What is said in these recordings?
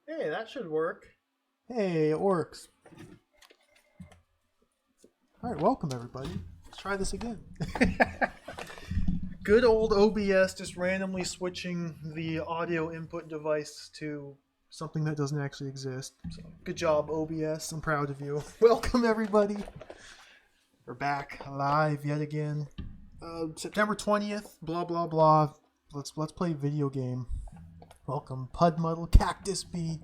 Hey, that should work. Hey, it works. All right, welcome everybody. Let's try this again. Good old OBS just randomly switching the audio input device to Something that doesn't actually exist. So, good job, OBS. I'm proud of you. Welcome everybody. We're back live yet again. September 20th. Blah blah blah. Let's play video game. Welcome, Pudmuddle, Cactus Bee.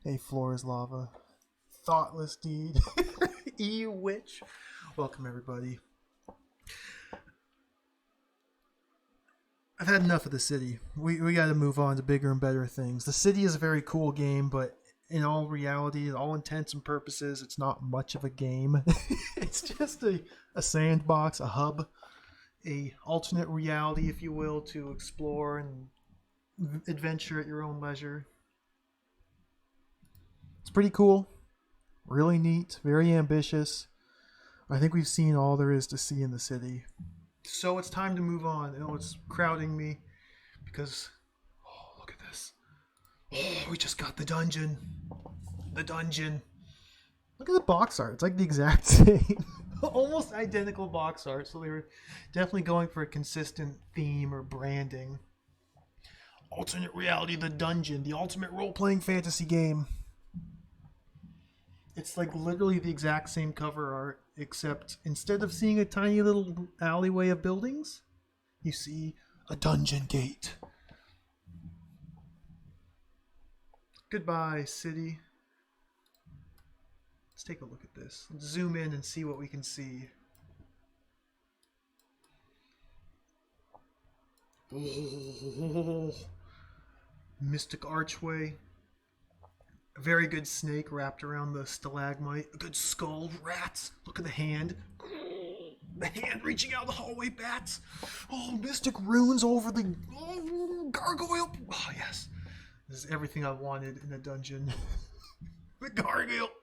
Hey, Floor is Lava. Thoughtless Deed. E-Witch. Welcome everybody. I've had enough of the city. We got to move on to bigger and better things. The city is a very cool game, but in all reality, in all intents and purposes, it's not much of a game. It's just a sandbox, a hub, a alternate reality, if you will, to explore and adventure at your own leisure. It's pretty cool, really neat, very ambitious. I think we've seen all there is to see in the city. So it's time to move on. You know, it's crowding me because, oh, look at this. Oh, we just got the dungeon. The dungeon. Look at the box art. It's like the exact same. Almost identical box art. So they were definitely going for a consistent theme or branding. Alternate reality, the dungeon, the ultimate role-playing fantasy game. It's like literally the exact same cover art, except instead of seeing a tiny little alleyway of buildings, you see a dungeon gate. Goodbye, city. Let's take a look at this. Let's zoom in and see what we can see. Oh, mystic archway. A very good snake wrapped around the stalagmite. A good skull. Rats. Look at the hand. The hand reaching out the hallway. Bats. Oh, mystic runes over the gargoyle. Oh, yes. This is everything I wanted in a dungeon. The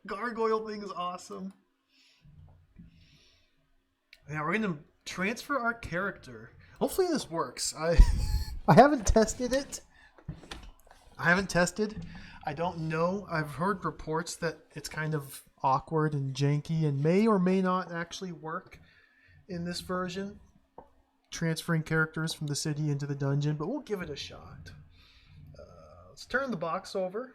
gargoyle thing is awesome. Now we're going to transfer our character. Hopefully this works. I haven't tested it. I don't know. I've heard reports that it's kind of awkward and janky and may or may not actually work in this version, transferring characters from the city into the dungeon, but we'll give it a shot. Let's turn the box over.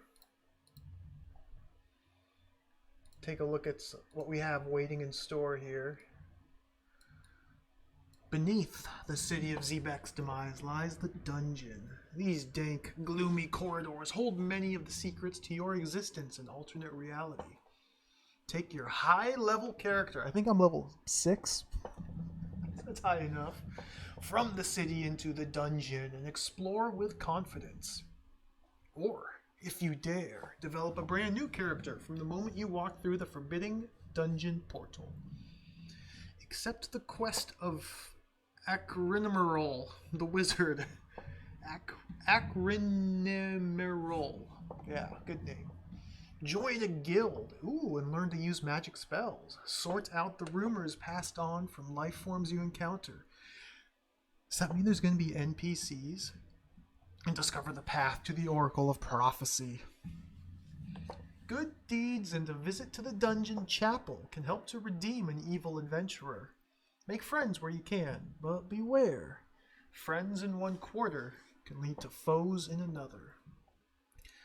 Take a look at what we have waiting in store here. Beneath the city of Zebek's demise lies the dungeon. These dank, gloomy corridors hold many of the secrets to your existence in alternate reality. Take your high-level character, I think I'm level 6, that's high enough, from the city into the dungeon and explore with confidence. Or, if you dare, develop a brand new character from the moment you walk through the forbidding dungeon portal. Accept the quest of Acrinimerol, the wizard. Acrinimerol. Yeah, good name. Join a guild. Ooh, and learn to use magic spells. Sort out the rumors passed on from life forms you encounter. Does that mean there's going to be NPCs? And discover the path to the Oracle of Prophecy. Good deeds and a visit to the dungeon chapel can help to redeem an evil adventurer. Make friends where you can, but beware. Friends in one quarter can lead to foes in another.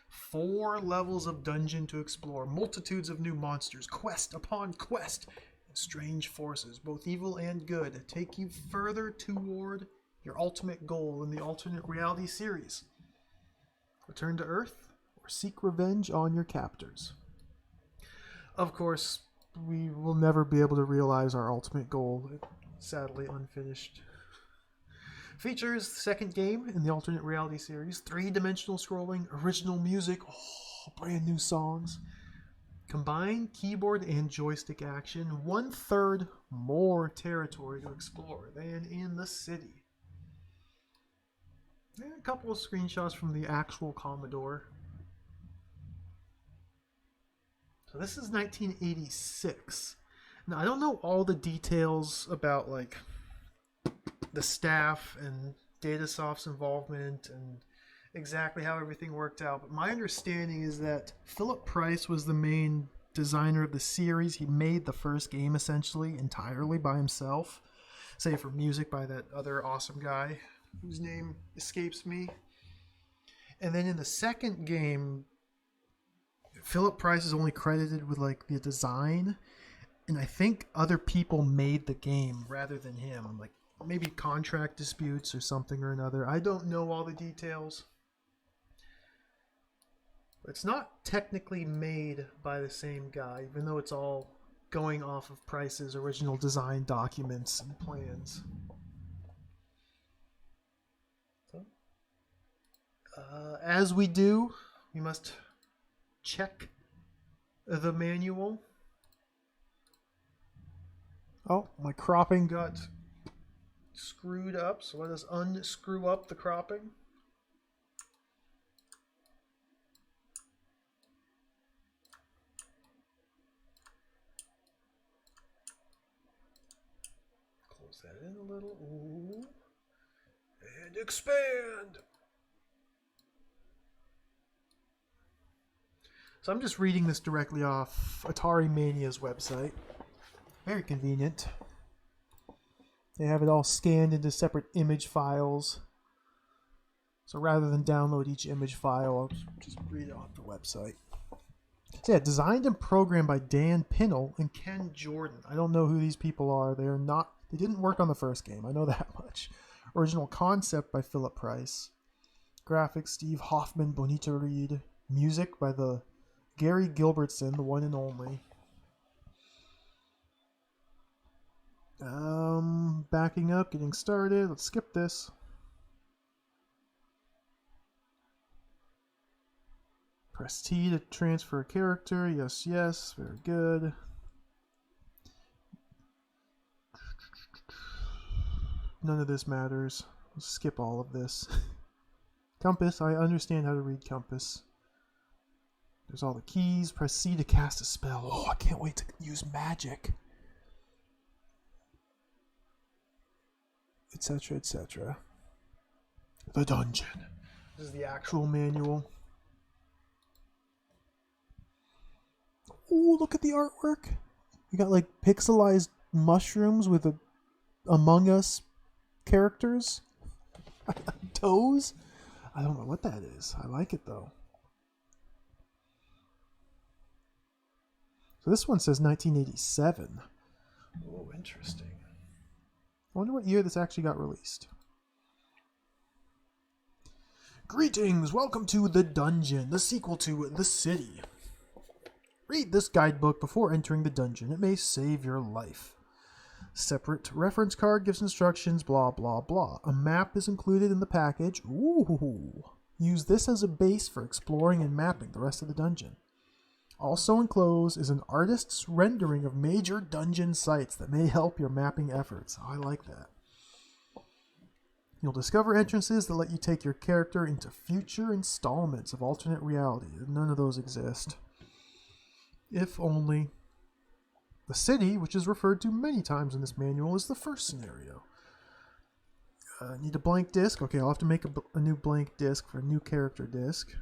4 levels of dungeon to explore, multitudes of new monsters, quest upon quest, and strange forces, both evil and good, take you further toward your ultimate goal in the alternate reality series. Return to Earth or seek revenge on your captors. Of course, we will never be able to realize our ultimate goal. Sadly unfinished. Features second game in the alternate reality series, 3-dimensional scrolling, original music, brand new songs, combined keyboard and joystick action, 1/3 more territory to explore than in the city. And a couple of screenshots from the actual Commodore. So this is 1986. Now, I don't know all the details about the staff and Datasoft's involvement and exactly how everything worked out, but my understanding is that Philip Price was the main designer of the series. He made the first game essentially entirely by himself, save for music by that other awesome guy whose name escapes me. And then in the second game, Philip Price is only credited with like the design, and I think other people made the game rather than him. Like maybe contract disputes or something or another. I don't know all the details. It's not technically made by the same guy, even though it's all going off of Price's original design documents and plans. So, as we do, we must check the manual. Oh, my cropping got screwed up, so let us unscrew up the cropping. Close that in a little. Ooh. And expand! So I'm just reading this directly off Atari Mania's website. Very convenient. They have it all scanned into separate image files. So rather than download each image file, I'll just read it off the website. So yeah, designed and programmed by Dan Pinnell and Ken Jordan. I don't know who these people are. They didn't work on the first game. I know that much. Original concept by Philip Price. Graphics, Steve Hoffman, Bonita Reed. Music by the Gary Gilbertson, the one and only. Backing up, getting started. Let's skip this. Press T to transfer a character. Yes, yes. Very good. None of this matters. Let's skip all of this. Compass. I understand how to read compass. There's all the keys. Press C to cast a spell. Oh, I can't wait to use magic. Etc., etc. The dungeon. This is the actual manual. Oh, look at the artwork. You got like pixelized mushrooms with Among Us characters. Toes? I don't know what that is. I like it though. So this one says 1987. Oh, interesting. I wonder what year this actually got released. Greetings! Welcome to The Dungeon, the sequel to The City. Read this guidebook before entering the dungeon. It may save your life. Separate reference card gives instructions, blah, blah, blah. A map is included in the package. Ooh. Use this as a base for exploring and mapping the rest of the dungeon. Also enclosed is an artist's rendering of major dungeon sites that may help your mapping efforts. I like that. You'll discover entrances that let you take your character into future installments of alternate reality. None of those exist. If only. The city, which is referred to many times in this manual, is the first scenario. Need a blank disk? Okay, I'll have to make a new blank disk for a new character disk.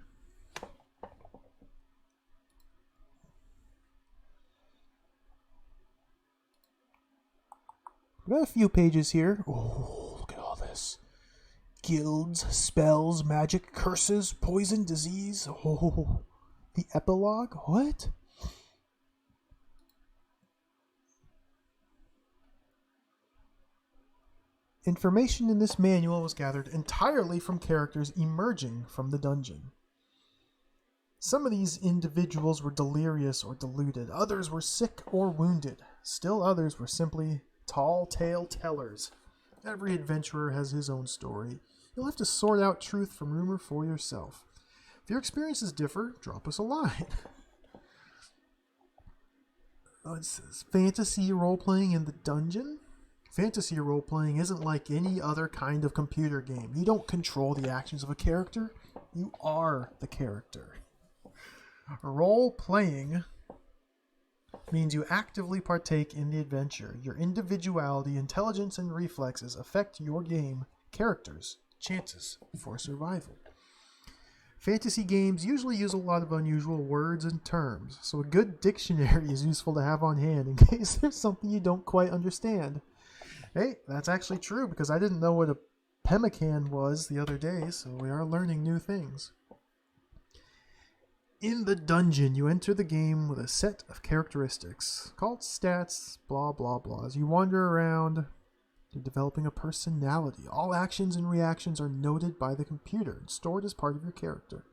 We got a few pages here. Oh, look at all this. Guilds, spells, magic, curses, poison, disease. Oh, the epilogue? What? Information in this manual was gathered entirely from characters emerging from the dungeon. Some of these individuals were delirious or deluded. Others were sick or wounded. Still others were simply tall tale tellers. Every adventurer has his own story. You'll have to sort out truth from rumor for yourself. If your experiences differ, drop us a line. It says fantasy role-playing in the dungeon. Fantasy role-playing isn't like any other kind of computer game. You don't control the actions of a character. You are the character. Role-playing means you actively partake in the adventure. Your individuality, intelligence, and reflexes affect your game characters' chances for survival. Fantasy games usually use a lot of unusual words and terms, so a good dictionary is useful to have on hand in case there's something you don't quite understand. Hey, that's actually true because I didn't know what a pemmican was the other day, so we are learning new things. In the dungeon, you enter the game with a set of characteristics called stats, blah blah blah. As you wander around, you're developing a personality. All actions and reactions are noted by the computer and stored as part of your character.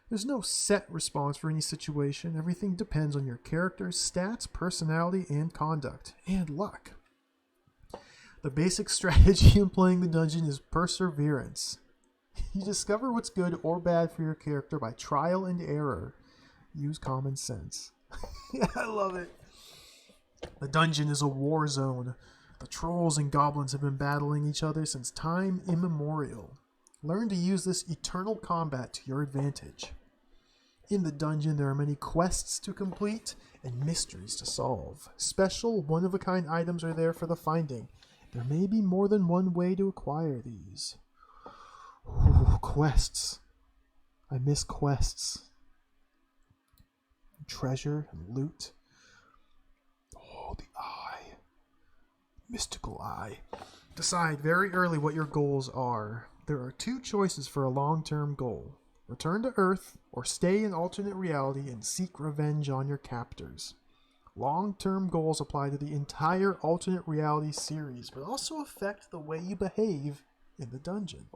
There's no set response for any situation. Everything depends on your character's stats, personality, and conduct, and luck. The basic strategy in playing the dungeon is perseverance. You discover what's good or bad for your character by trial and error. Use common sense. Yeah, I love it. The dungeon is a war zone. The trolls and goblins have been battling each other since time immemorial. Learn to use this eternal combat to your advantage. In the dungeon, there are many quests to complete and mysteries to solve. Special, one-of-a-kind items are there for the finding. There may be more than one way to acquire these. Ooh, quests. I miss quests. Treasure and loot. Oh, the eye. Mystical eye. Decide very early what your goals are. There are two choices for a long-term goal. Return to Earth or stay in alternate reality and seek revenge on your captors. Long-term goals apply to the entire alternate reality series, but also affect the way you behave in the dungeon.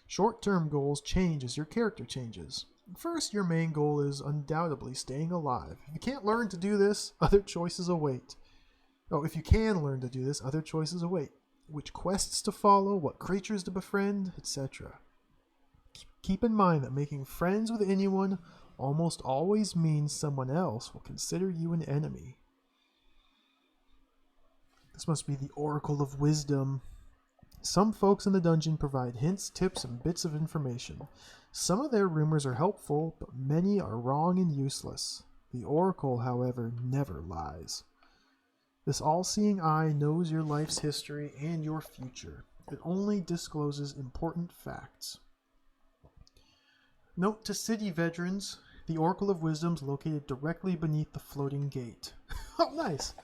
Short-term goals change as your character changes. First, your main goal is undoubtedly staying alive. If you can't learn to do this, other choices await. If you can learn to do this, other choices await. Which quests to follow, what creatures to befriend, etc. Keep in mind that making friends with anyone almost always means someone else will consider you an enemy. This must be the Oracle of Wisdom. Some folks in the dungeon provide hints, tips, and bits of information. Some of their rumors are helpful, but many are wrong and useless. The Oracle, however, never lies. This all-seeing eye knows your life's history and your future. It only discloses important facts. Note to city veterans, the Oracle of Wisdom is located directly beneath the floating gate. Oh, nice.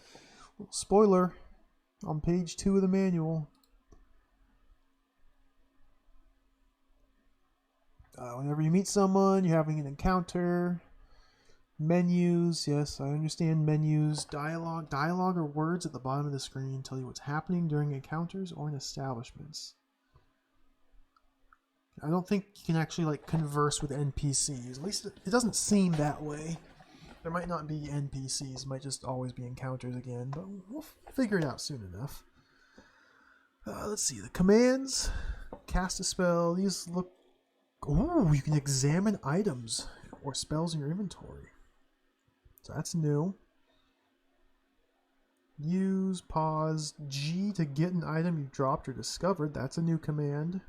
Spoiler, on page 2 of the manual. Whenever you meet someone, you're having an encounter. Menus, yes, I understand menus. Dialogue are words at the bottom of the screen tell you what's happening during encounters or in establishments. I don't think you can actually converse with NPCs. At least it doesn't seem that way. There might not be NPCs, might just always be encounters again, but we'll figure it out soon enough. Let's see, the commands. Cast a spell. These look... Ooh, you can examine items or spells in your inventory. So that's new. Use, pause, G to get an item you dropped or discovered. That's a new command.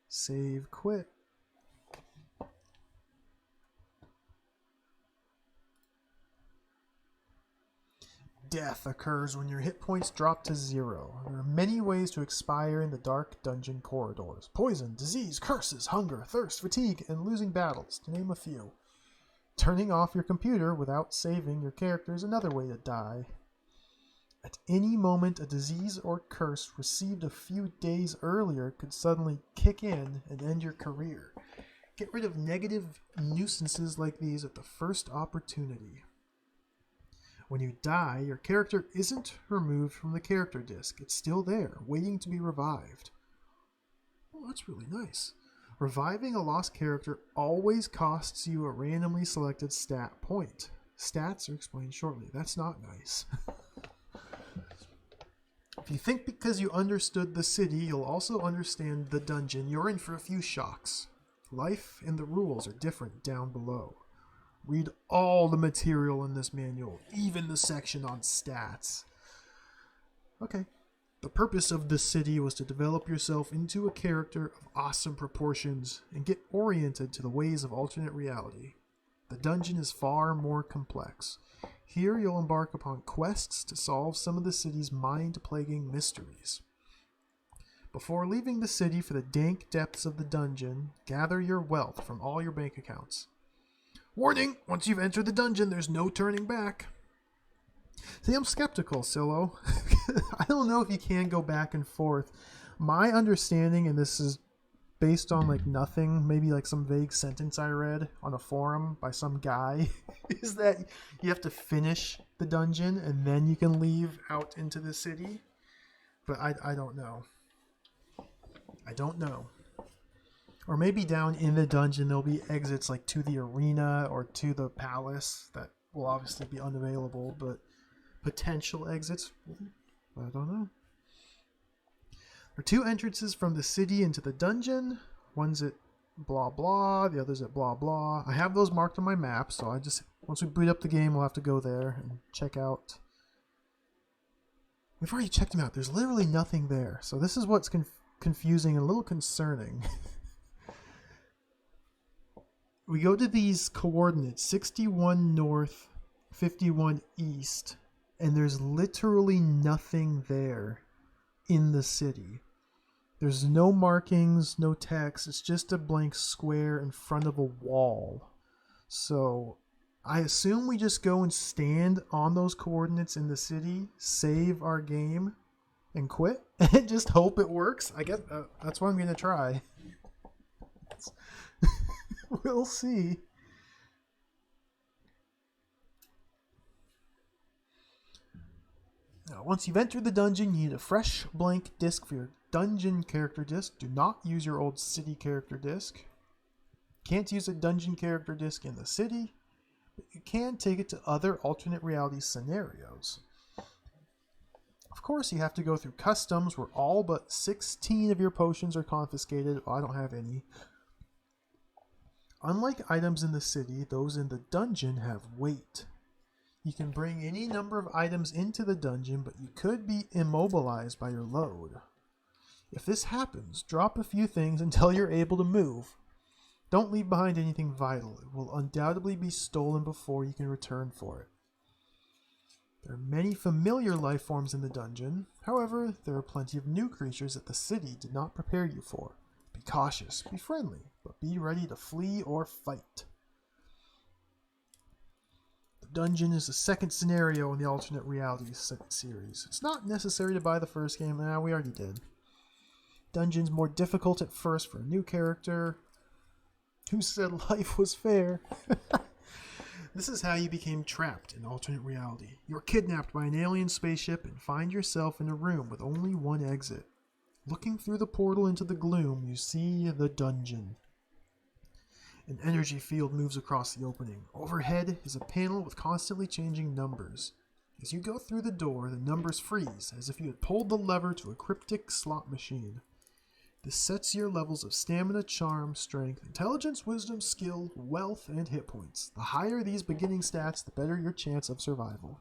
Save, quit. Death occurs when your hit points drop to 0. There are many ways to expire in the dark dungeon corridors. Poison, disease, curses, hunger, thirst, fatigue, and losing battles, to name a few. Turning off your computer without saving your character is another way to die. At any moment, a disease or curse received a few days earlier could suddenly kick in and end your career. Get rid of negative nuisances like these at the first opportunity. When you die, your character isn't removed from the character disc. It's still there, waiting to be revived. Oh, that's really nice. Reviving a lost character always costs you a randomly selected stat point. Stats are explained shortly. That's not nice. If you think because you understood the city, you'll also understand the dungeon, you're in for a few shocks. Life and the rules are different down below. Read all the material in this manual, even the section on stats. Okay. The purpose of the city was to develop yourself into a character of awesome proportions and get oriented to the ways of alternate reality. The dungeon is far more complex. Here you'll embark upon quests to solve some of the city's mind-plaguing mysteries. Before leaving the city for the dank depths of the dungeon, gather your wealth from all your bank accounts. Warning! Once you've entered the dungeon, there's no turning back. See, I'm skeptical, Silo. I don't know if you can go back and forth. My understanding, and this is based on like nothing, maybe like some vague sentence I read on a forum by some guy, is that you have to finish the dungeon and then you can leave out into the city. But I don't know. I don't know. Or maybe down in the dungeon there'll be exits like to the arena or to the palace that will obviously be unavailable, but potential exits, I don't know. There are two entrances from the city into the dungeon. One's at blah blah, the other's at blah blah. I have those marked on my map, so I just, once we boot up the game, we'll have to go there and check out. We've already checked them out. There's literally nothing there. So this is what's confusing and a little concerning. We go to these coordinates, 61 north, 51 east, and there's literally nothing there in the city. There's no markings, no text. It's just a blank square in front of a wall. So I assume we just go and stand on those coordinates in the city, save our game, and quit, and just hope it works. I guess that's what I'm going to try. We'll see. Now, once you've entered the dungeon, you need a fresh blank disc for your dungeon character disc. Do not use your old city character disc. Can't use a dungeon character disc in the city, but you can take it to other alternate reality scenarios. Of course, you have to go through customs where all but 16 of your potions are confiscated. Oh, I don't have any. Unlike items in the city, those in the dungeon have weight. You can bring any number of items into the dungeon, but you could be immobilized by your load. If this happens, drop a few things until you're able to move. Don't leave behind anything vital. It will undoubtedly be stolen before you can return for it. There are many familiar life forms in the dungeon. However, there are plenty of new creatures that the city did not prepare you for. Be cautious, be friendly, but be ready to flee or fight. The dungeon is the second scenario in the alternate reality series. It's not necessary to buy the first game. We already did. Dungeon's more difficult at first for a new character. Who said life was fair? This is how you became trapped in alternate reality. You're kidnapped by an alien spaceship and find yourself in a room with only one exit. Looking through the portal into the gloom, you see the dungeon. An energy field moves across the opening. Overhead is a panel with constantly changing numbers. As you go through the door, the numbers freeze, as if you had pulled the lever to a cryptic slot machine. This sets your levels of stamina, charm, strength, intelligence, wisdom, skill, wealth, and hit points. The higher these beginning stats, the better your chance of survival.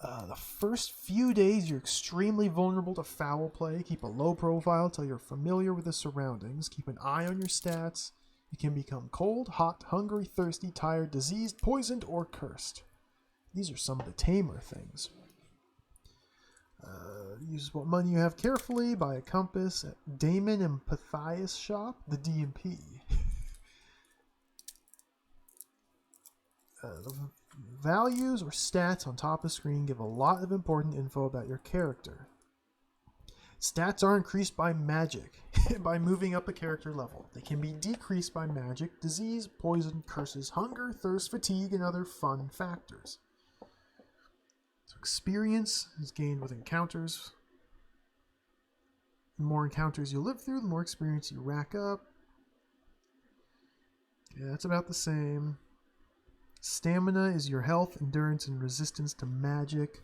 The first few days, you're extremely vulnerable to foul play. Keep a low profile till you're familiar with the surroundings. Keep an eye on your stats. You can become cold, hot, hungry, thirsty, tired, diseased, poisoned, or cursed. These are some of the tamer things. Use what money you have carefully. Buy a compass at Damon and Pythias shop, the DMP. The values or stats on top of the screen give a lot of important info about your character. Stats are increased by magic, by moving up a character level. They can be decreased by magic, disease, poison, curses, hunger, thirst, fatigue, and other fun factors. So experience is gained with encounters. The more encounters you live through, the more experience you rack up. Yeah, that's about the same. Stamina is your health, endurance, and resistance to magic.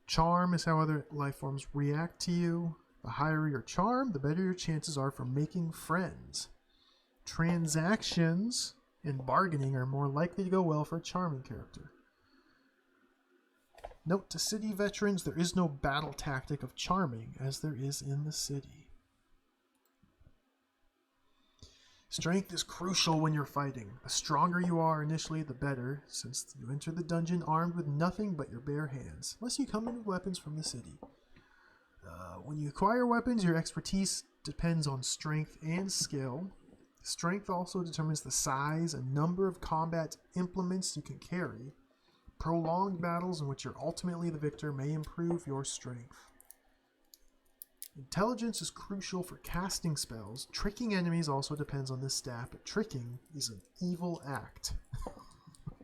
Charm is how other life forms react to you. The higher your charm, the better your chances are for making friends. Transactions and bargaining are more likely to go well for a charming character. Note to city veterans, there is no battle tactic of charming as there is in the city. Strength is crucial when you're fighting. The stronger you are initially, the better, since you enter the dungeon armed with nothing but your bare hands, unless you come in with weapons from the city. When you acquire weapons, your expertise depends on strength and skill. Strength also determines the size and number of combat implements you can carry. Prolonged battles in which you're ultimately the victor may improve your strength. Intelligence is crucial for casting spells. Tricking enemies also depends on this stat, but tricking is an evil act.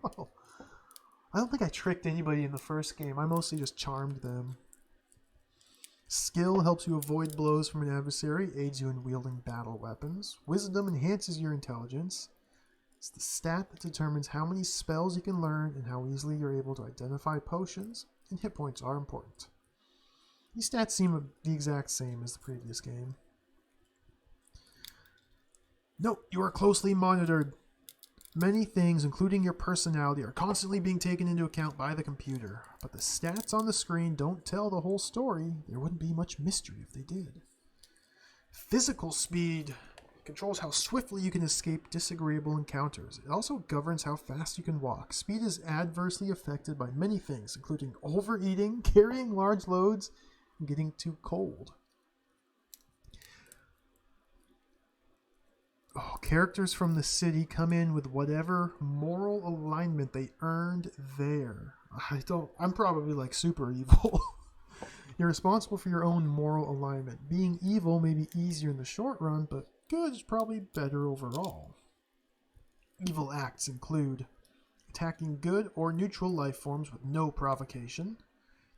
Oh, I don't think I tricked anybody in the first game. I mostly just charmed them. Skill helps you avoid blows from an adversary, aids you in wielding battle weapons. Wisdom enhances your intelligence. It's the stat that determines how many spells you can learn and how easily you're able to identify potions, and hit points are important. These stats seem the exact same as the previous game. Note, you are closely monitored. Many things, including your personality, are constantly being taken into account by the computer, but the stats on the screen don't tell the whole story. There wouldn't be much mystery if they did. Physical speed controls how swiftly you can escape disagreeable encounters. It also governs how fast you can walk. Speed is adversely affected by many things, including overeating, carrying large loads, and getting too cold. Oh, characters from the city come in with whatever moral alignment they earned there. I'm probably like super evil. You're responsible for your own moral alignment. Being evil may be easier in the short run, but good is probably better overall. Evil acts include attacking good or neutral life forms with no provocation,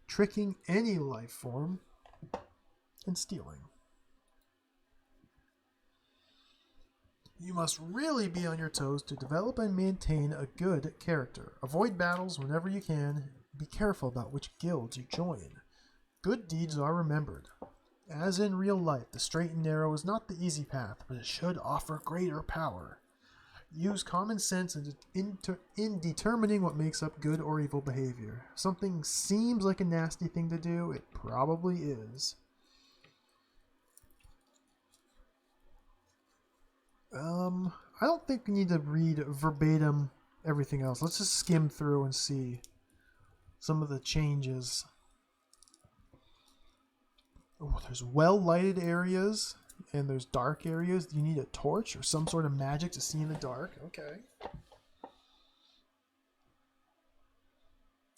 tricking any life form, and stealing. You must really be on your toes to develop and maintain a good character. Avoid battles whenever you can. Be careful about which guilds you join. Good deeds are remembered. As in real life, the straight and narrow is not the easy path, but it should offer greater power. Use common sense in determining what makes up good or evil behavior. If something seems like a nasty thing to do, it probably is. I don't think we need to read verbatim everything else. Let's just skim through and see some of the changes. Oh, there's well-lighted areas and there's dark areas. Do you need a torch or some sort of magic to see in the dark? Okay.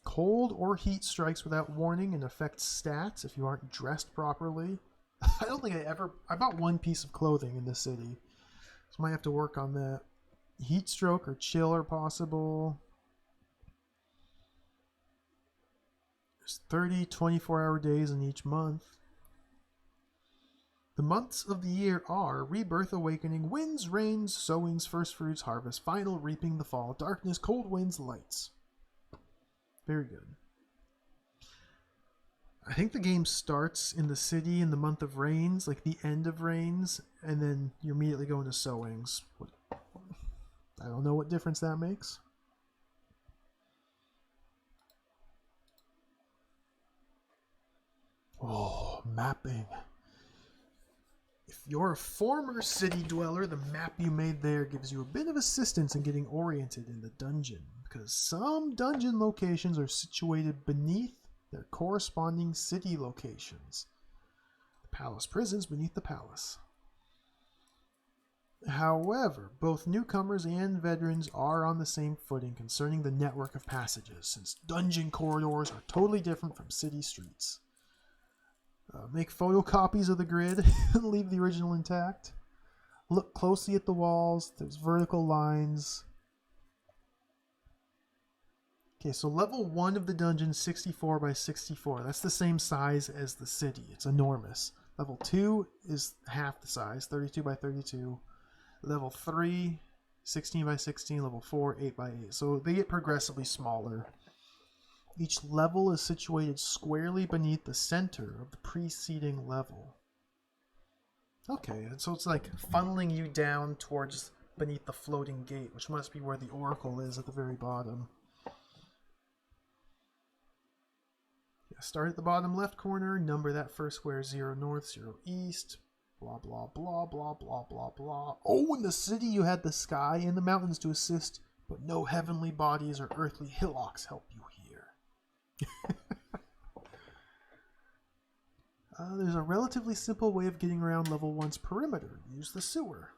Cold or heat strikes without warning and affects stats if you aren't dressed properly. I don't think I bought one piece of clothing in this city. So might have to work on that. Heat stroke or chill are possible. There's 30 24-hour days in each month. The months of the year are Rebirth, Awakening, Winds, Rains, Sowings, First Fruits, Harvest, Final, Reaping, the Fall, Darkness, Cold Winds, Lights. Very good. I think the game starts in the city in the month of Rains, like the end of Rains, and then you immediately go into Sowings. I don't know what difference that makes. Oh, mapping. If you're a former city dweller, the map you made there gives you a bit of assistance in getting oriented in the dungeon, because some dungeon locations are situated beneath their corresponding city locations. The palace prison's beneath the palace. However, both newcomers and veterans are on the same footing concerning the network of passages, since dungeon corridors are totally different from city streets. Make photocopies of the grid and leave the original intact. Look closely at the walls. There's vertical lines. Okay, so level 1 of the dungeon, 64 by 64. That's the same size as the city. It's enormous. Level 2 is half the size, 32 by 32. Level 3, 16 by 16. Level 4, 8 by 8. So they get progressively smaller. Each level is situated squarely beneath the center of the preceding level. Okay, and so it's like funneling you down towards beneath the floating gate, which must be where the oracle is at the very bottom. Yeah, start at the bottom left corner, number that first square 0 north, 0 east. blah, blah, blah, blah, blah, blah, blah. Oh, in the city you had the sky and the mountains to assist, but no heavenly bodies or earthly hillocks help you here. There's a relatively simple way of getting around level 1's perimeter. Use the sewer.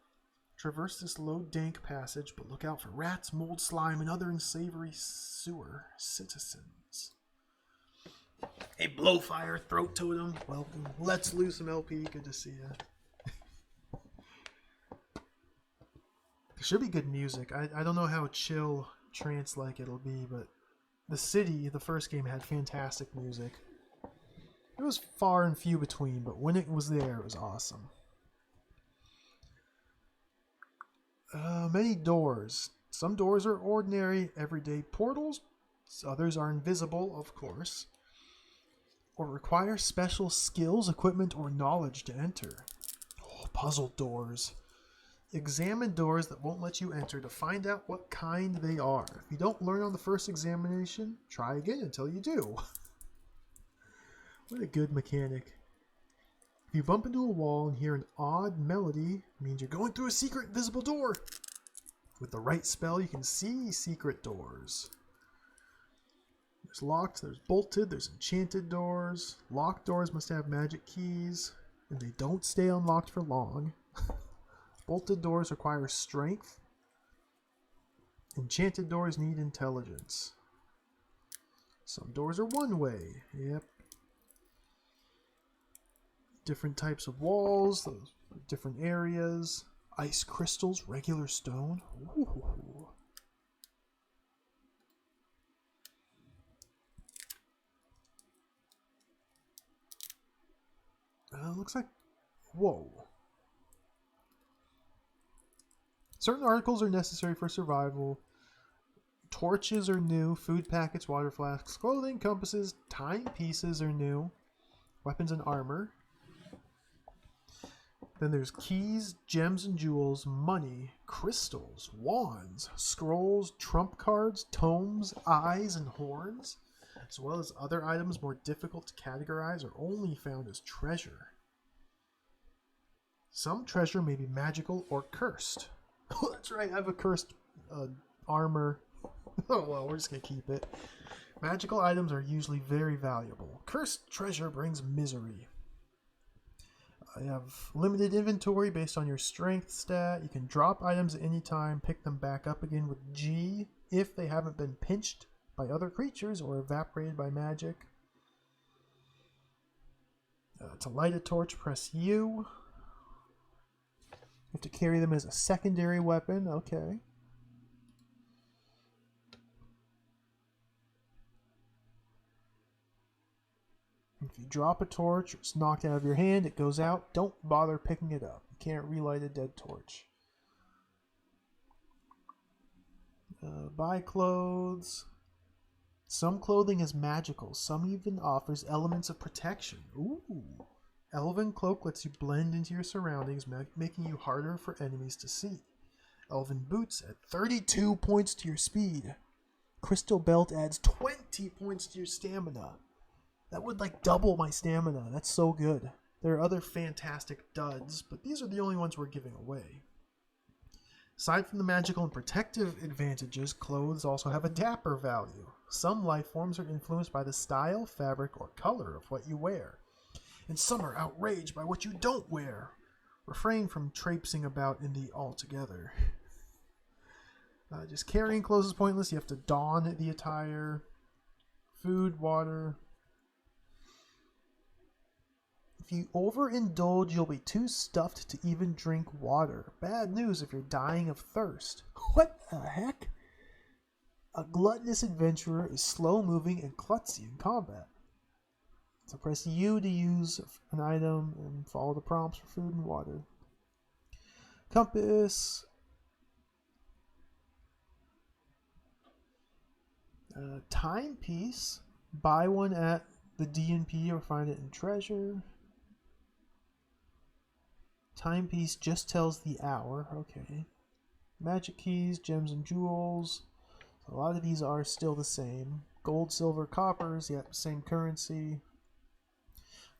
Traverse this low, dank passage, but look out for rats, mold, slime, and other unsavory sewer citizens. Hey, Blowfire, Throat Totem, welcome. Let's Loose some LP, good to see you. There should be good music. I don't know how chill, trance-like it'll be, but the city, the first game, had fantastic music. It was far and few between, but when it was there, it was awesome. Many doors. Some doors are ordinary, everyday portals. Others are invisible, of course, or require special skills, equipment, or knowledge to enter. Oh, puzzle doors. Examine doors that won't let you enter to find out what kind they are. If you don't learn on the first examination, try again until you do. What a good mechanic. If you bump into a wall and hear an odd melody, it means you're going through a secret invisible door. With the right spell, you can see secret doors. There's locked, there's bolted, there's enchanted doors. Locked doors must have magic keys, and they don't stay unlocked for long. Bolted doors require strength. Enchanted doors need intelligence. Some doors are one way. Yep. Different types of walls, those different areas. Ice crystals, regular stone. Ooh. Looks like... Whoa. Certain articles are necessary for survival. Torches are new. Food packets, water flasks, clothing, compasses, timepieces are new. Weapons and armor. Then there's keys, gems and jewels, money, crystals, wands, scrolls, trump cards, tomes, eyes, and horns, as well as other items more difficult to categorize or only found as treasure. Some treasure may be magical or cursed. Oh, that's right, I have a cursed armor. Oh well, we're just going to keep it. Magical items are usually very valuable. Cursed treasure brings misery. You have limited inventory based on your strength stat. You can drop items at any time, pick them back up again with G if they haven't been pinched by other creatures or evaporated by magic. To light a torch, press U. You have to carry them as a secondary weapon. Okay. If you drop a torch or it's knocked out of your hand, it goes out. Don't bother picking it up. You can't relight a dead torch. Buy clothes. Some clothing is magical. Some even offers elements of protection. Ooh. Elven cloak lets you blend into your surroundings, making you harder for enemies to see. Elven boots add 32 points to your speed. Crystal belt adds 20 points to your stamina. That would like double my stamina. That's so good. There are other fantastic duds, but these are the only ones we're giving away. Aside from the magical and protective advantages, clothes also have a dapper value. Some life forms are influenced by the style, fabric, or color of what you wear, and some are outraged by what you don't wear. Refrain from traipsing about in the altogether. Just carrying clothes is pointless. You have to don the attire. Food, water. If you overindulge, you'll be too stuffed to even drink water. Bad news if you're dying of thirst. What the heck? A gluttonous adventurer is slow-moving and klutzy in combat. So press U to use an item and follow the prompts for food and water. Compass. Timepiece. Buy one at the D&P or find it in treasure. Timepiece just tells the hour. Okay. Magic keys, gems and jewels. A lot of these are still the same. Gold, silver, coppers, yep, same currency.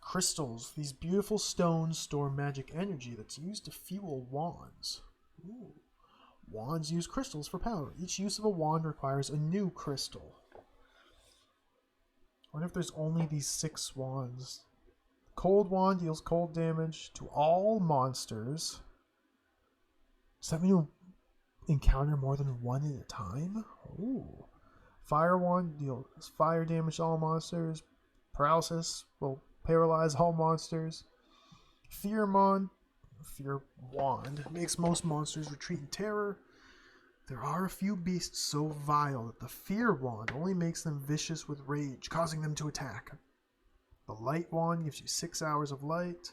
Crystals. These beautiful stones store magic energy that's used to fuel wands. Ooh. Wands use crystals for power. Each use of a wand requires a new crystal. I wonder if there's only these 6 wands. Cold wand deals cold damage to all monsters. Does that mean you'll encounter more than one at a time? Ooh. Fire wand deals fire damage to all monsters. Paralysis will paralyze all monsters. Fear wand makes most monsters retreat in terror. There are a few beasts so vile that the fear wand only makes them vicious with rage, causing them to attack. The light wand gives you 6 hours of light.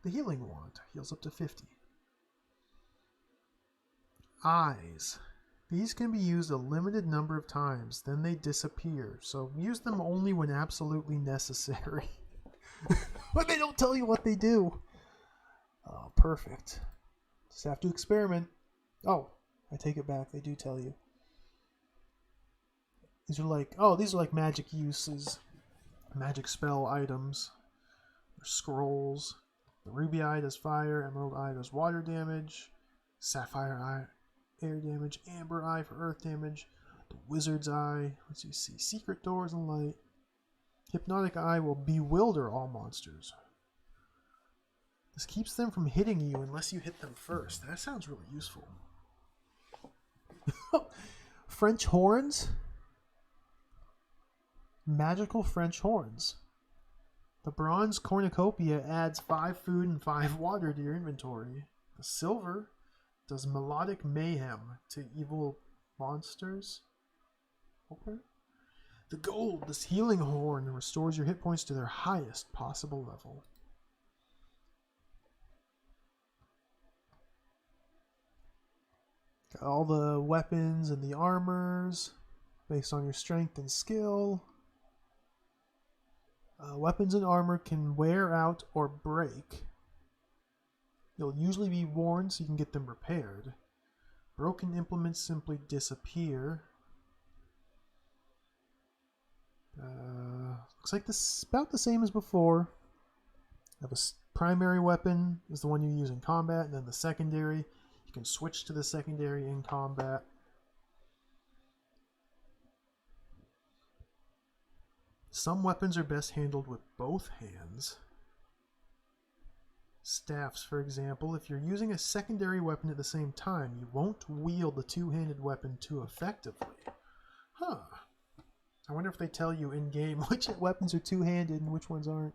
The healing wand heals up to 50. Eyes. These can be used a limited number of times, then they disappear, so use them only when absolutely necessary. But they don't tell you what they do. Oh, perfect. Just have to experiment. Oh, I take it back. They do tell you. These are like magic uses, magic spell items, or scrolls. The ruby eye does fire, emerald eye does water damage, sapphire eye air damage, amber eye for earth damage, the wizard's eye lets you see secret doors and light. Hypnotic eye will bewilder all monsters. This keeps them from hitting you unless you hit them first. That sounds really useful. French horns. Magical French horns. The bronze cornucopia adds 5 food and 5 water to your inventory. The silver does melodic mayhem to evil monsters. Okay. The gold, this healing horn, restores your hit points to their highest possible level. Got all the weapons and the armors based on your strength and skill. Weapons and armor can wear out or break. You'll usually be worn so you can get them repaired. Broken implements simply disappear. Looks like this is about the same as before. You have a primary weapon is the one you use in combat, and then the secondary. You can switch to the secondary in combat. Some weapons are best handled with both hands. Staffs, for example, if you're using a secondary weapon at the same time, you won't wield the two-handed weapon too effectively. Huh. I wonder if they tell you in-game which weapons are two-handed and which ones aren't.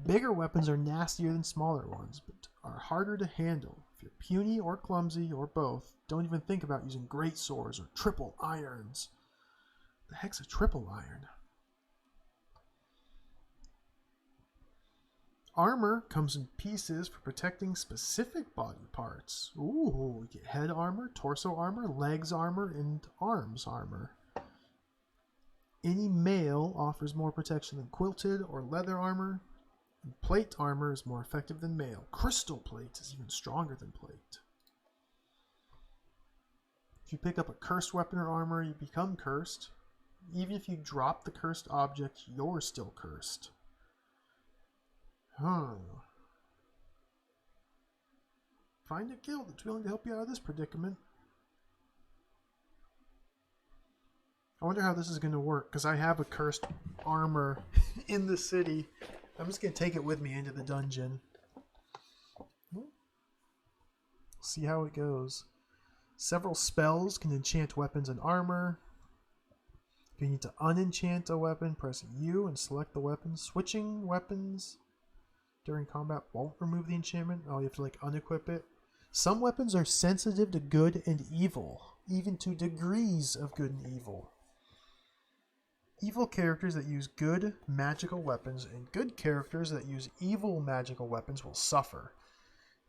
Bigger weapons are nastier than smaller ones, but are harder to handle. If you're puny or clumsy, or both, don't even think about using great swords or triple irons. The heck's a triple iron? Armor comes in pieces for protecting specific body parts. Ooh, you get head armor, torso armor, legs armor, and arms armor. Any mail offers more protection than quilted or leather armor. And plate armor is more effective than mail. Crystal plate is even stronger than plate. If you pick up a cursed weapon or armor, you become cursed. Even if you drop the cursed object, you're still cursed. Find a guild that's willing to help you out of this predicament. I wonder how this is going to work, because I have a cursed armor in the city. I'm just going to take it with me into the dungeon. See how it goes. Several spells can enchant weapons and armor. If you need to unenchant a weapon, press U and select the weapon. Switching weapons during combat won't remove the enchantment. Oh, you have to like unequip it. Some weapons are sensitive to good and evil, even to degrees of good and evil. Evil characters that use good magical weapons and good characters that use evil magical weapons will suffer.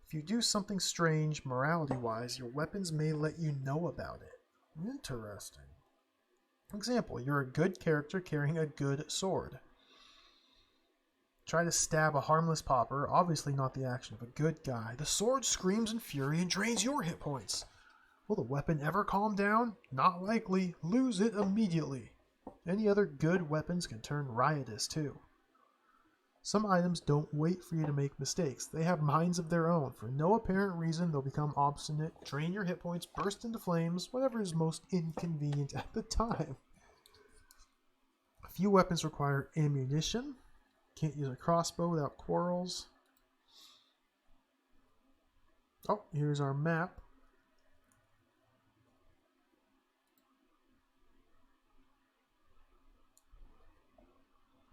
If you do something strange morality-wise, your weapons may let you know about it. Interesting. For example, you're a good character carrying a good sword. Try to stab a harmless pauper, obviously not the action of a good guy. The sword screams in fury and drains your hit points. Will the weapon ever calm down? Not likely. Lose it immediately. Any other good weapons can turn riotous too. Some items don't wait for you to make mistakes. They have minds of their own. For no apparent reason, they'll become obstinate, drain your hit points, burst into flames, whatever is most inconvenient at the time. A few weapons require ammunition. Can't use a crossbow without quarrels. Oh, here's our map.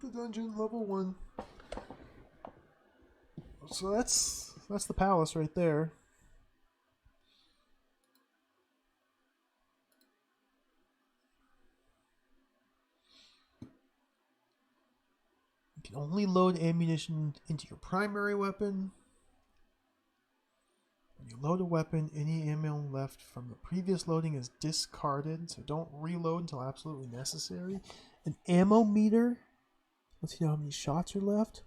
The dungeon, level 1. So that's the palace right there. You can only load ammunition into your primary weapon. When you load a weapon, any ammo left from the previous loading is discarded, so don't reload until absolutely necessary. An ammo meter. Let's see how many shots are left.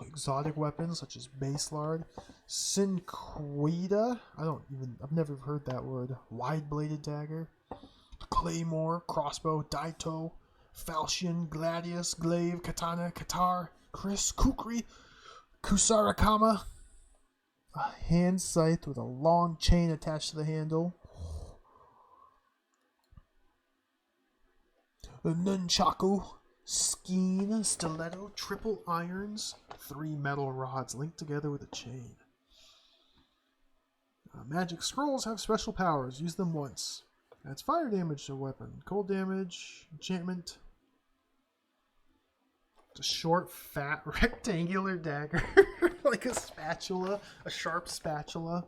Exotic weapons such as Baselard, Cinquita. I've never heard that word. Wide-bladed dagger, Claymore, crossbow, Daito, Falchion, Gladius, Glaive, Katana, Katar, Chris, Kukri, Kusarakama. A hand scythe with a long chain attached to the handle. A nunchaku. Skein, stiletto, triple irons, 3 metal rods linked together with a chain. Magic scrolls have special powers. Use them once. Adds fire damage to a weapon. Cold damage, enchantment. It's a short, fat, rectangular dagger. Like a spatula, a sharp spatula.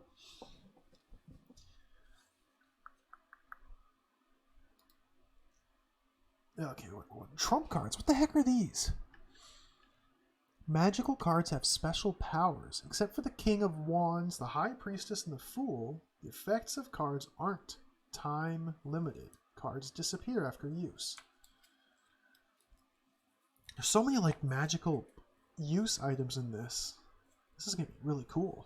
Okay, what trump cards? What the heck are these? Magical cards have special powers. Except for the King of Wands, the High Priestess, and the Fool, the effects of cards aren't time limited. Cards disappear after use. There's so many like magical use items in this. This is going to be really cool.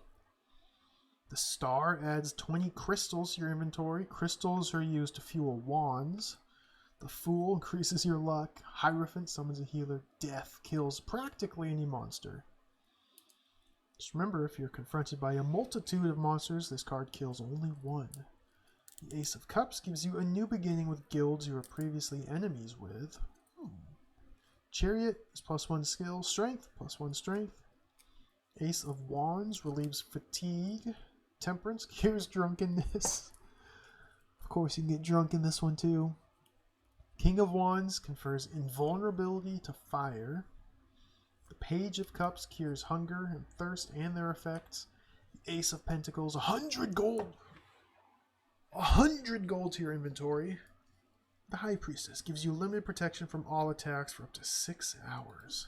The Star adds 20 crystals to your inventory. Crystals are used to fuel wands. The Fool increases your luck. Hierophant summons a healer. Death kills practically any monster. Just remember, if you're confronted by a multitude of monsters, this card kills only one. The Ace of Cups gives you a new beginning with guilds you were previously enemies with. Chariot is +1 skill. Strength, +1 strength. Ace of Wands relieves fatigue. Temperance cures drunkenness. Of course, you can get drunk in this one too. King of Wands confers invulnerability to fire. The Page of Cups cures hunger and thirst and their effects. The Ace of Pentacles, 100 gold. 100 gold to your inventory. The High Priestess gives you limited protection from all attacks for up to 6 hours.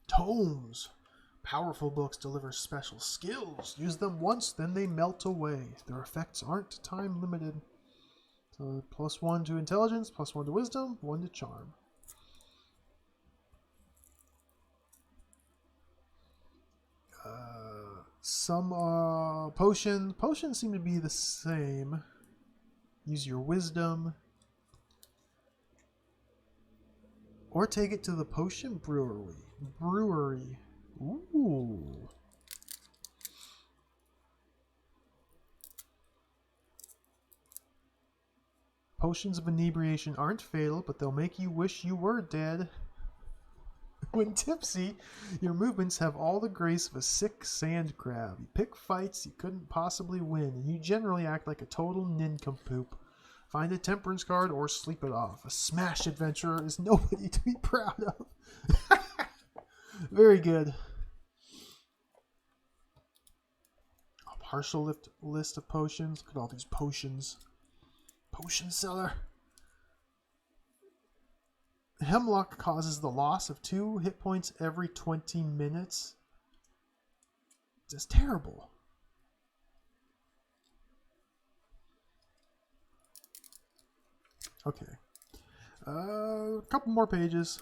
Tomes. Powerful books deliver special skills. Use them once, then they melt away. Their effects aren't time limited. So +1 to intelligence, +1 to wisdom, 1 to charm. Some potions seem to be the same. Use your wisdom. Or take it to the potion brewery. Ooh. Potions of inebriation aren't fatal, but they'll make you wish you were dead. When tipsy, your movements have all the grace of a sick sand crab. You pick fights you couldn't possibly win, and you generally act like a total nincompoop. Find a temperance card or sleep it off. A smash adventurer is nobody to be proud of. Very good. A partial list of potions. Look at all these potions. Potion seller. Hemlock causes the loss of 2 hit points every 20 minutes. It's terrible. Okay. A couple more pages.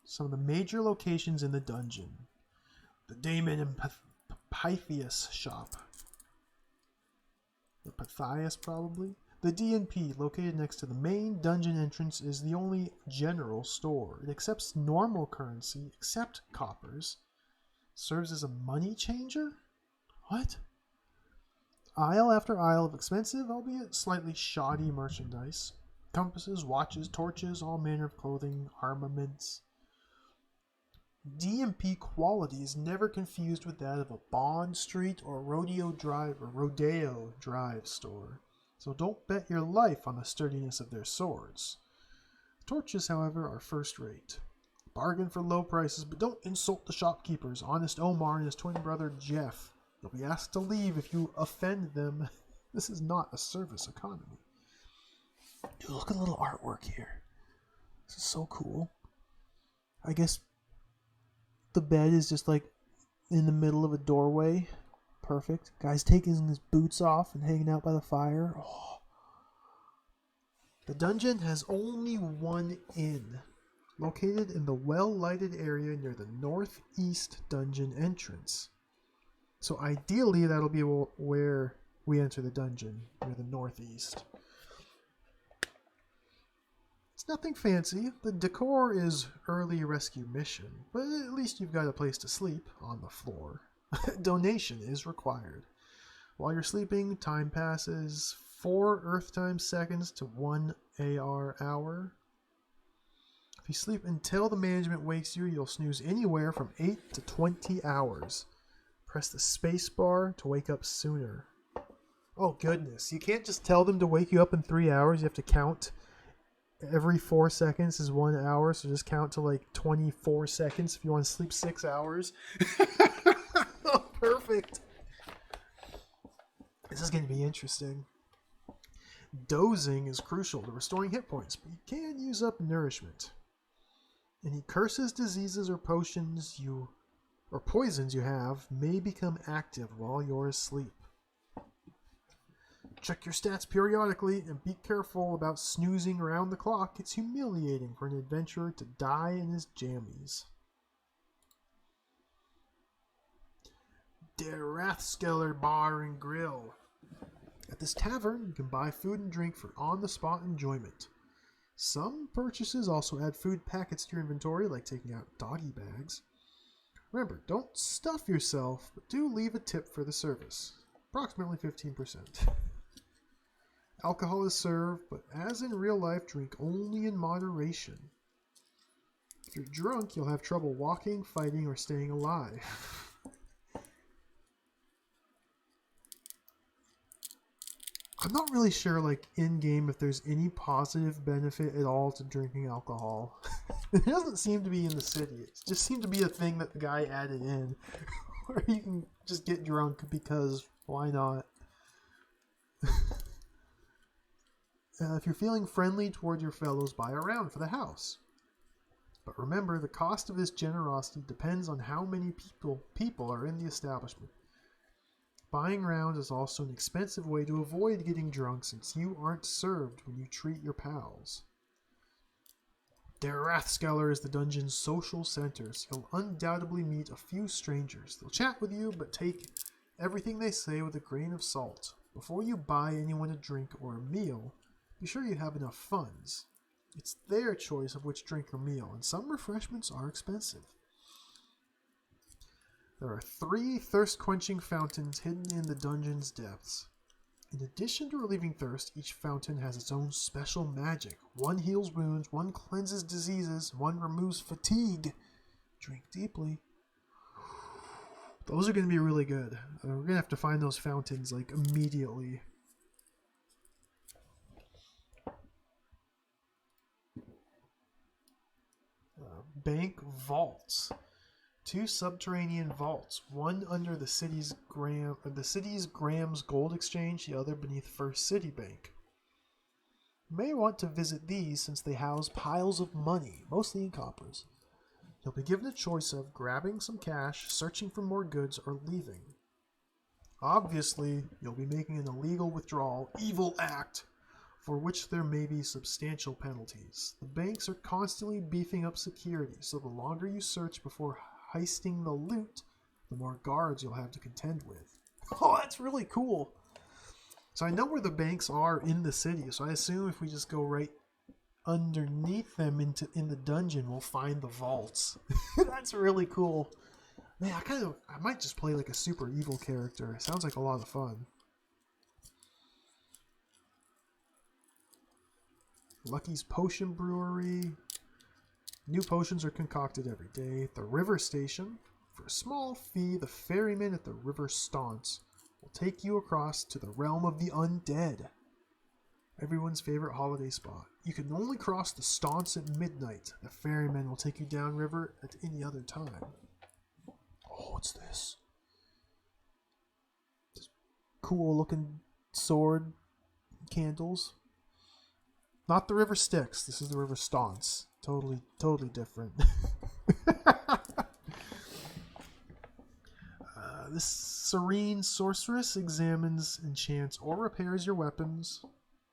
Some of the major locations in the dungeon. The Damon and Pythias shop. Or Pythias, probably. The D&P, located next to the main dungeon entrance, is the only general store. It accepts normal currency, except coppers. Serves as a money changer? What? Aisle after aisle of expensive, albeit slightly shoddy merchandise. Compasses, watches, torches, all manner of clothing, armaments. D&P quality is never confused with that of a Bond Street or Rodeo Drive store. So don't bet your life on the sturdiness of their swords. Torches, however, are first rate. Bargain for low prices, but don't insult the shopkeepers. Honest Omar and his twin brother Jeff. You'll be asked to leave if you offend them. This is not a service economy. Dude, look at the little artwork here. This is so cool. I guess the bed is just like in the middle of a doorway. Perfect. Guy's taking his boots off and hanging out by the fire. Oh. The dungeon has only one inn, located in the well-lighted area near the northeast dungeon entrance. So ideally, that'll be where we enter the dungeon, near the northeast. It's nothing fancy. The decor is early rescue mission, but at least you've got a place to sleep on the floor. Donation is required. While you're sleeping, time passes 4 Earth time seconds to 1 AR hour. If you sleep until the management wakes you, you'll snooze anywhere from 8 to 20 hours. Press the space bar to wake up sooner. Oh goodness, you can't just tell them to wake you up in 3 hours. You have to count. Every 4 seconds is 1 hour, so just count to like 24 seconds if you want to sleep 6 hours. Oh, perfect. This is going to be interesting. Dozing is crucial to restoring hit points, but you can use up nourishment. Any curses, diseases, or poisons you have may become active while you're asleep. Check your stats periodically and be careful about snoozing around the clock. It's humiliating for an adventurer to die in his jammies. Der Rathskeller Bar and Grill. At this tavern, you can buy food and drink for on-the-spot enjoyment. Some purchases also add food packets to your inventory, like taking out doggy bags. Remember, don't stuff yourself, but do leave a tip for the service. Approximately 15%. Alcohol is served, but as in real life, drink only in moderation. If you're drunk, you'll have trouble walking, fighting, or staying alive. I'm not really sure, like, in-game, if there's any positive benefit at all to drinking alcohol. It doesn't seem to be in the city. It just seemed to be a thing that the guy added in. Where you can just get drunk because, why not? If you're feeling friendly toward your fellows, buy a round for the house. But remember, the cost of this generosity depends on how many people are in the establishment. Buying rounds is also an expensive way to avoid getting drunk since you aren't served when you treat your pals. Der Rathskeller is the dungeon's social center, so you'll undoubtedly meet a few strangers. They'll chat with you, but take everything they say with a grain of salt. Before you buy anyone a drink or a meal, be sure you have enough funds. It's their choice of which drink or meal, and some refreshments are expensive. There are 3 thirst-quenching fountains hidden in the dungeon's depths. In addition to relieving thirst, each fountain has its own special magic. One heals wounds, one cleanses diseases, one removes fatigue. Drink deeply. Those are going to be really good. We're going to have to find those fountains, like, immediately. Bank vaults. 2 subterranean vaults, one under the city's Graham's Gold Exchange, the other beneath First City Bank. You may want to visit these since they house piles of money, mostly in coppers. You'll be given a choice of grabbing some cash, searching for more goods, or leaving. Obviously, you'll be making an illegal withdrawal, evil act, for which there may be substantial penalties. The banks are constantly beefing up security, so the longer you search before heisting the loot, the more guards you'll have to contend with. Oh, that's really cool. So I know where the banks are in the city, so I assume if we just go right underneath them in the dungeon, we'll find the vaults. That's really cool. Man, I might just play like a super evil character. It sounds like a lot of fun. Lucky's Potion Brewery. New potions are concocted every day. The River Station. For a small fee, the ferryman at the River Staunce will take you across to the realm of the undead. Everyone's favorite holiday spot. You can only cross the Staunce at midnight. The ferryman will take you downriver at any other time. Oh, what's this? This cool looking sword candles. Not the River Styx. This is the River Staunce. Totally different. This serene sorceress examines, enchants, or repairs your weapons.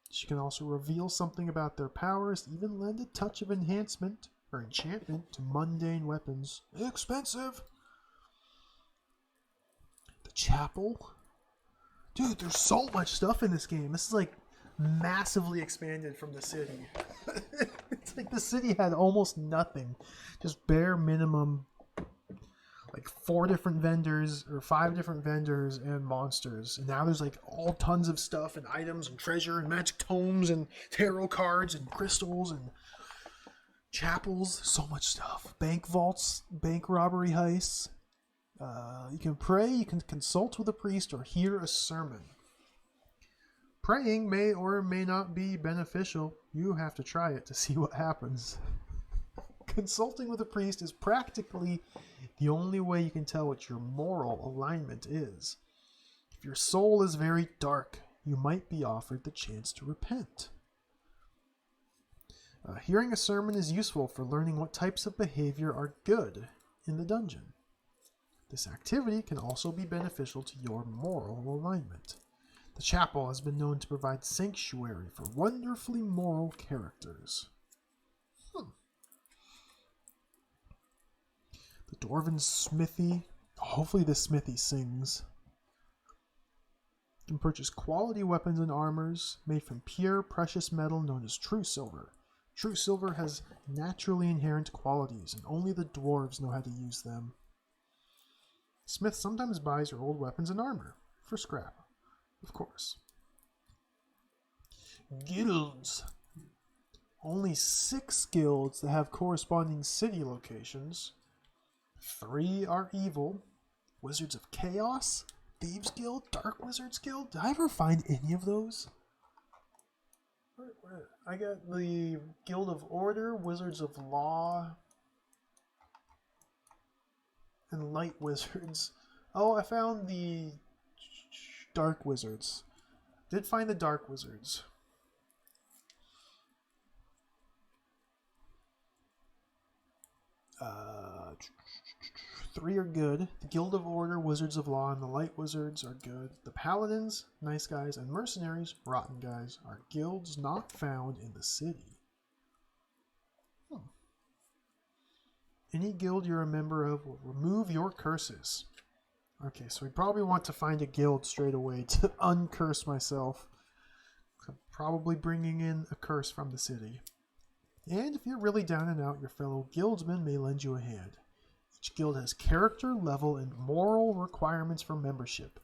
She can also reveal something about their powers, even lend a touch of enhancement or enchantment to mundane weapons. Expensive! The chapel? Dude, there's so much stuff in this game. This is like massively expanded from the city. It's like the city had almost nothing. Just bare minimum, like 4 different vendors or 5 different vendors and monsters. And now there's like all tons of stuff and items and treasure and magic tomes and tarot cards and crystals and chapels. So much stuff. Bank vaults, bank robbery heists. You can pray, you can consult with a priest, or hear a sermon. Praying may or may not be beneficial. You have to try it to see what happens. Consulting with a priest is practically the only way you can tell what your moral alignment is. If your soul is very dark, you might be offered the chance to repent. Hearing a sermon is useful for learning what types of behavior are good in the dungeon. This activity can also be beneficial to your moral alignment. The chapel has been known to provide sanctuary for wonderfully moral characters. The Dwarven Smithy. Hopefully this smithy sings. You can purchase quality weapons and armors made from pure precious metal known as true silver. True silver has naturally inherent qualities, and only the dwarves know how to use them. Smith sometimes buys your old weapons and armor for scrap, of course. Guilds. Only 6 guilds that have corresponding city locations. 3 are evil. Wizards of Chaos, Thieves Guild, Dark Wizards Guild. Did I ever find any of those? I got the Guild of Order, Wizards of Law, and Light Wizards. Oh, I found the Dark Wizards. Did find the Dark Wizards. Uh, 3 are good. The Guild of Order, Wizards of Law, and the Light Wizards are good. The Paladins, nice guys, and Mercenaries, rotten guys, are guilds not found in the city. Any guild you're a member of will remove your curses. Okay, so we probably want to find a guild straight away to uncurse myself. I'm probably bringing in a curse from the city. And if you're really down and out, your fellow guildsmen may lend you a hand. Each guild has character, level, and moral requirements for membership.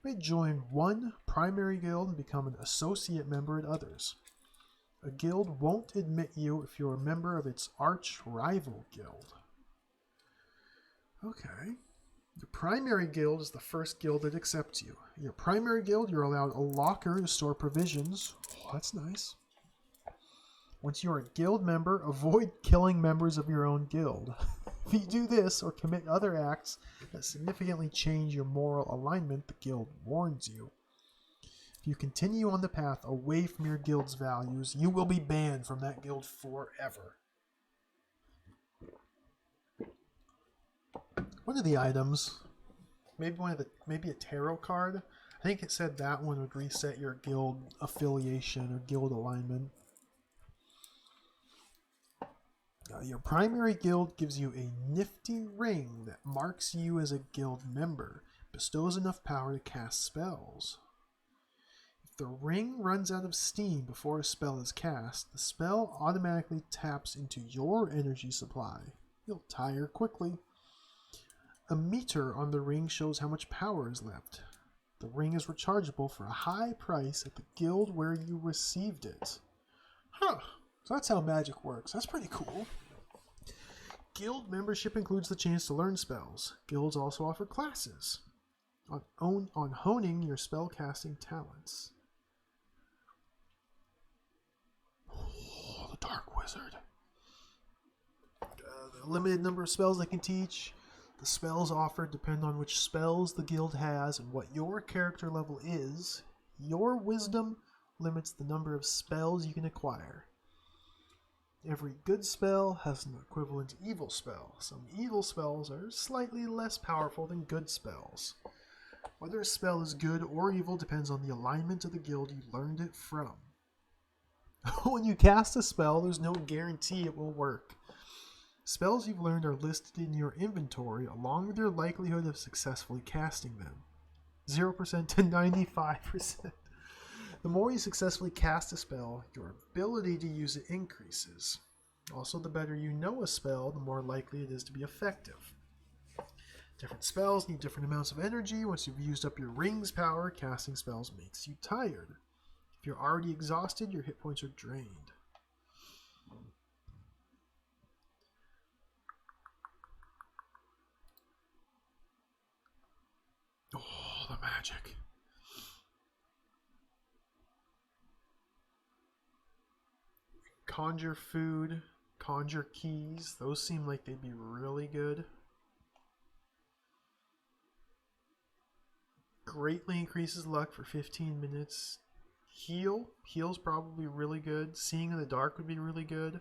You may join one primary guild and become an associate member at others. A guild won't admit you if you're a member of its arch-rival guild. Okay. Your primary guild is the first guild that accepts you. In your primary guild, you're allowed a locker to store provisions. Oh, that's nice. Once you're a guild member, avoid killing members of your own guild. If you do this or commit other acts that significantly change your moral alignment, the guild warns you. If you continue on the path away from your guild's values, you will be banned from that guild forever. What are the items? Maybe a tarot card? I think it said that one would reset your guild affiliation or guild alignment. Your primary guild gives you a nifty ring that marks you as a guild member, bestows enough power to cast spells. If the ring runs out of steam before a spell is cast, the spell automatically taps into your energy supply. You'll tire quickly. A meter on the ring shows how much power is left. The ring is rechargeable for a high price at the guild where you received it. Huh. So that's how magic works. That's pretty cool. Guild membership includes the chance to learn spells. Guilds also offer classes on honing your spellcasting talents. Oh, the Dark Wizard. The limited number of spells they can teach. The spells offered depend on which spells the guild has and what your character level is. Your wisdom limits the number of spells you can acquire. Every good spell has an equivalent evil spell. Some evil spells are slightly less powerful than good spells. Whether a spell is good or evil depends on the alignment of the guild you learned it from. When you cast a spell, there's no guarantee it will work. Spells you've learned are listed in your inventory along with your likelihood of successfully casting them. 0% to 95%. The more you successfully cast a spell, your ability to use it increases. Also, the better you know a spell, the more likely it is to be effective. Different spells need different amounts of energy. Once you've used up your ring's power, casting spells makes you tired. If you're already exhausted, your hit points are drained. Oh, the magic. Conjure food, conjure keys. Those seem like they'd be really good. Greatly increases luck for 15 minutes. Heal's probably really good. Seeing in the dark would be really good.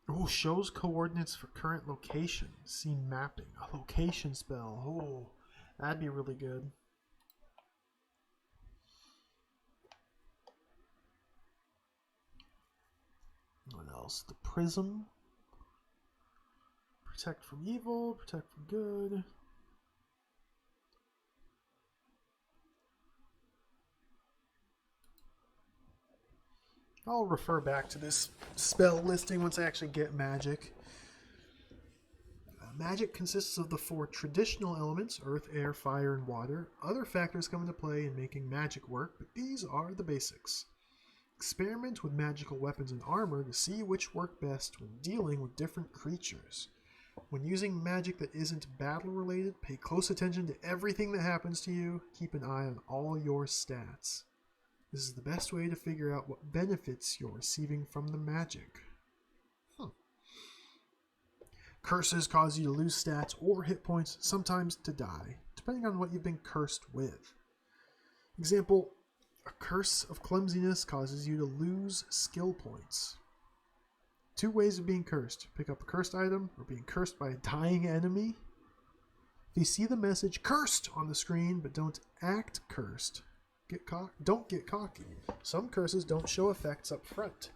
Oh, shows coordinates for current location. See mapping. A location spell. Oh, that'd be really good. What else? The prism. Protect from evil, protect from good. I'll refer back to this spell listing once I actually get magic. Magic consists of the 4 traditional elements, earth, air, fire, and water. Other factors come into play in making magic work, but these are the basics. Experiment with magical weapons and armor to see which work best when dealing with different creatures. When using magic that isn't battle related, pay close attention to everything that happens to you. Keep an eye on all your stats. This is the best way to figure out what benefits you're receiving from the magic. Curses cause you to lose stats or hit points, sometimes to die, depending on what you've been cursed with. Example, a curse of clumsiness causes you to lose skill points. 2 ways of being cursed. Pick up a cursed item or being cursed by a dying enemy. If you see the message cursed on the screen but don't act cursed, don't get cocky. Some curses don't show effects up front.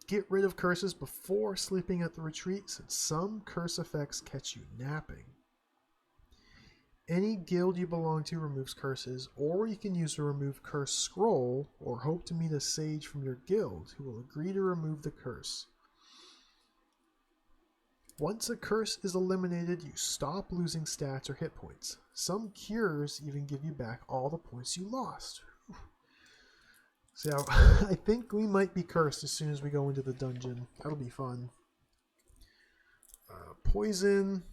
Get rid of curses before sleeping at the retreat, since some curse effects catch you napping. Any guild you belong to removes curses, or you can use a remove curse scroll, or hope to meet a sage from your guild who will agree to remove the curse. Once a curse is eliminated, you stop losing stats or hit points. Some cures even give you back all the points you lost. So I think we might be cursed as soon as we go into the dungeon. That'll be fun. Poison.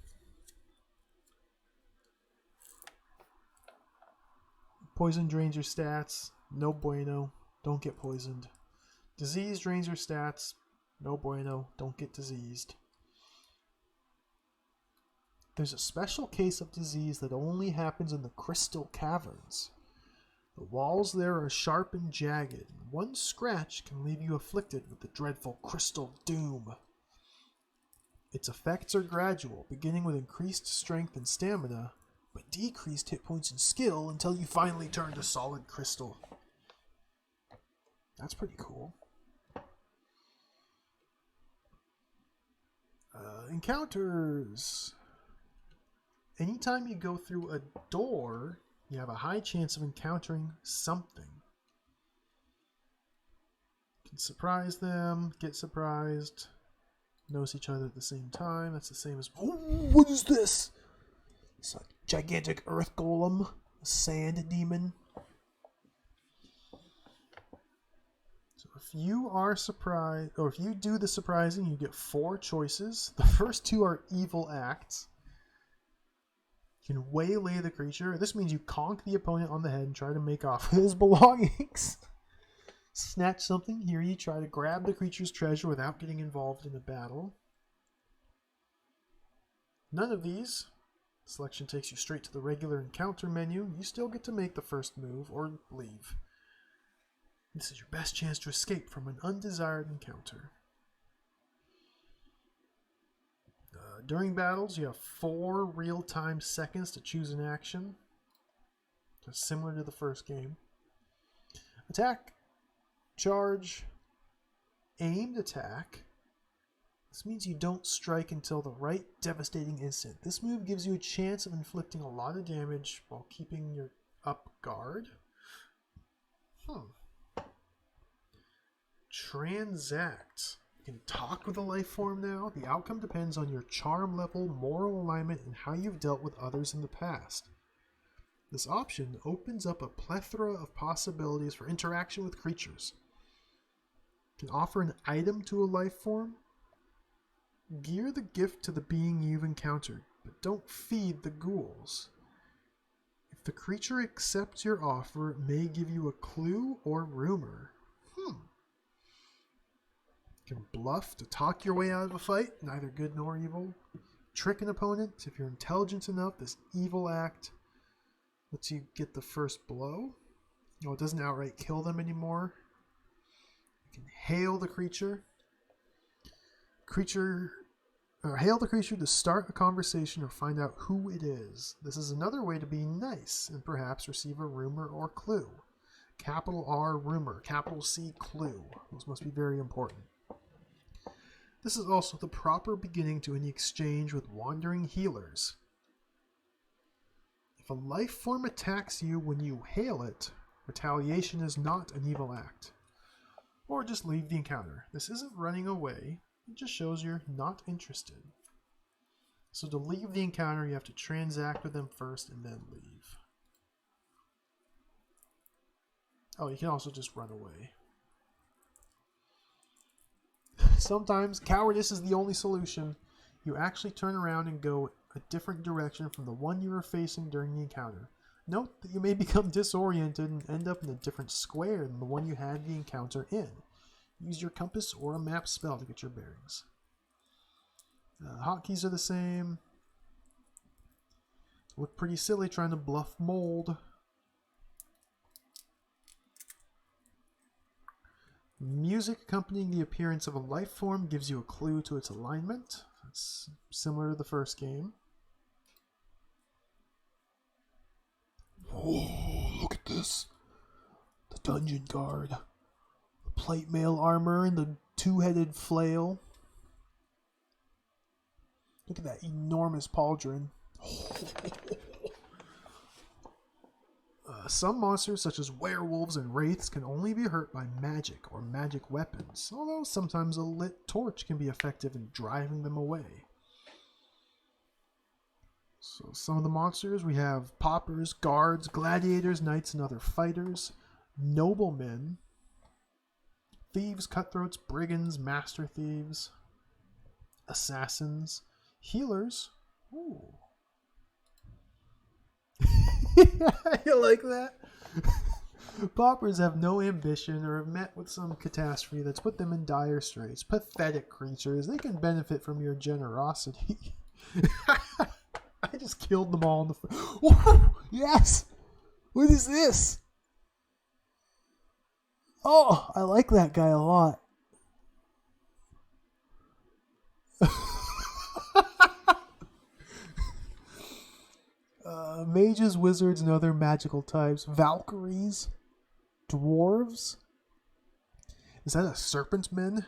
Poison drains your stats. No bueno. Don't get poisoned. Disease drains your stats. No bueno. Don't get diseased. There's a special case of disease that only happens in the crystal caverns. The walls there are sharp and jagged, and one scratch can leave you afflicted with the dreadful crystal doom. Its effects are gradual, beginning with increased strength and stamina, but decreased hit points and skill until you finally turn to solid crystal. That's pretty cool. Encounters. anytime you go through a door, you have a high chance of encountering something. You can surprise them, get surprised, notice each other at the same time. That's the same as, oh, what is this? It's a gigantic earth golem, a sand demon. So if you are surprised, or if you do the surprising, you get 4 choices. The first 2 are evil acts. You can waylay the creature. This means you conk the opponent on the head and try to make off with his belongings. Snatch something. Here you try to grab the creature's treasure without getting involved in a battle. None of these. Selection takes you straight to the regular encounter menu. You still get to make the first move or leave. This is your best chance to escape from an undesired encounter. During battles, you have 4 real-time seconds to choose an action. Just similar to the first game. Attack, charge, aimed attack. This means you don't strike until the right devastating instant. This move gives you a chance of inflicting a lot of damage while keeping your up guard. Transact. You can talk with a life form now. The outcome depends on your charm level, moral alignment, and how you've dealt with others in the past. This option opens up a plethora of possibilities for interaction with creatures. You can offer an item to a life form. Gear the gift to the being you've encountered, but don't feed the ghouls. If the creature accepts your offer, it may give you a clue or rumor. You can bluff to talk your way out of a fight, neither good nor evil. Trick an opponent. If you're intelligent enough, this evil act lets you get the first blow. It doesn't outright kill them anymore. You can hail the creature. Hail the creature to start a conversation or find out who it is. This is another way to be nice and perhaps receive a rumor or clue. Capital R, rumor. Capital C, clue. Those must be very important. This is also the proper beginning to any exchange with wandering healers. If a life form attacks you when you hail it, retaliation is not an evil act. Or just leave the encounter. This isn't running away, it just shows you're not interested. So to leave the encounter, you have to transact with them first and then leave. Oh, you can also just run away. Sometimes cowardice is the only solution. You actually turn around and go a different direction from the one you were facing during the encounter. Note that you may become disoriented and end up in a different square than the one you had the encounter in. Use your compass or a map spell to get your bearings. Hotkeys are the same. Look pretty silly trying to bluff mold. Music accompanying the appearance of a life form gives you a clue to its alignment. That's similar to the first game. Oh, look at this. The dungeon guard. The plate mail armor and the 2-headed flail. Look at that enormous pauldron. Some monsters, such as werewolves and wraiths, can only be hurt by magic or magic weapons, although sometimes a lit torch can be effective in driving them away. So some of the monsters, we have paupers, guards, gladiators, knights, and other fighters, noblemen, thieves, cutthroats, brigands, master thieves, assassins, healers. Ooh. You like that? Paupers have no ambition or have met with some catastrophe that's put them in dire straits. Pathetic creatures. They can benefit from your generosity. I just killed them all in the... Whoa! Yes! What is this? Oh, I like that guy a lot. Mages, wizards, and other magical types. Valkyries. Dwarves. Is that a serpentman?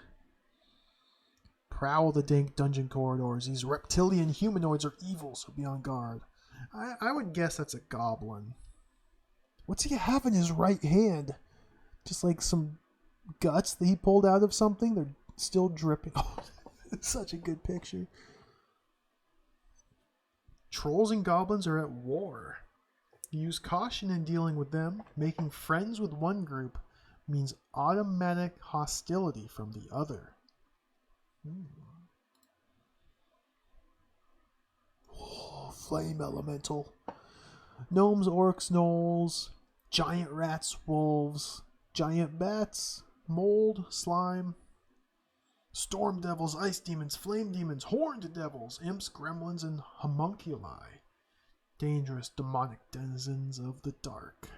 Prowl the dank dungeon corridors. These reptilian humanoids are evil, so be on guard. I would guess that's a goblin. What's he have in his right hand? Just like some guts that he pulled out of something. They're still dripping. Oh, it's such a good picture. Trolls and goblins are at war. Use caution in dealing with them. Making friends with one group means automatic hostility from the other. Oh, flame elemental. Gnomes, orcs, gnolls, giant rats, wolves, giant bats, mold, slime, storm devils, ice demons, flame demons, horned devils, imps, gremlins, and homunculi. Dangerous demonic denizens of the dark.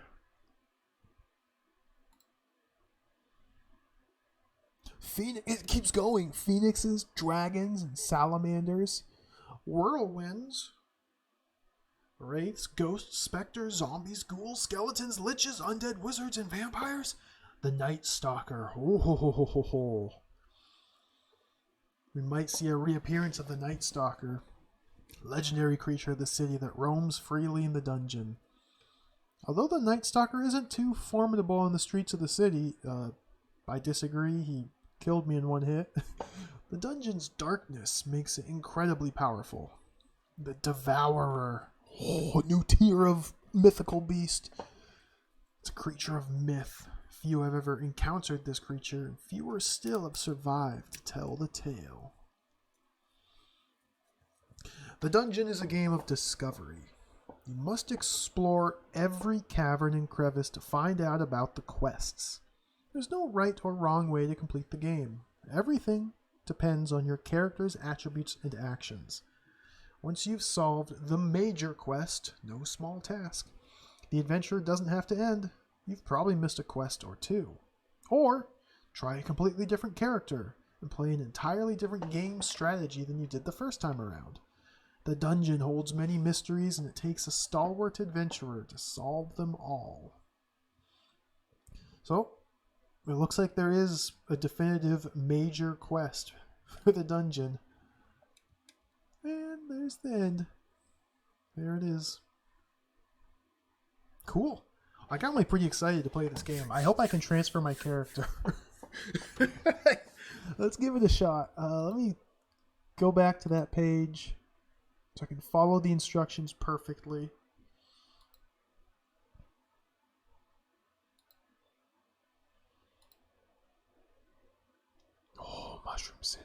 It keeps going. Phoenixes, dragons, and salamanders. Whirlwinds. Wraiths, ghosts, specters, zombies, ghouls, skeletons, liches, undead, wizards, and vampires. The Night Stalker. Oh, ho, ho, ho, ho, ho. We might see a reappearance of the Night Stalker. Legendary creature of the city that roams freely in the dungeon. Although the Night Stalker isn't too formidable on the streets of the city, I disagree. He killed me in one hit. The dungeon's darkness makes it incredibly powerful. The Devourer. Oh, a new tier of mythical beast. It's a creature of myth. Few have ever encountered this creature, and fewer still have survived to tell the tale. The dungeon is a game of discovery. You must explore every cavern and crevice to find out about the quests. There's no right or wrong way to complete the game. Everything depends on your character's attributes and actions. Once you've solved the major quest, no small task, the adventure doesn't have to end. You've probably missed a quest or two. Or try a completely different character and play an entirely different game strategy than you did the first time around. The dungeon holds many mysteries, and it takes a stalwart adventurer to solve them all. So, it looks like there is a definitive major quest for the dungeon. And there's the end. There it is. Cool. I got me pretty excited to play this game. I hope I can transfer my character. Let's give it a shot. Let me go back to that page so I can follow the instructions perfectly. Oh, Mushroom City.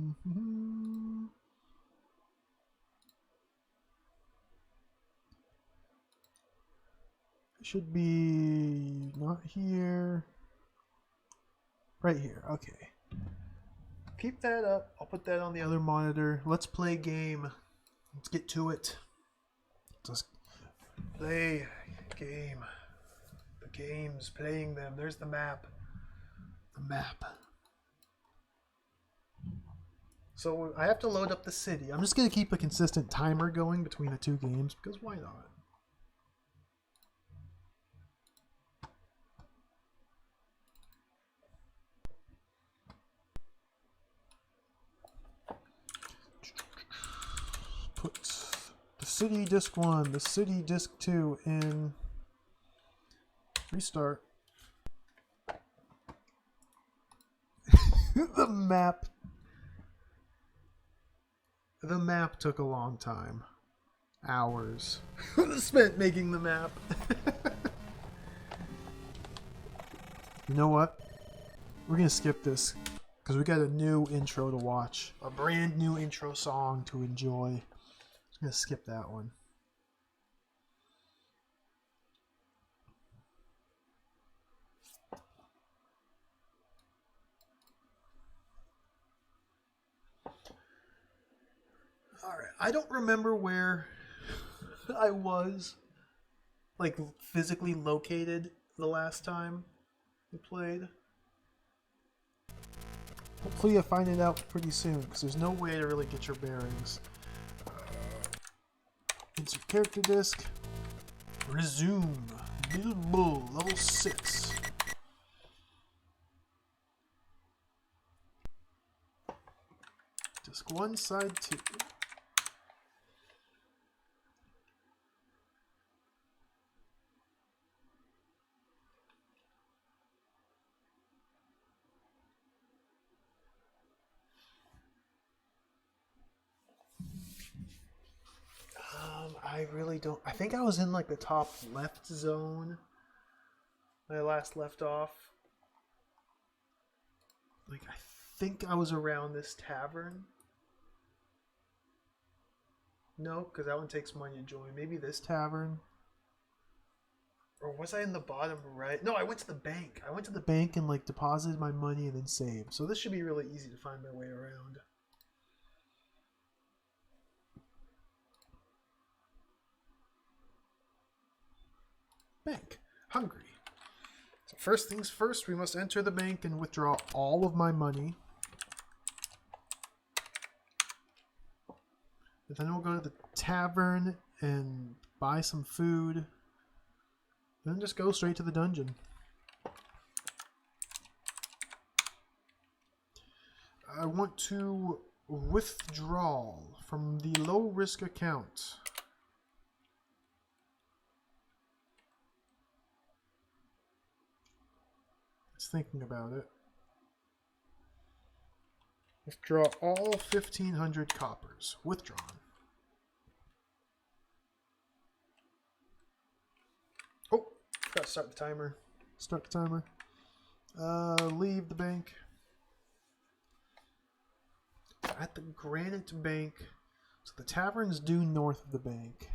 Mm-hmm. It should be not here. Right here. Okay. Keep that up. I'll put that on the other monitor. Let's play game. Let's get to it. Let's play game. The game's playing them. There's the map. The map. So I have to load up the city. I'm just going to keep a consistent timer going between the two games because why not? Put the city disc 1, the city disc 2 in. Restart. The map. The map took a long time. Hours spent making the map. You know what? We're gonna skip this because we got a new intro to watch. A brand new intro song to enjoy. I'm gonna skip that one. Alright, I don't remember where I was, like, physically located the last time we played. Hopefully you'll find it out pretty soon, because there's no way to really get your bearings. Insert character disc. Resume. Build bull, level 6. one side 2. I really don't. I think I was in like the top left zone when I last left off. Like, I think I was around this tavern. No, because that one takes money to join. Maybe this tavern. Or was I in the bottom right? No, I went to the bank. I went to the bank and like deposited my money and then saved. So this should be really easy to find my way around. Bank. Hungry. So first things first, we must enter the bank and withdraw all of my money. And then we'll go to the tavern and buy some food. Then just go straight to the dungeon. I want to withdraw from the low risk account. It's thinking about it. Withdraw all 1,500 coppers. Withdrawn. Oh, forgot to start the timer. Start the timer. Leave the bank. At the Granite Bank. So the tavern's due north of the bank.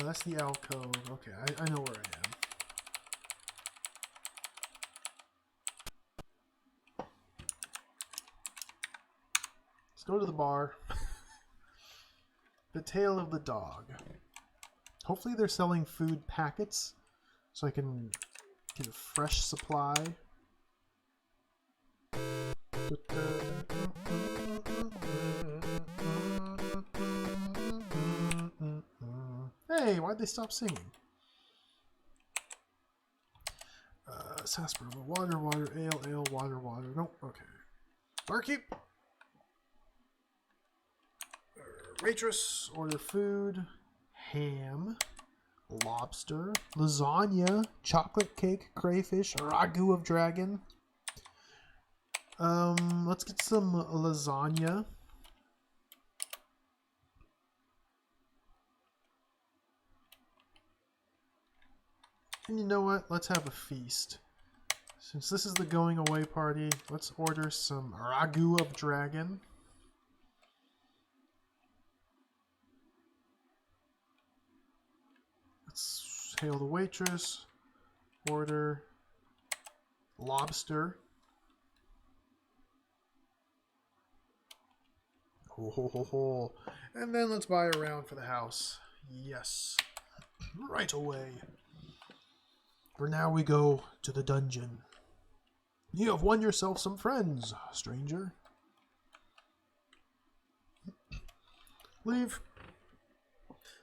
That's the alcove. Okay, I know where I am. Let's go to the bar. The Tail of the Dog. Hopefully they're selling food packets so I can get a fresh supply. Hey, why'd they stop singing? Sarsaparilla, water, water, ale, water, water. Nope, okay. Barkeep! Waitress, order food. Ham, lobster, lasagna, chocolate cake, crayfish, ragu of dragon. Let's get some lasagna. And you know what? Let's have a feast. Since this is the going away party, let's order some ragu of dragon. Let's hail the waitress. Order lobster. Ho ho ho ho. And then let's buy a round for the house. Yes. Right away. For now we go to the dungeon. You have won yourself some friends, stranger. Leave.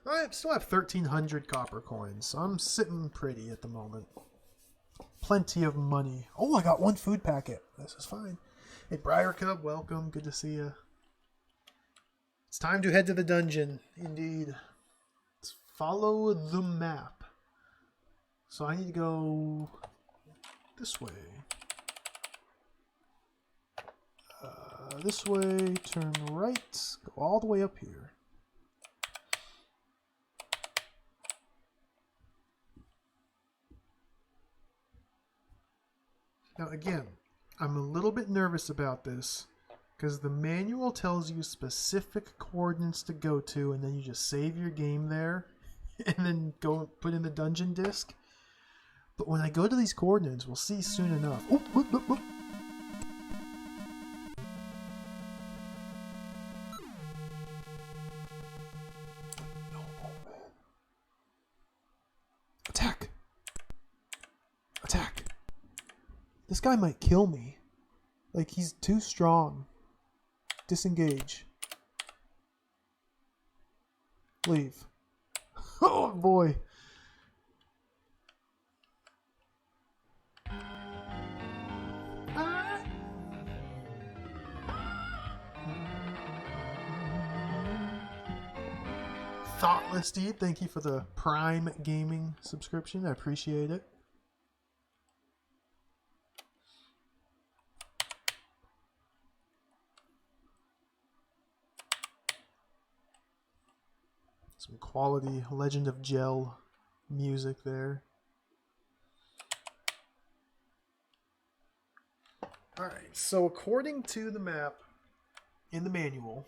I still have 1,300 copper coins, so I'm sitting pretty at the moment. Plenty of money. Oh, I got one food packet. This is fine. Hey, Briarcub, welcome. Good to see you. It's time to head to the dungeon. Indeed. Let's follow the map. So I need to go this way. This way, turn right, go all the way up here. Now again, I'm a little bit nervous about this because the manual tells you specific coordinates to go to and then you just save your game there and then go put in the dungeon disc. But when I go to these coordinates, we'll see soon enough. Oh, whoop, whoop, whoop. Attack! Attack! This guy might kill me. Like, he's too strong. Disengage. Leave. Oh boy. Thoughtless Deed, thank you for the Prime Gaming subscription. I appreciate it. Some quality Legend of Gel music there. Alright, so according to the map in the manual,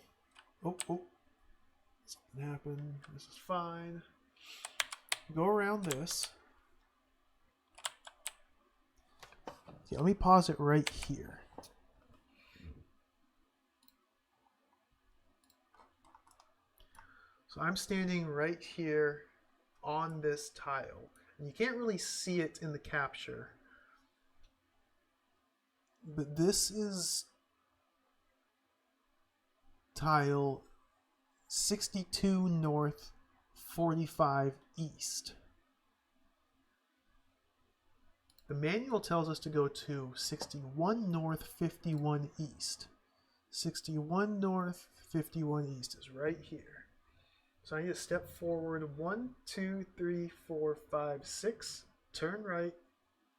something happened. This is fine. Go around this. Okay, let me pause it right here. So I'm standing right here on this tile, and you can't really see it in the capture. But this is tile 62 north, 45 east. The manual tells us to go to 61 north, 51 east. 61 north, 51 east is right here. So I need to step forward 1, 2, 3, 4, 5, 6, turn right,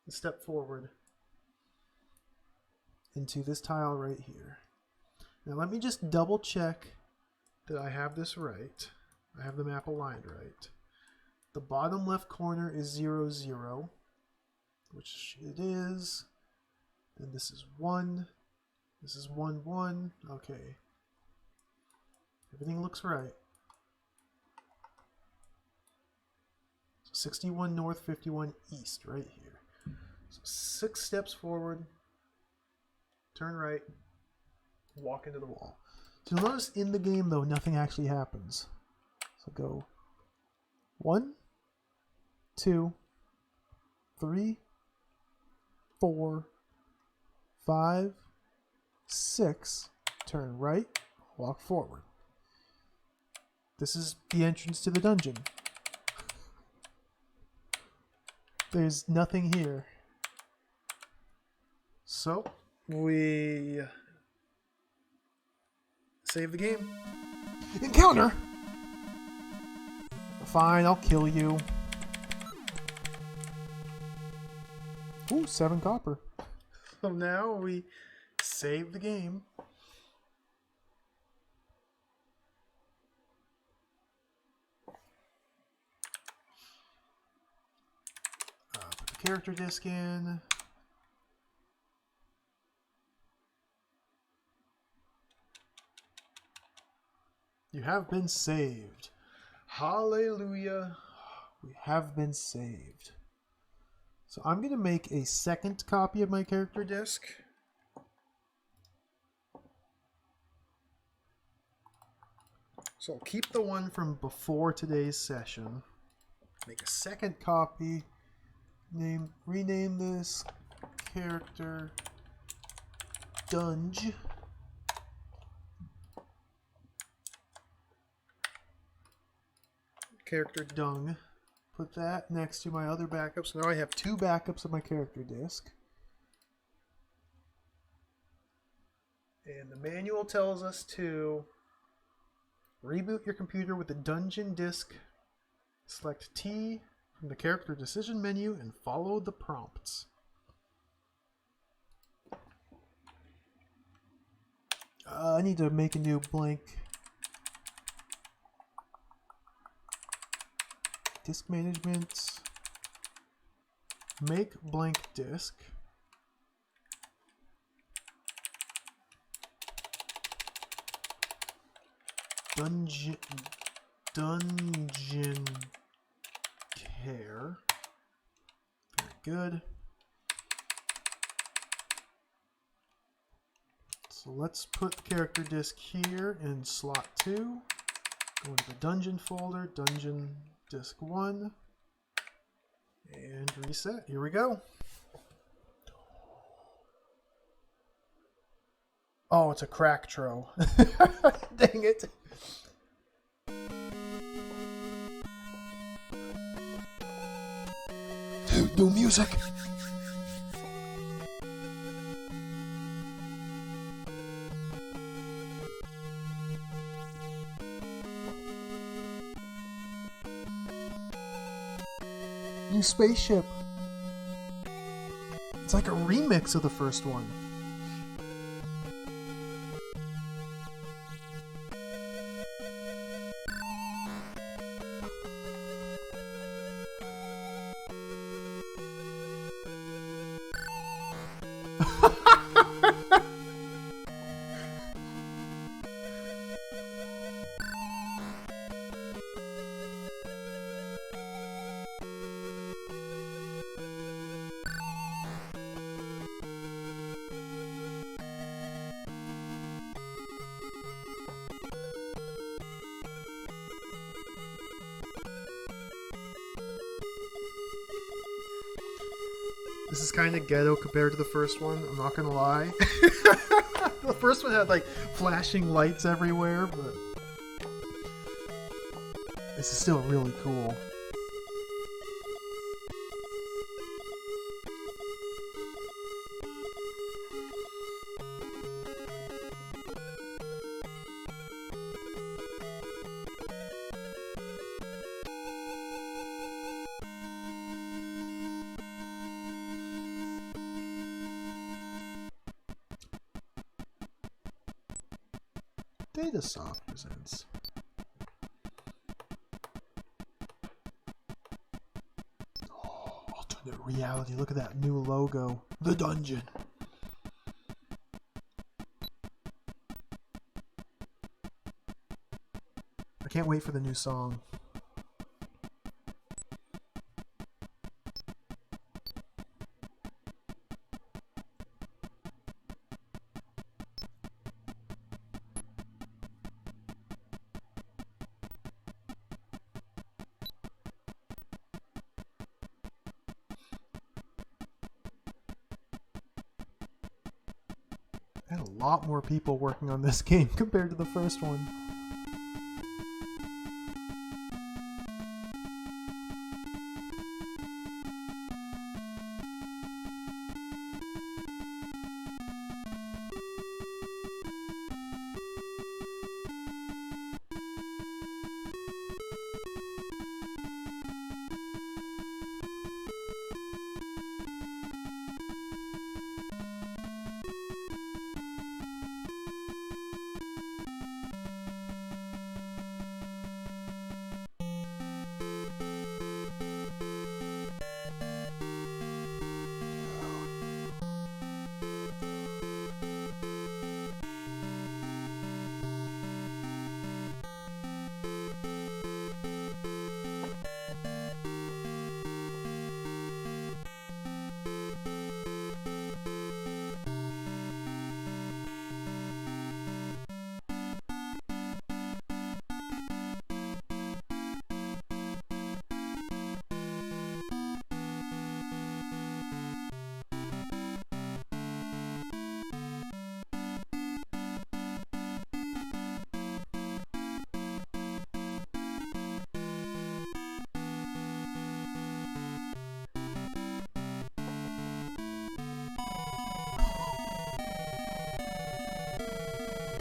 and step forward into this tile right here. Now let me just double check that I have this right. I have the map aligned right. The bottom left corner is 0, 0, which it is. Then this is 1. This is 1, 1. Okay. Everything looks right. So 61 north, 51 east, right here. So 6 steps forward, turn right, walk into the wall. So you'll notice in the game, though, nothing actually happens. So go 1, 2, 3, 4, 5, 6, turn right, walk forward. This is the entrance to the dungeon. There's nothing here. So, we save the game. Encounter! Fine, I'll kill you. Ooh, 7 copper. So now we save the game. Put the character disc in. You have been saved. Hallelujah. We have been saved. So I'm going to make a second copy of my character disc. So I'll keep the one from before today's session. Make a second copy. Rename this character Dunge. Character Dung. Put that next to my other backups. Now I have 2 backups of my character disc. And the manual tells us to reboot your computer with the dungeon disk. Select T from the character decision menu and follow the prompts. I need to make a new blank disk management. Make blank disk. Dungeon care. Very good. So let's put the character disk here in slot 2. Go into the dungeon folder, dungeon disk 1, and reset. Here we go. Oh, it's a crack tro. Dang it. Dude, no music. New spaceship. It's like a remix of the first one. This is kind of ghetto compared to the first one, I'm not gonna lie. The first one had like flashing lights everywhere, but this is still really cool. Datasoft presents. Oh, alternate reality. Look at that new logo. The dungeon. I can't wait for the new song. Had a lot more people working on this game compared to the first one.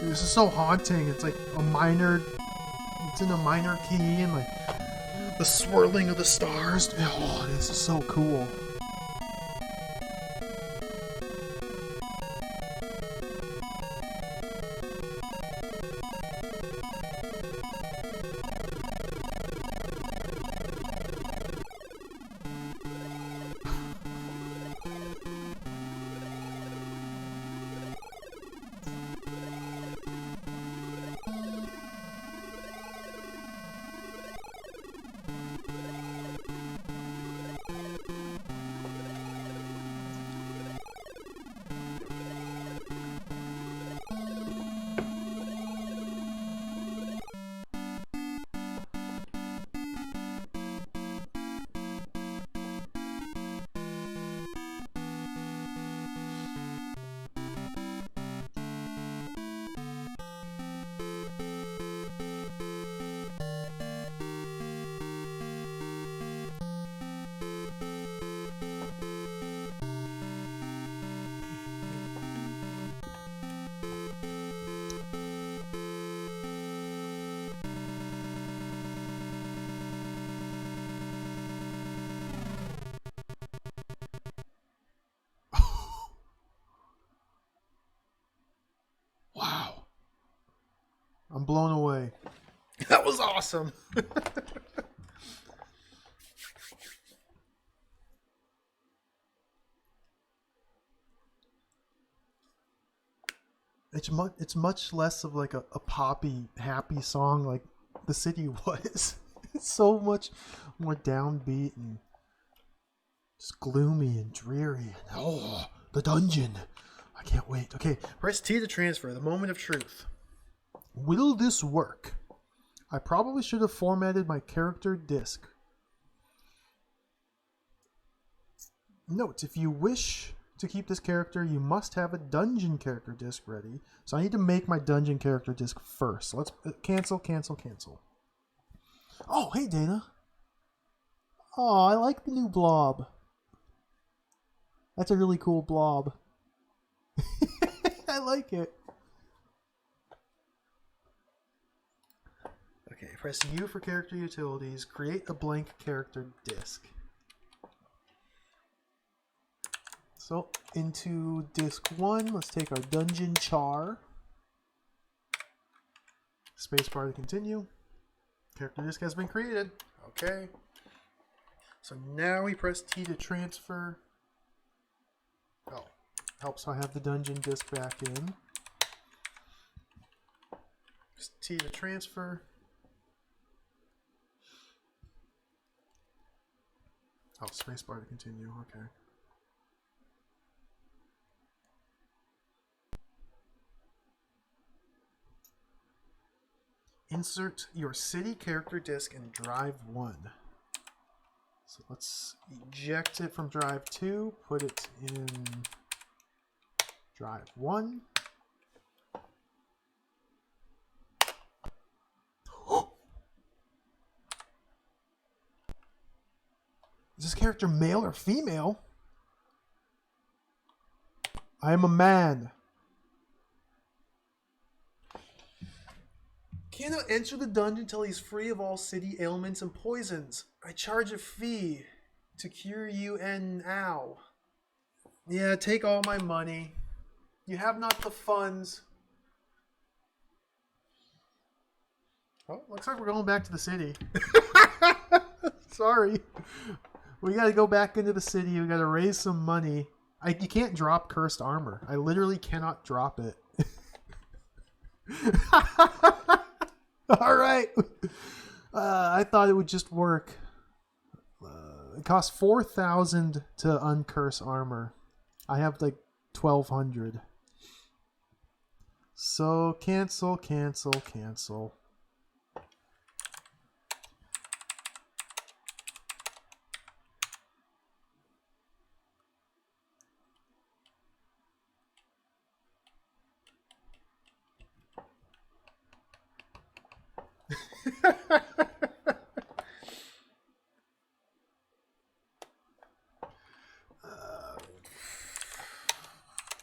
Dude, this is so haunting. It's like a minor. It's in a minor key and like the swirling of the stars. Oh, this is so cool. I'm blown away. That was awesome. It's much less of like a poppy, happy song like the city was. It's so much more downbeat and just gloomy and dreary. And, oh, the dungeon. I can't wait. Okay, Press T to transfer. The moment of truth. will this work? I probably should have formatted my character disk. Note, if you wish to keep this character, you must have a dungeon character disk ready. So I need to make my dungeon character disk first. So let's cancel. Oh, hey, Dana. Oh, I like the new blob. That's a really cool blob. I like it. Okay, press U for character utilities. Create a blank character disk. So, into disk 1, let's take our dungeon char. Spacebar to continue. Character disk has been created. Okay. So now we press T to transfer. Oh, helps I have the dungeon disk back in. Press T to transfer. Oh, spacebar to continue. Okay. Insert your city character disk in drive 1. So let's eject it from drive 2, put it in drive 1. Is this character male or female? I am a man. Cannot enter the dungeon till he's free of all city ailments and poisons. I charge a fee to cure you and now. Yeah, take all my money. You have not the funds. Oh, looks like we're going back to the city. Sorry. We gotta go back into the city. We gotta raise some money. You can't drop cursed armor. I literally cannot drop it. All right. I thought it would just work. It costs 4,000 to uncurse armor. I have like 1,200. So cancel.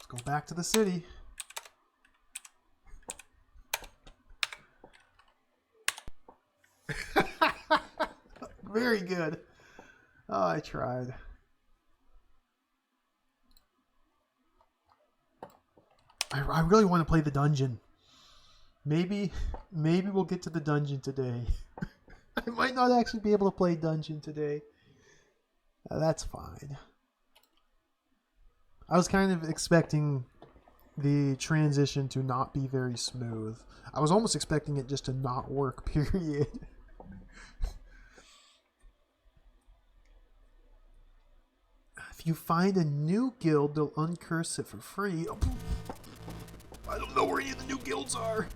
Let's go back to the city. Very good. Oh, I tried. I really want to play the dungeon. Maybe we'll get to the dungeon today. I might not actually be able to play dungeon today. That's fine. I was kind of expecting the transition to not be very smooth. I was almost expecting it just to not work, period. If you find a new guild, they'll uncurse it for free. Oh, I don't know where any of the new guilds are.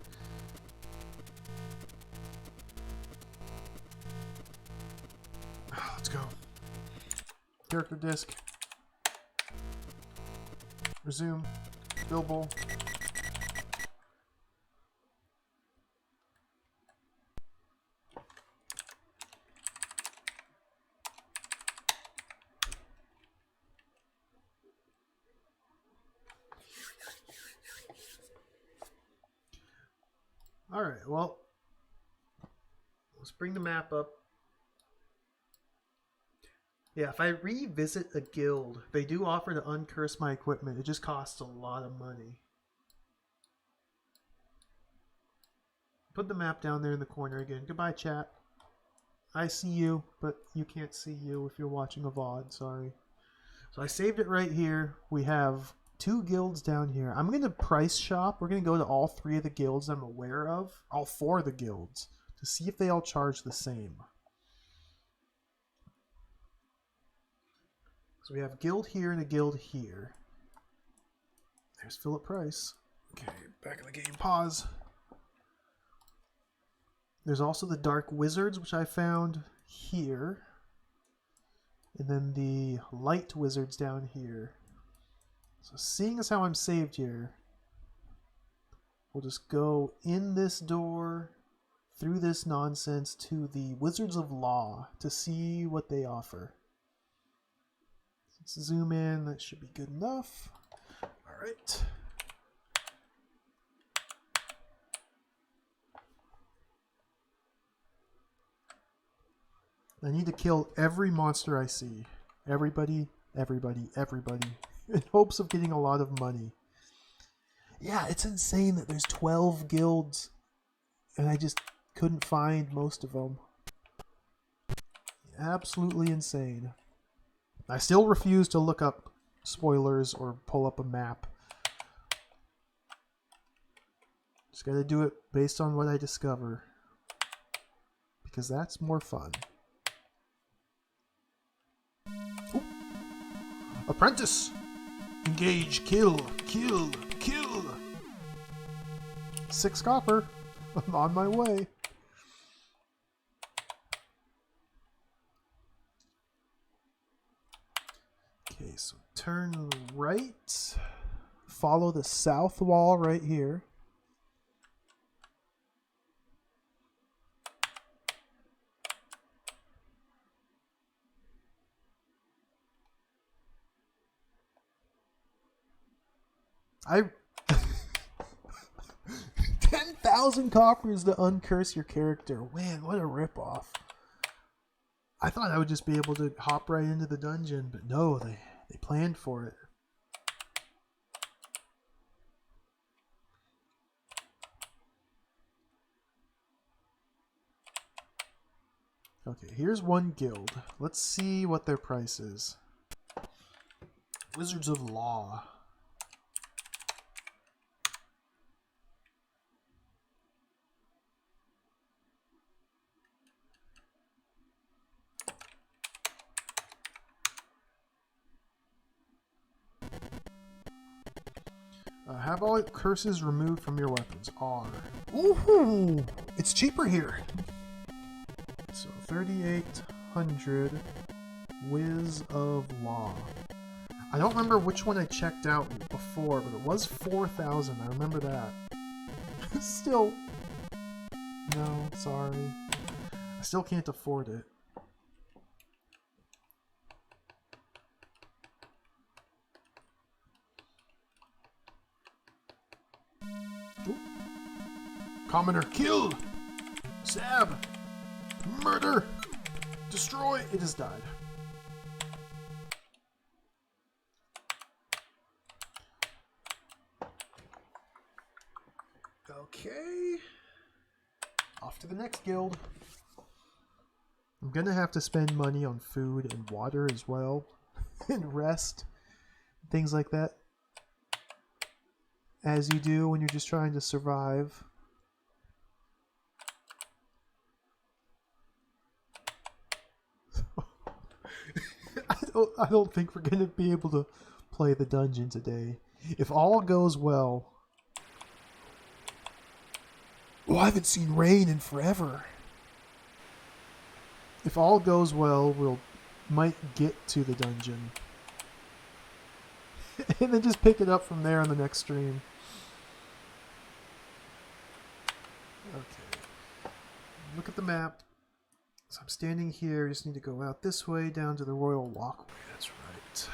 Let's go. Character disc. Resume. Bilbo. All right, well, let's bring the map up. Yeah, if I revisit a guild, they do offer to uncurse my equipment. It just costs a lot of money. Put the map down there in the corner again. Goodbye, chat. I see you, but you can't see you if you're watching a VOD. Sorry. So I saved it right here. We have 2 guilds down here. I'm going to price shop. We're going to go to all 3 of the guilds I'm aware of. All 4 of the guilds. To see if they all charge the same. So we have a guild here and a guild here. There's Philip Price. Okay, back in the game. Pause. There's also the Dark Wizards, which I found here. And then the Light Wizards down here. So seeing as how I'm saved here, we'll just go in this door, through this nonsense, to the Wizards of Law to see what they offer. Let's zoom in. That should be good enough. All right. I need to kill every monster I see. Everybody, everybody, everybody. In hopes of getting a lot of money. Yeah, it's insane that there's 12 guilds. And I just couldn't find most of them. Absolutely insane. I still refuse to look up spoilers or pull up a map. Just gotta do it based on what I discover. Because that's more fun. Ooh. Apprentice! Engage, kill, kill, kill! 6 copper. I'm on my way. Okay, so turn right. Follow the south wall right here. I 10,000 coppers to uncurse your character. Man, what a ripoff. I thought I would just be able to hop right into the dungeon, but no, they planned for it. Okay, here's one guild. Let's see what their price is. Wizards of Law. Have all curses removed from your weapons. R. Woohoo! It's cheaper here. So 3,800 Wiz of Law. I don't remember which one I checked out before, but it was 4,000. I remember that. Still. No, sorry. I still can't afford it. Ooh. Commoner, kill! Stab! Murder! Destroy! It has died. Okay. Off to the next guild. I'm gonna have to spend money on food and water as well. And rest. Things like that. As you do when you're just trying to survive. I don't think we're going to be able to play the dungeon today. If all goes well... Oh, I haven't seen rain in forever. If all goes well, might get to the dungeon. And then just pick it up from there on the next stream. Okay. Look at the map. So I'm standing here. I just need to go out this way down to the Royal Walkway. That's right.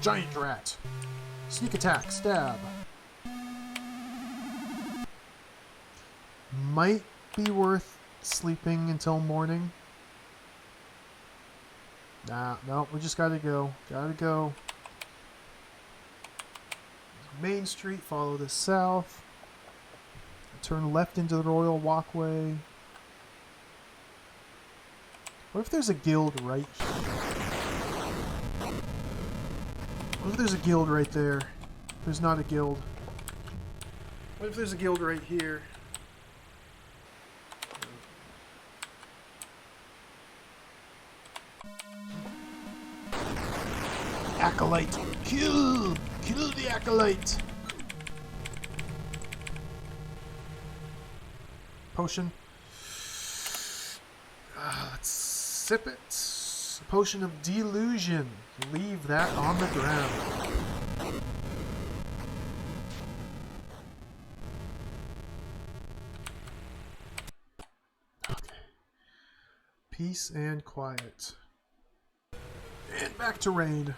Giant rat. Sneak attack. Stab. Might be worth sleeping until morning. Nah, no, we just gotta go. Gotta go. Main Street, follow this south. Turn left into the Royal Walkway. What if there's a guild right here? What if there's a guild right there? There's not a guild. What if there's a guild right here? Acolyte! Kill! Kill the Acolyte! Potion. Let's sip it. Potion of Delusion. Leave that on the ground. Okay. Peace and quiet. And back to raid.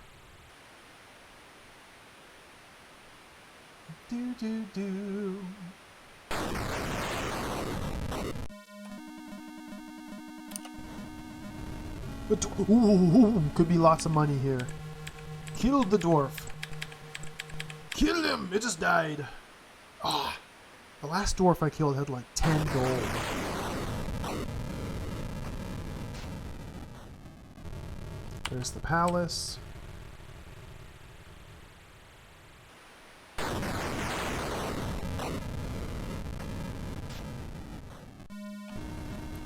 Do do do. But ooh, could be lots of money here. Kill the dwarf. Kill him! It just died. Ah, the last dwarf I killed had like 10 gold. There's the palace.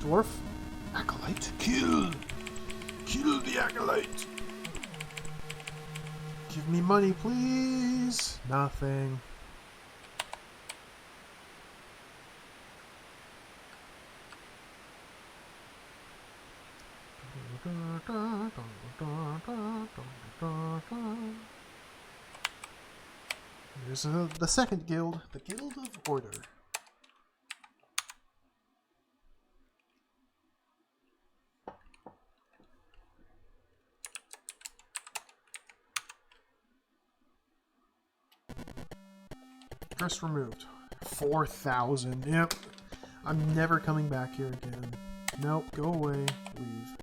Dwarf. Acolyte. Kill! Kill the Acolyte! Give me money, please! Nothing. There's the second guild, the Guild of Order. Curse removed. 4,000. Yep. I'm never coming back here again. Nope. Go away. Leave.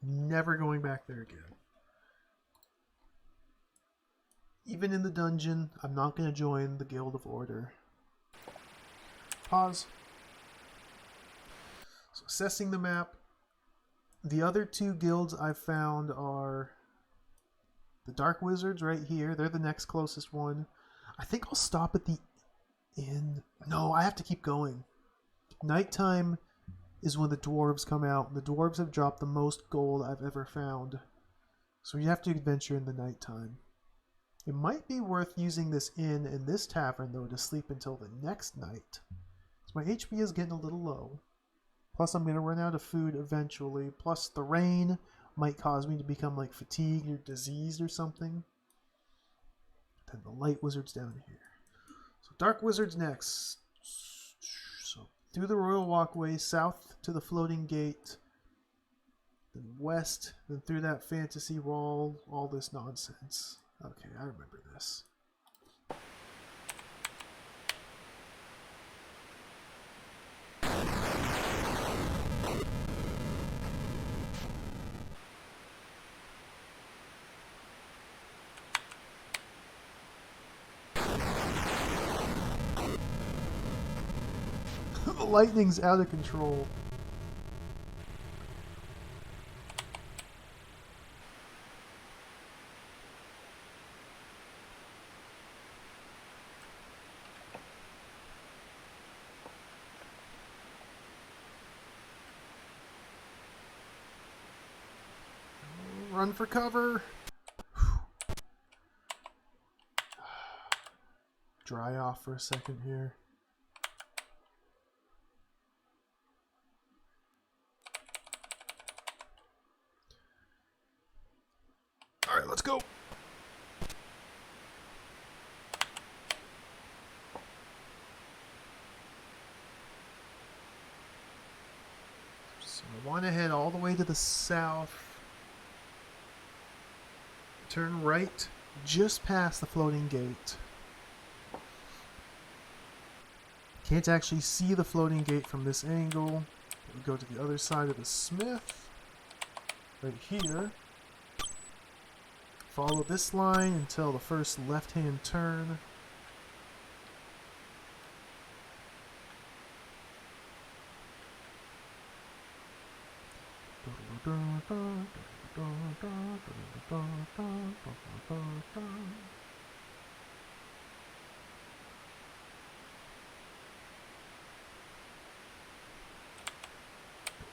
Never going back there again. Even in the dungeon, I'm not going to join the Guild of Order. Pause. So assessing the map. The other two guilds I've found are the Dark Wizards right here. They're the next closest one. I think I'll stop at the inn. No, I have to keep going. Nighttime is when the dwarves come out. The dwarves have dropped the most gold I've ever found. So you have to adventure in the nighttime. It might be worth using this inn and this tavern, though, to sleep until the next night. So my HP is getting a little low. Plus, I'm going to run out of food eventually. Plus, the rain might cause me to become, like, fatigued or diseased or something. Then the light wizard's down here. So Dark Wizard's next. So through the Royal Walkway, south to the Floating Gate, then west, then through that fantasy wall, all this nonsense. Okay, I remember this. The lightning's out of control. Run for cover. Dry off for a second here. All right, let's go. So I want to head all the way to the south. Turn right just past the Floating Gate. Can't actually see the floating gate from this angle. We go to the other side of the smith. Right here. Follow this line until the first left-hand turn.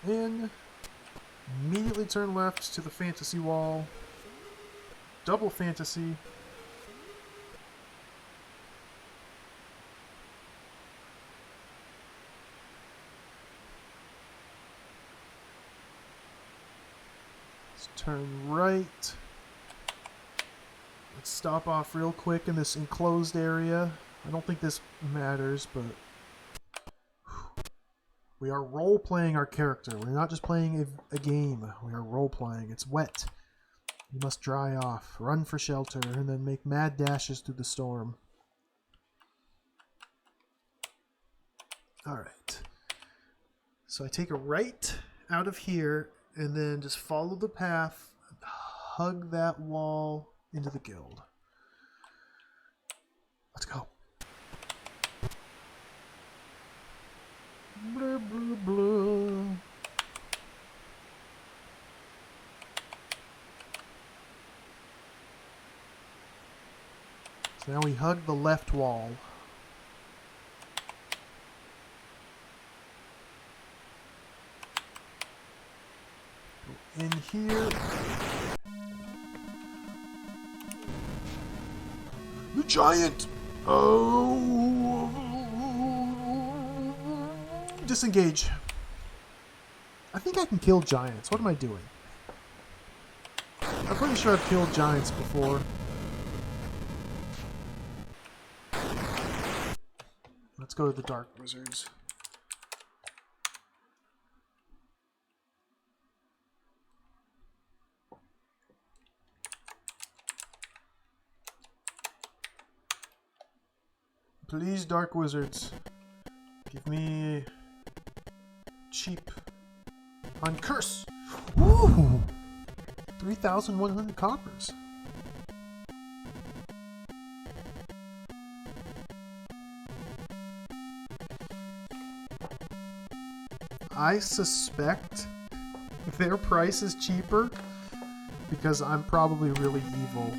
In. Immediately turn left to the fantasy wall. Double fantasy. Let's turn right. Let's stop off real quick in this enclosed area. I don't think this matters, but we are role-playing our character. We're not just playing a game. We are role-playing. It's wet. You must dry off, run for shelter, and then make mad dashes through the storm. Alright. So I take a right out of here, and then just follow the path, hug that wall into the guild. Let's go. Blah, blah, blah. So now we hug the left wall. Go in here. The giant! Oh! Disengage. I think I can kill giants. What am I doing? I'm pretty sure I've killed giants before. Let's go to the Dark Wizards. Please, Dark Wizards, give me cheap on curse. Woo! 3,100 coppers. I suspect their price is cheaper because I'm probably really evil.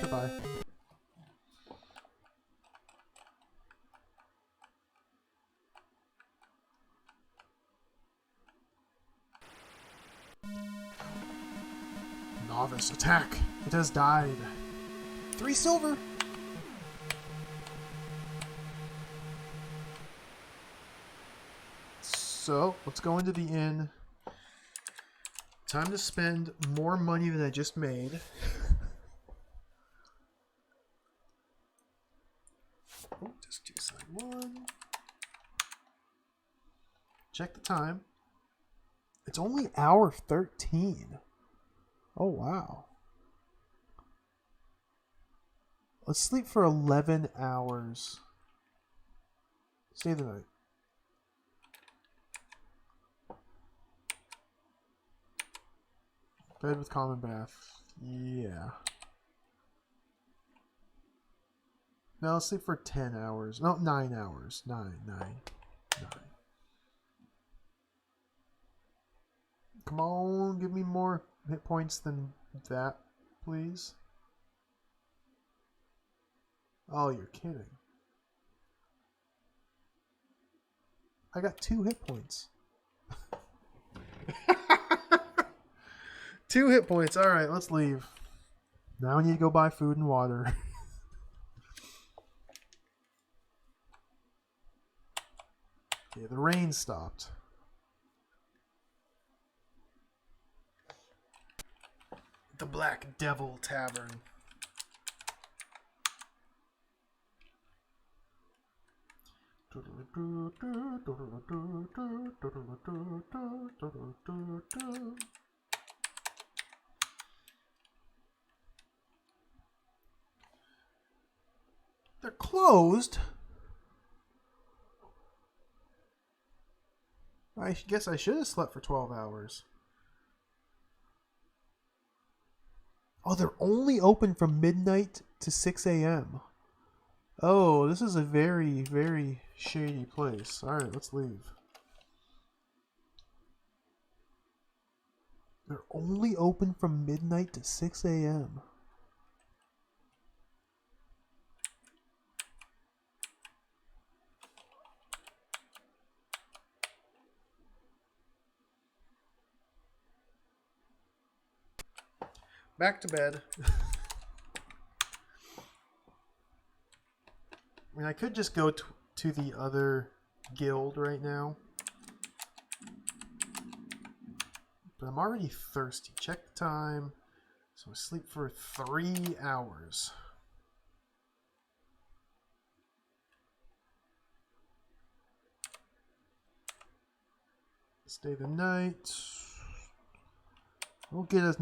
Goodbye. Novice, attack! It has died. 3 silver! So, let's go into the inn. Time to spend more money than I just made. Oh, just do side 1. Check the time. It's only hour 13. Oh, wow. Let's sleep for 11 hours. Stay the night. Bed with common bath. Yeah. Now let's sleep for 10 hours. No, 9 hours. 9. Come on, give me more hit points than that, please. Oh, you're kidding. I got 2 hit points. 2 hit points. All right, let's leave. Now we need to go buy food and water. Okay, the rain stopped. The Black Devil Tavern. They're closed. I guess I should have slept for 12 hours. Oh, they're only open from midnight to 6 a.m. Oh, this is a very, very shady place. Alright, let's leave. They're only open from midnight to 6 a.m. Back to bed. I mean, I could just go to the other guild right now. But I'm already thirsty. Check the time. So I sleep for 3 hours. Stay the night. We'll get us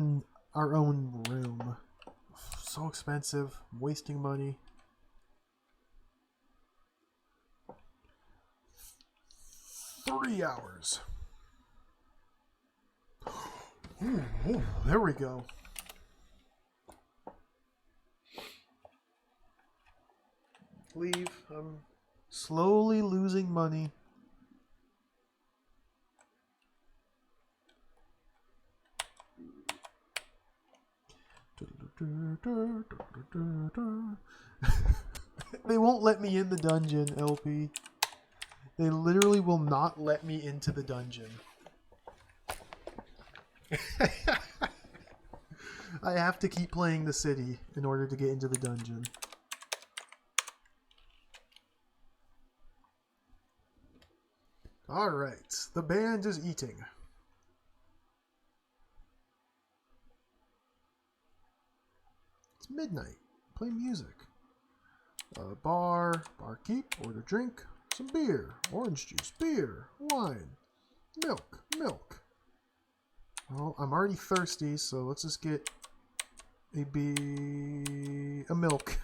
our own room. So expensive. I'm wasting money. Three hours. Ooh, there we go. Leave. I'm slowly losing money. They won't let me in the dungeon, LP. They literally will not let me into the dungeon. I have to keep playing the city in order to get into the dungeon. Alright, the band is eating. It's midnight. Play music. Barkeep, order drink, some beer, orange juice, beer, wine, milk. Well, I'm already thirsty, so let's just get a milk.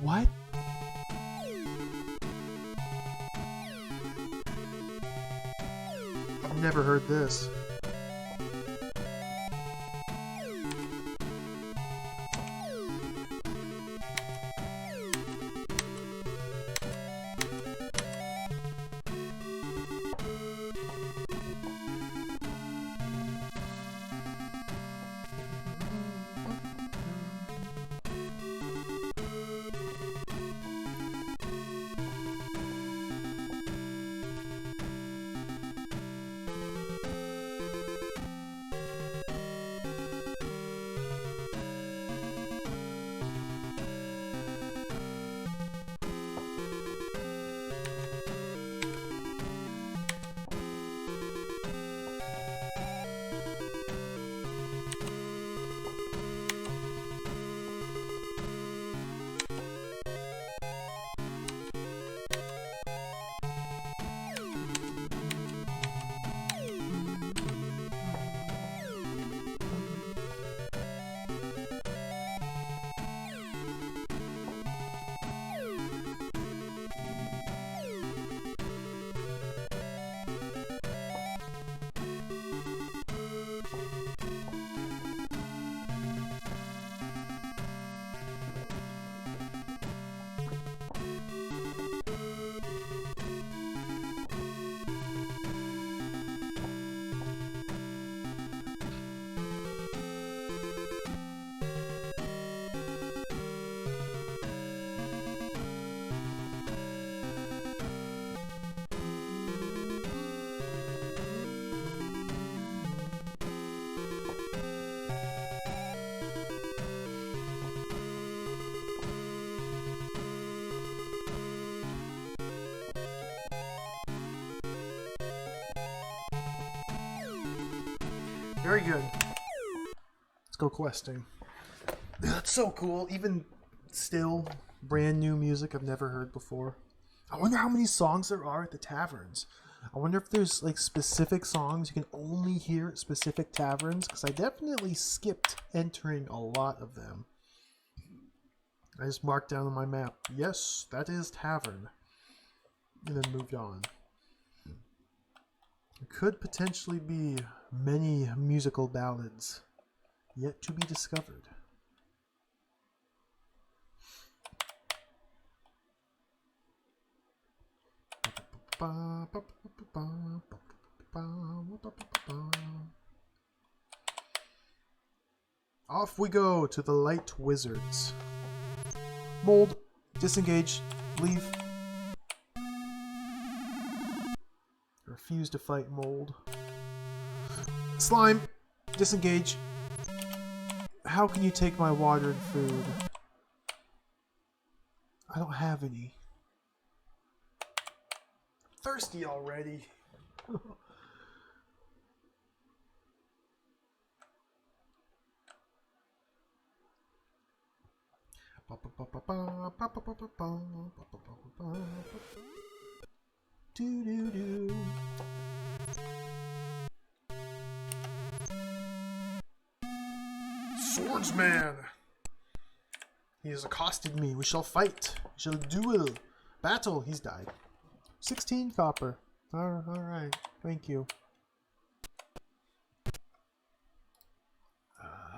What? I've never heard this. Very good. Let's go questing. That's so cool. Even still, brand new music I've never heard before. I wonder how many songs there are at the taverns. I wonder if there's like specific songs you can only hear at specific taverns, because I definitely skipped entering a lot of them. I just marked down on my map, yes, that is tavern, and then moved on. There could potentially be many musical ballads yet to be discovered. Off we go to the Light Wizards. Mold, disengage, leave. Refuse to fight Mold. Slime, disengage. How can you take my water and food? I don't have any. Thirsty already. Do-do-do. Swordsman! He has accosted me. We shall fight. We shall duel. Battle. He's died. 16 copper. Alright. Thank you.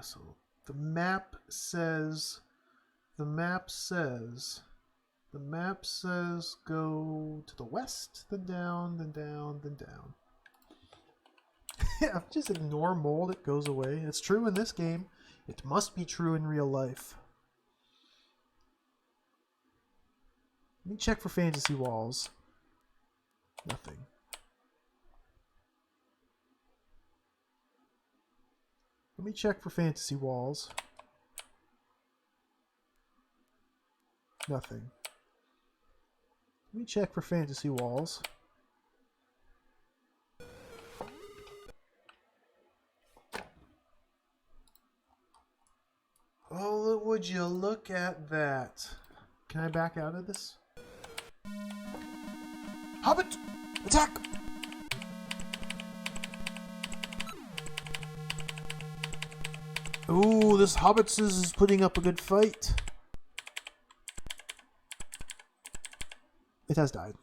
So the map says go to the west, then down, then down, then down. Yeah, just ignore Mold, it goes away. It's true in this game. It must be true in real life. Let me check for fantasy walls. Nothing. Let me check for fantasy walls. Nothing. Let me check for fantasy walls. Oh, would you look at that? Can I back out of this? Hobbit! Attack! Ooh, this Hobbit is putting up a good fight. It has died.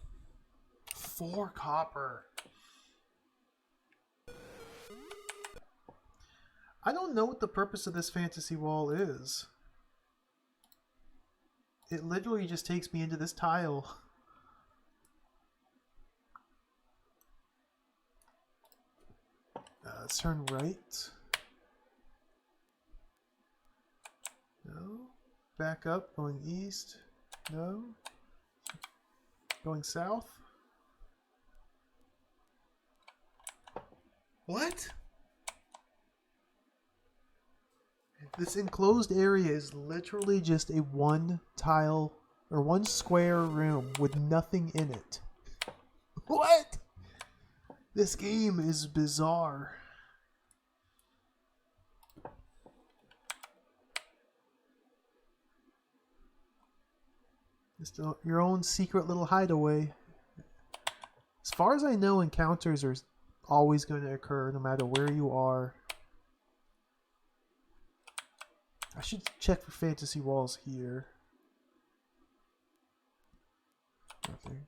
4 copper. I don't know what the purpose of this fantasy wall is. It literally just takes me into this tile. Let's turn right. No. Back up, going east. No. Going south. What? This enclosed area is literally just a one tile or one square room with nothing in it. What? This game is bizarre. Just your own secret little hideaway. As far as I know, encounters are always going to occur no matter where you are. I should check for fantasy walls here. Nothing.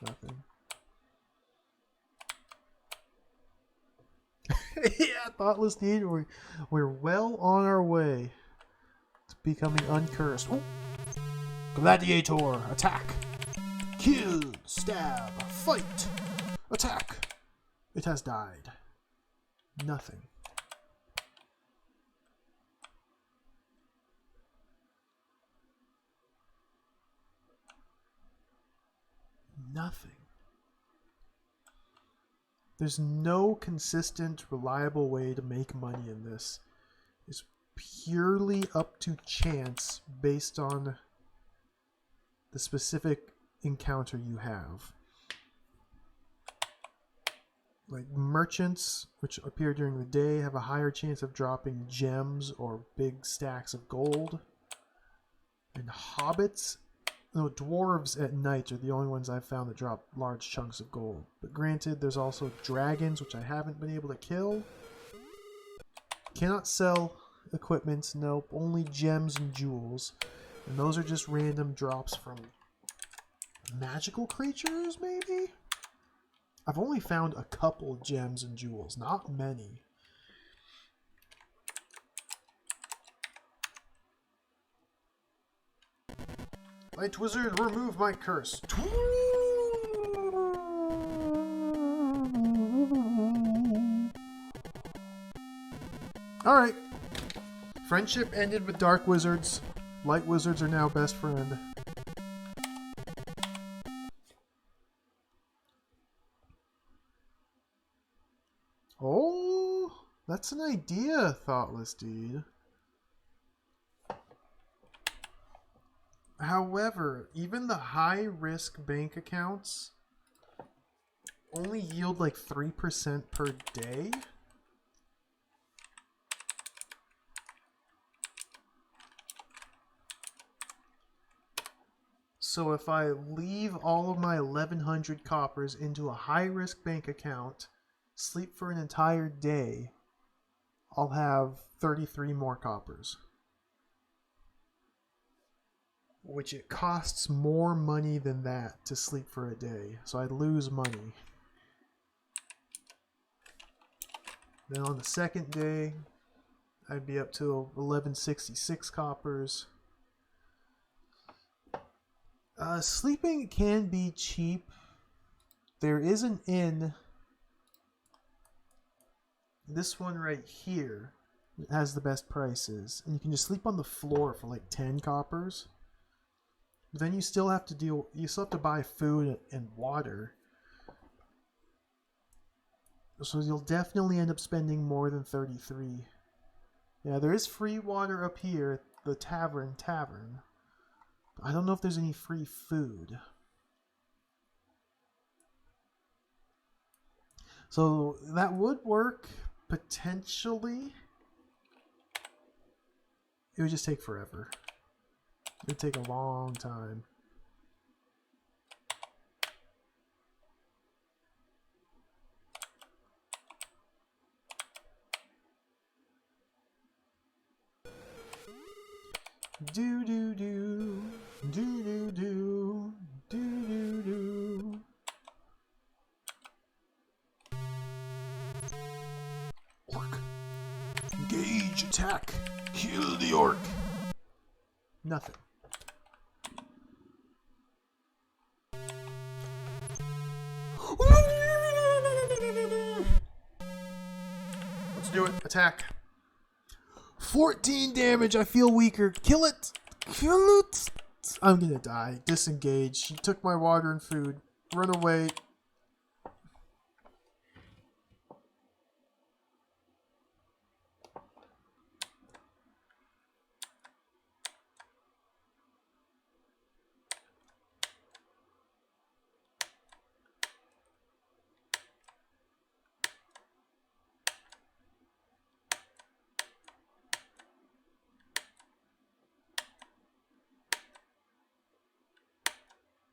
Nothing. Yeah, thoughtless deed. We're well on our way to becoming uncursed. Ooh. Gladiator, attack. Kill, stab, fight, attack. It has died. Nothing. Nothing. There's no consistent, reliable way to make money in this. It's purely up to chance based on the specific encounter you have. like merchants, which appear during the day, have a higher chance of dropping gems or big stacks of gold. And hobbits, no, dwarves at night are the only ones I've found that drop large chunks of gold. But granted, there's also dragons, which I haven't been able to kill. Cannot sell equipment, nope, only gems and jewels. And those are just random drops from magical creatures, maybe? I've only found a couple gems and jewels, not many. Light wizard, remove my curse. Alright. Friendship ended with dark wizards. Light wizards are now best friend. Oh, that's an idea, thoughtless deed. However, even the high-risk bank accounts only yield like 3% per day. So if I leave all of my 1100 coppers into a high-risk bank account, sleep for an entire day, I'll have 33 more coppers. Which it costs more money than that to sleep for a day, so I'd lose money. Then on the second day, I'd be up to 1166 coppers. Sleeping can be cheap. There is an inn. This one right here has the best prices. And you can just sleep on the floor for like 10 coppers. But then you still have to buy food and water. So you'll definitely end up spending more than 33. Yeah, there is free water up here, the tavern. I don't know if there's any free food. So that would work, potentially. It would just take forever. It would take a long time. Do do do do do do do do do. Orc. Engage, attack, kill the orc. Nothing. Let's do it. Attack. 14 damage. I feel weaker. Kill it. Kill it. I'm gonna die. Disengage. She took my water and food. Run away.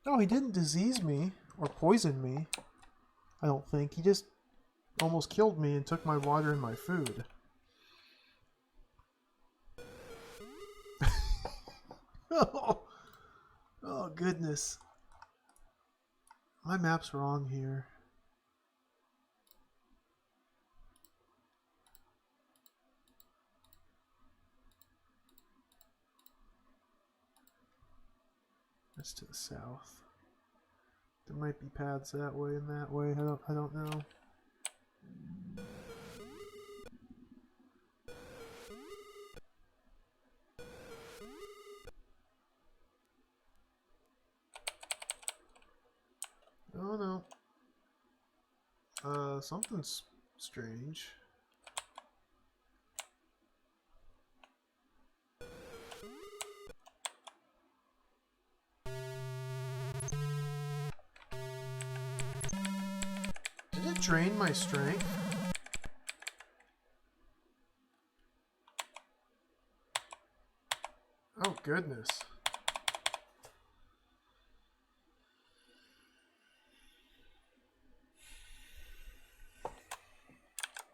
Oh, he didn't disease me or poison me. I don't think. He just almost killed me and took my water and my food. Oh, goodness. My map's wrong here. That's to the south. There might be paths that way and that way. I don't know. Oh no. Something's strange. drained my strength. Oh, goodness.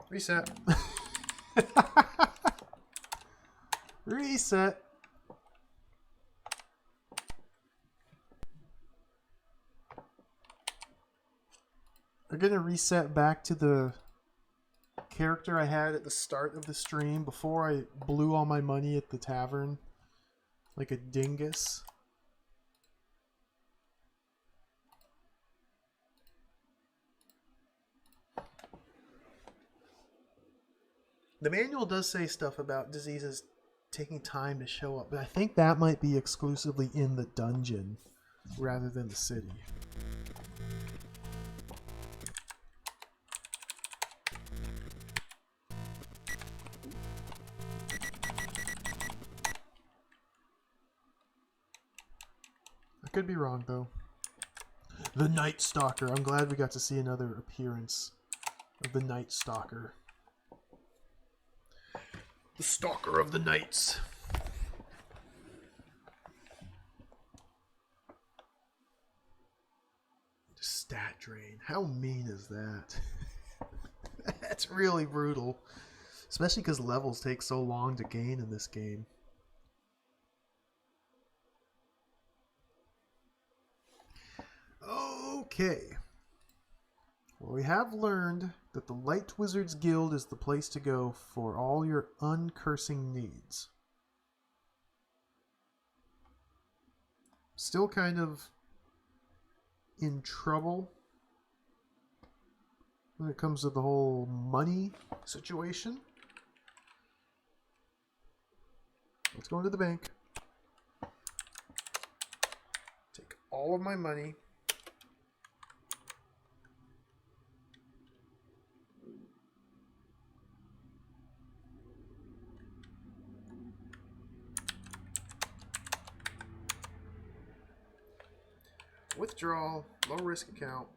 Reset. Reset. We're going to reset back to the character I had at the start of the stream before I blew all my money at the tavern like a dingus. The manual does say stuff about diseases taking time to show up, but I think that might be exclusively in the dungeon rather than the city. I could be wrong, though. The Night Stalker. I'm glad we got to see another appearance of the Night Stalker. The Stalker of the Nights. Stat drain. How mean is that? That's really brutal. Especially because levels take so long to gain in this game. Okay. Well, we have learned that the Light Wizards Guild is the place to go for all your uncursing needs. Still kind of in trouble when it comes to the whole money situation. Let's go into the bank. Take all of my money. Withdrawal, low risk account.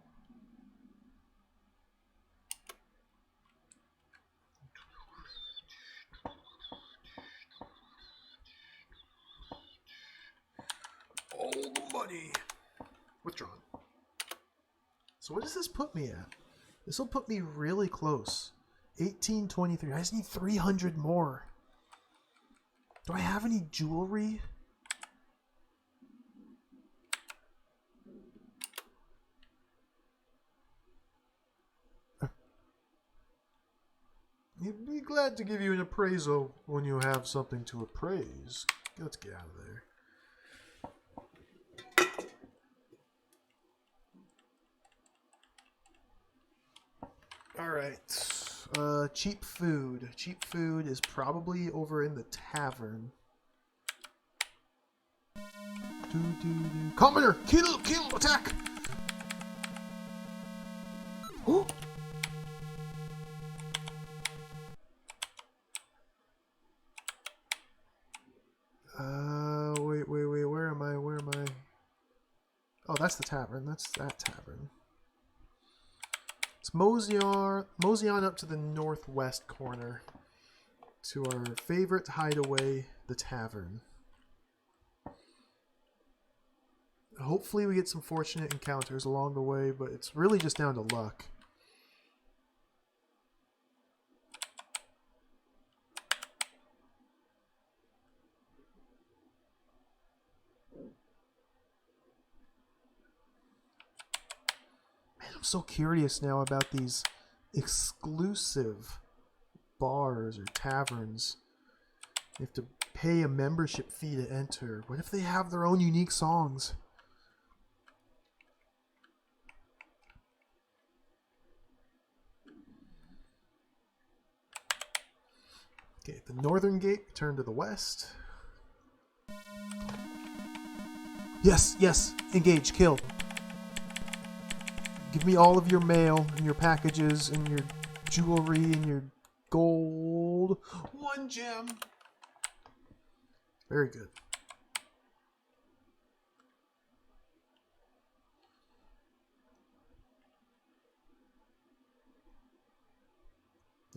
All the money. Withdrawn. So what does this put me at? This will put me really close. 1823. I just need 300 more. Do I have any jewelry? You'd be glad to give you an appraisal when you have something to appraise. Let's get out of there. Alright. Cheap food. Cheap food is probably over in the tavern. Commoner! Kill! Kill! Attack! Oh! Wait, where am I? Oh, that's the tavern. That's that tavern. Let's mosey on up to the northwest corner to our favorite hideaway, the tavern. Hopefully we get some fortunate encounters along the way, but it's really just down to luck. I'm so curious now about these exclusive bars or taverns. You have to pay a membership fee to enter. What if they have their own unique songs? Okay, the northern gate, turn to the west. Yes, yes, engage, kill. Give me all of your mail and your packages and your jewelry and your gold. 1 gem. Very good.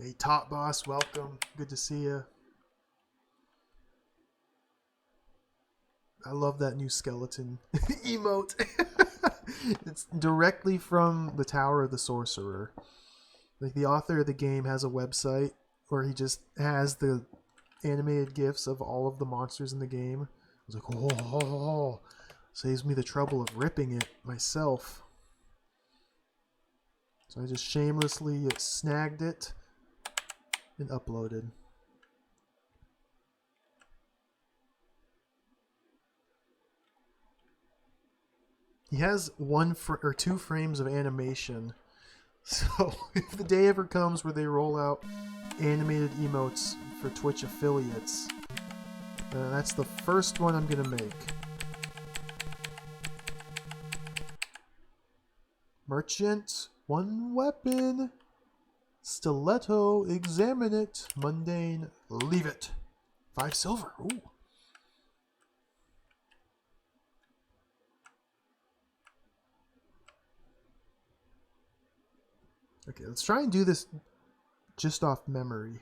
Hey, Top Boss, welcome. Good to see you. I love that new skeleton emote. It's directly from the Tower of the Sorcerer. Like, the author of the game has a website where he just has the animated GIFs of all of the monsters in the game. I was like, oh, saves me the trouble of ripping it myself. So I just shamelessly snagged it and uploaded. He has 1 or 2 frames of animation. So if the day ever comes where they roll out animated emotes for Twitch affiliates, that's the first one I'm going to make. Merchant, 1 weapon. Stiletto, examine it. Mundane, leave it. 5 silver. Ooh. Okay, let's try and do this just off memory.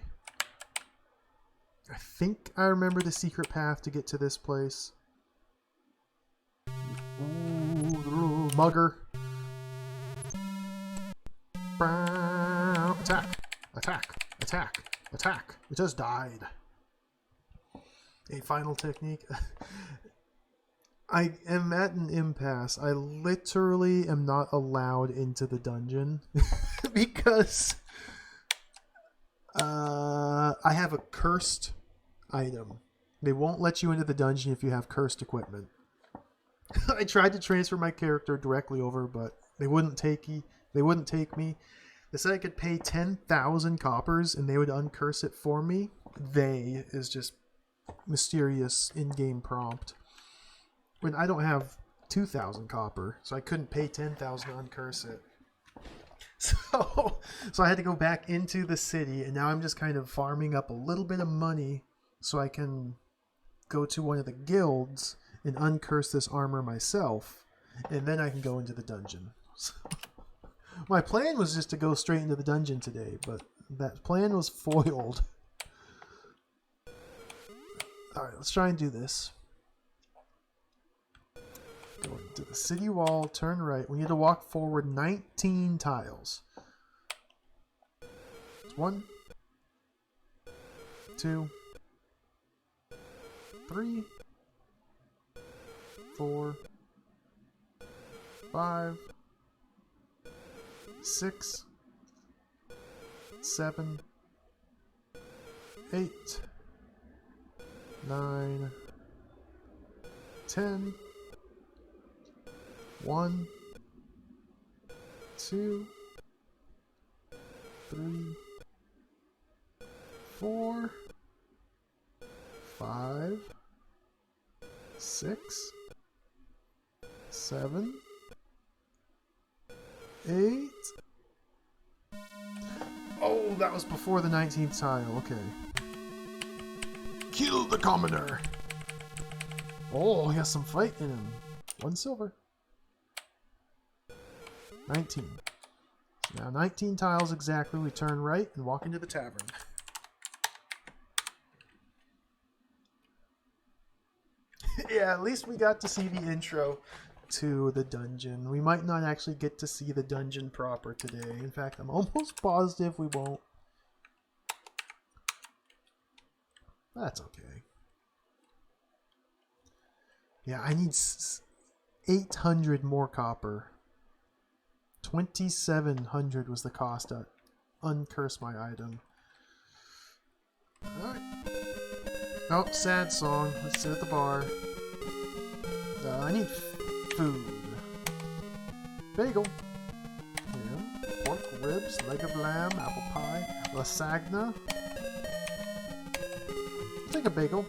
I think I remember the secret path to get to this place. Ooh, mugger. Attack! Attack! Attack! Attack! It just died. A final technique. I am at an impasse. I literally am not allowed into the dungeon because I have a cursed item. They won't let you into the dungeon if you have cursed equipment. I tried to transfer my character directly over, but they wouldn't take me. They said I could pay 10,000 coppers and they would uncurse it for me. They is just mysterious in-game prompt. When I don't have 2,000 copper, so I couldn't pay 10,000 to uncurse it. So I had to go back into the city, and now I'm just kind of farming up a little bit of money so I can go to one of the guilds and uncurse this armor myself, and then I can go into the dungeon. So, my plan was just to go straight into the dungeon today, but that plan was foiled. Alright, let's try and do this. Go into the city wall, turn right. We need to walk forward 19 tiles. 1, 2, 3, 4, 5, 6, 7, 8, 9, 10, 1, 2, 3, 4, 5, 6, 7, 8. Oh, that was before the 19th tile. Okay. Kill the commoner. Oh, he has some fight in him. 1 silver. 19. So now 19 tiles exactly. We turn right and walk into the tavern. Yeah, at least we got to see the intro to the dungeon. We might not actually get to see the dungeon proper today. In fact, I'm almost positive we won't. That's okay. Yeah, I need 800 more copper. 2,700 was the cost to uncurse my item. Alright. Oh, sad song. Let's sit at the bar. I need food. Bagel. Ham, pork, ribs, leg of lamb, apple pie, lasagna. I'll take a bagel.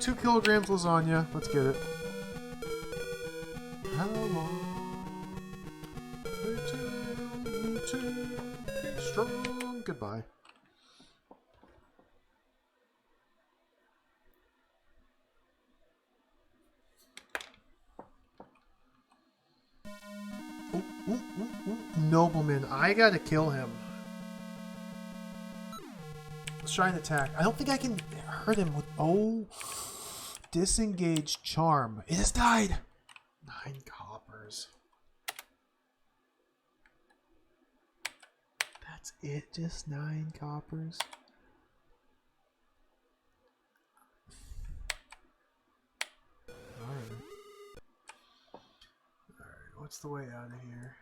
2 kilograms lasagna. Let's get it. How long they tell me to be strong. Goodbye. Nobleman. I gotta kill him. Let's try an attack. I don't think I can hurt him with... Oh. Disengage charm. It has died. 9 coppers. That's it? Just 9 coppers? Alright. Alright, what's the way out of here?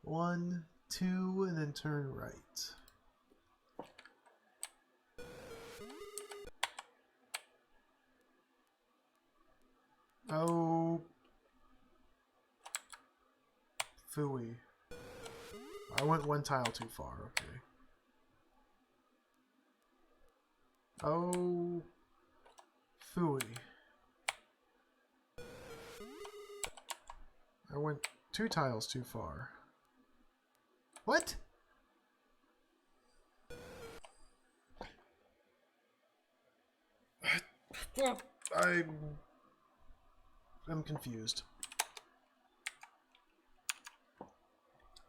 1, 2, and then turn right. Oh. Phooey. I went 1 tile too far, okay. Oh. Phooey. I went 2 tiles too far. What? I'm confused.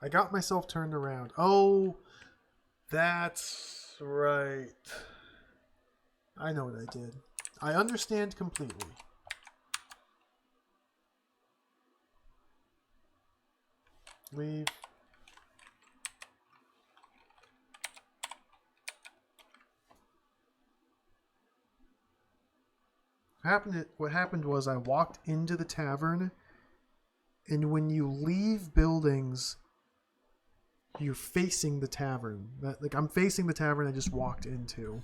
I got myself turned around. Oh, that's right. I know what I did. I understand completely. Leave. What happened was I walked into the tavern, and when you leave buildings, you're facing the tavern. Like, I'm facing the tavern I just walked into.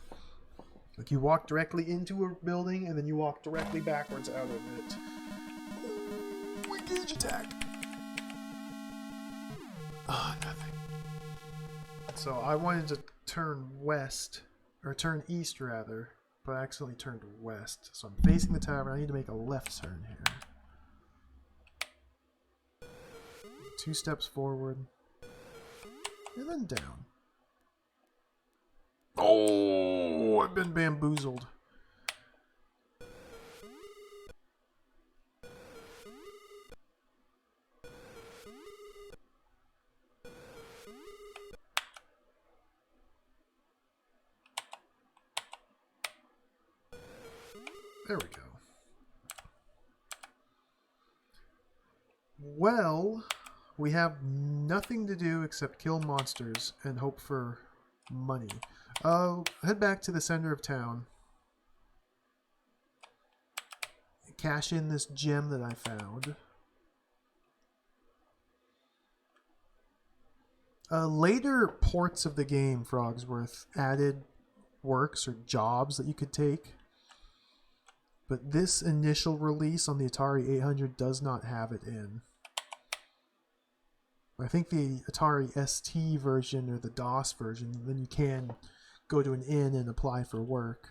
Like, you walk directly into a building, and then you walk directly backwards out of it. Ooh, engage attack! Ah, nothing. So I wanted to turn west, or turn east rather, but I accidentally turned west. So I'm facing the tavern. I need to make a left turn here. 2 steps forward. And then down. Oh, I've been bamboozled. There we go. Well, we have nothing to do except kill monsters and hope for money. Head back to the center of town. Cash in this gem that I found. Later ports of the game, Frogsworth, added works or jobs that you could take. But this initial release on the Atari 800 does not have it in. I think the Atari ST version or the DOS version, then you can go to an inn and apply for work.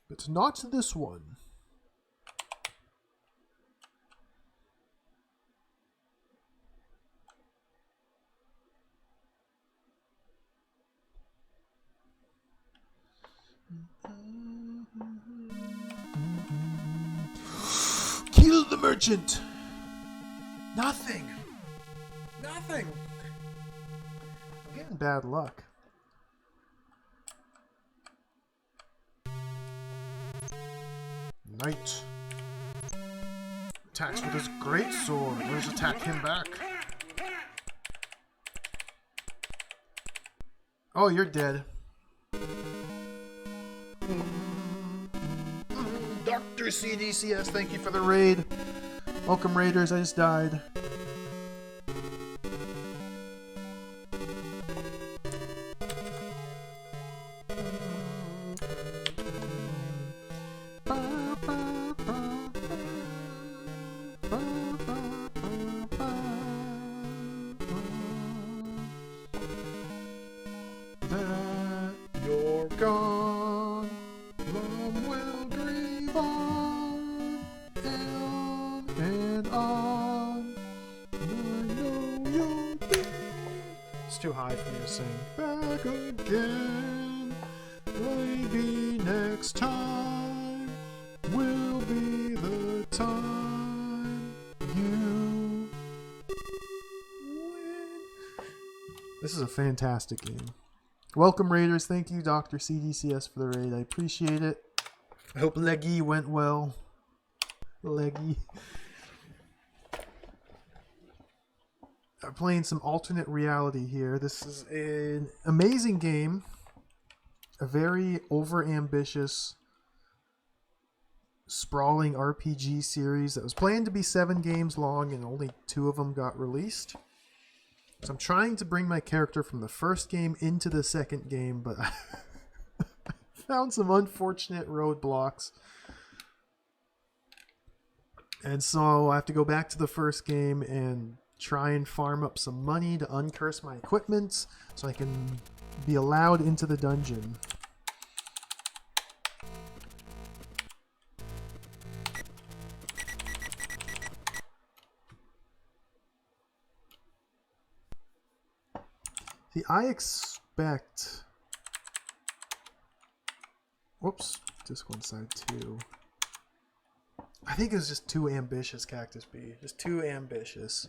But not this one. Kill the merchant! Nothing! Nothing! I'm getting bad luck. Knight. Attacks with his great sword. Let's attack him back. Oh, you're dead. Dr. CDCS, thank you for the raid. Welcome, raiders. I just died. That It's too high for me to sing. Back again. Maybe next time will be the time you win. This is a fantastic game. Welcome, Raiders. Thank you, Dr. CDCS, for the raid. I appreciate it. I hope Leggy went well. Leggy. I'm playing some alternate reality here. This is an amazing game. A very over-ambitious, sprawling RPG series that was planned to be 7 games long and only 2 of them got released. So I'm trying to bring my character from the first game into the second game, but I found some unfortunate roadblocks. And so I have to go back to the first game and try and farm up some money to uncurse my equipment so I can be allowed into the dungeon. See, I expect... Whoops, just one side too. I think it was just too ambitious, Cactus Bee. Just too ambitious.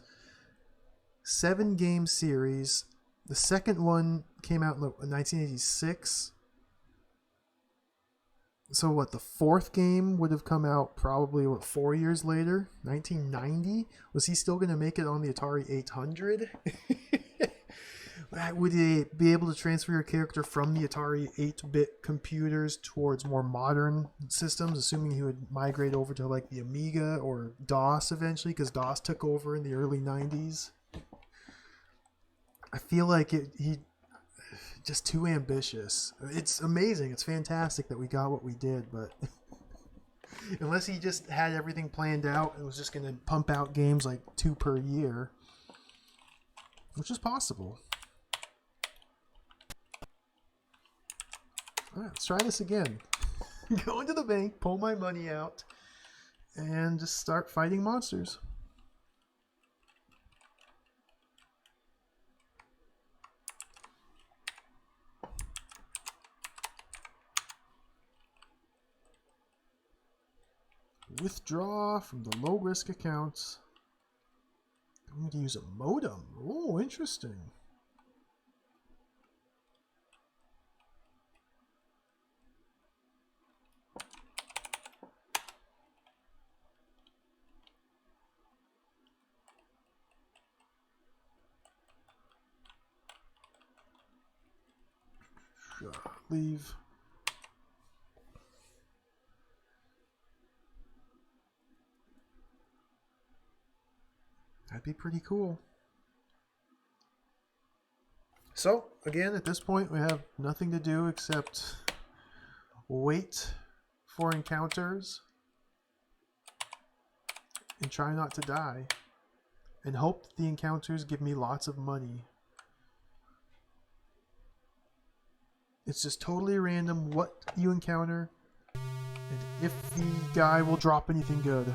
7 game series. The second one came out in 1986. So what, the 4th game would have come out probably, 4 years later? 1990? Was he still going to make it on the Atari 800? Would he be able to transfer your character from the Atari 8-bit computers towards more modern systems, assuming he would migrate over to like the Amiga or DOS eventually, because DOS took over in the early 90s? I feel like he just too ambitious. It's amazing. It's fantastic that we got what we did, but unless he just had everything planned out and was just going to pump out games like 2 per year, which is possible. All right, let's try this again. Go into the bank, pull my money out, and just start fighting monsters. Withdraw from the low-risk accounts. I'm going to use a modem. Oh, interesting. Leave. That'd be pretty cool. So, again, at this point, we have nothing to do except wait for encounters and try not to die and hope that the encounters give me lots of money. It's just totally random what you encounter and if the guy will drop anything good.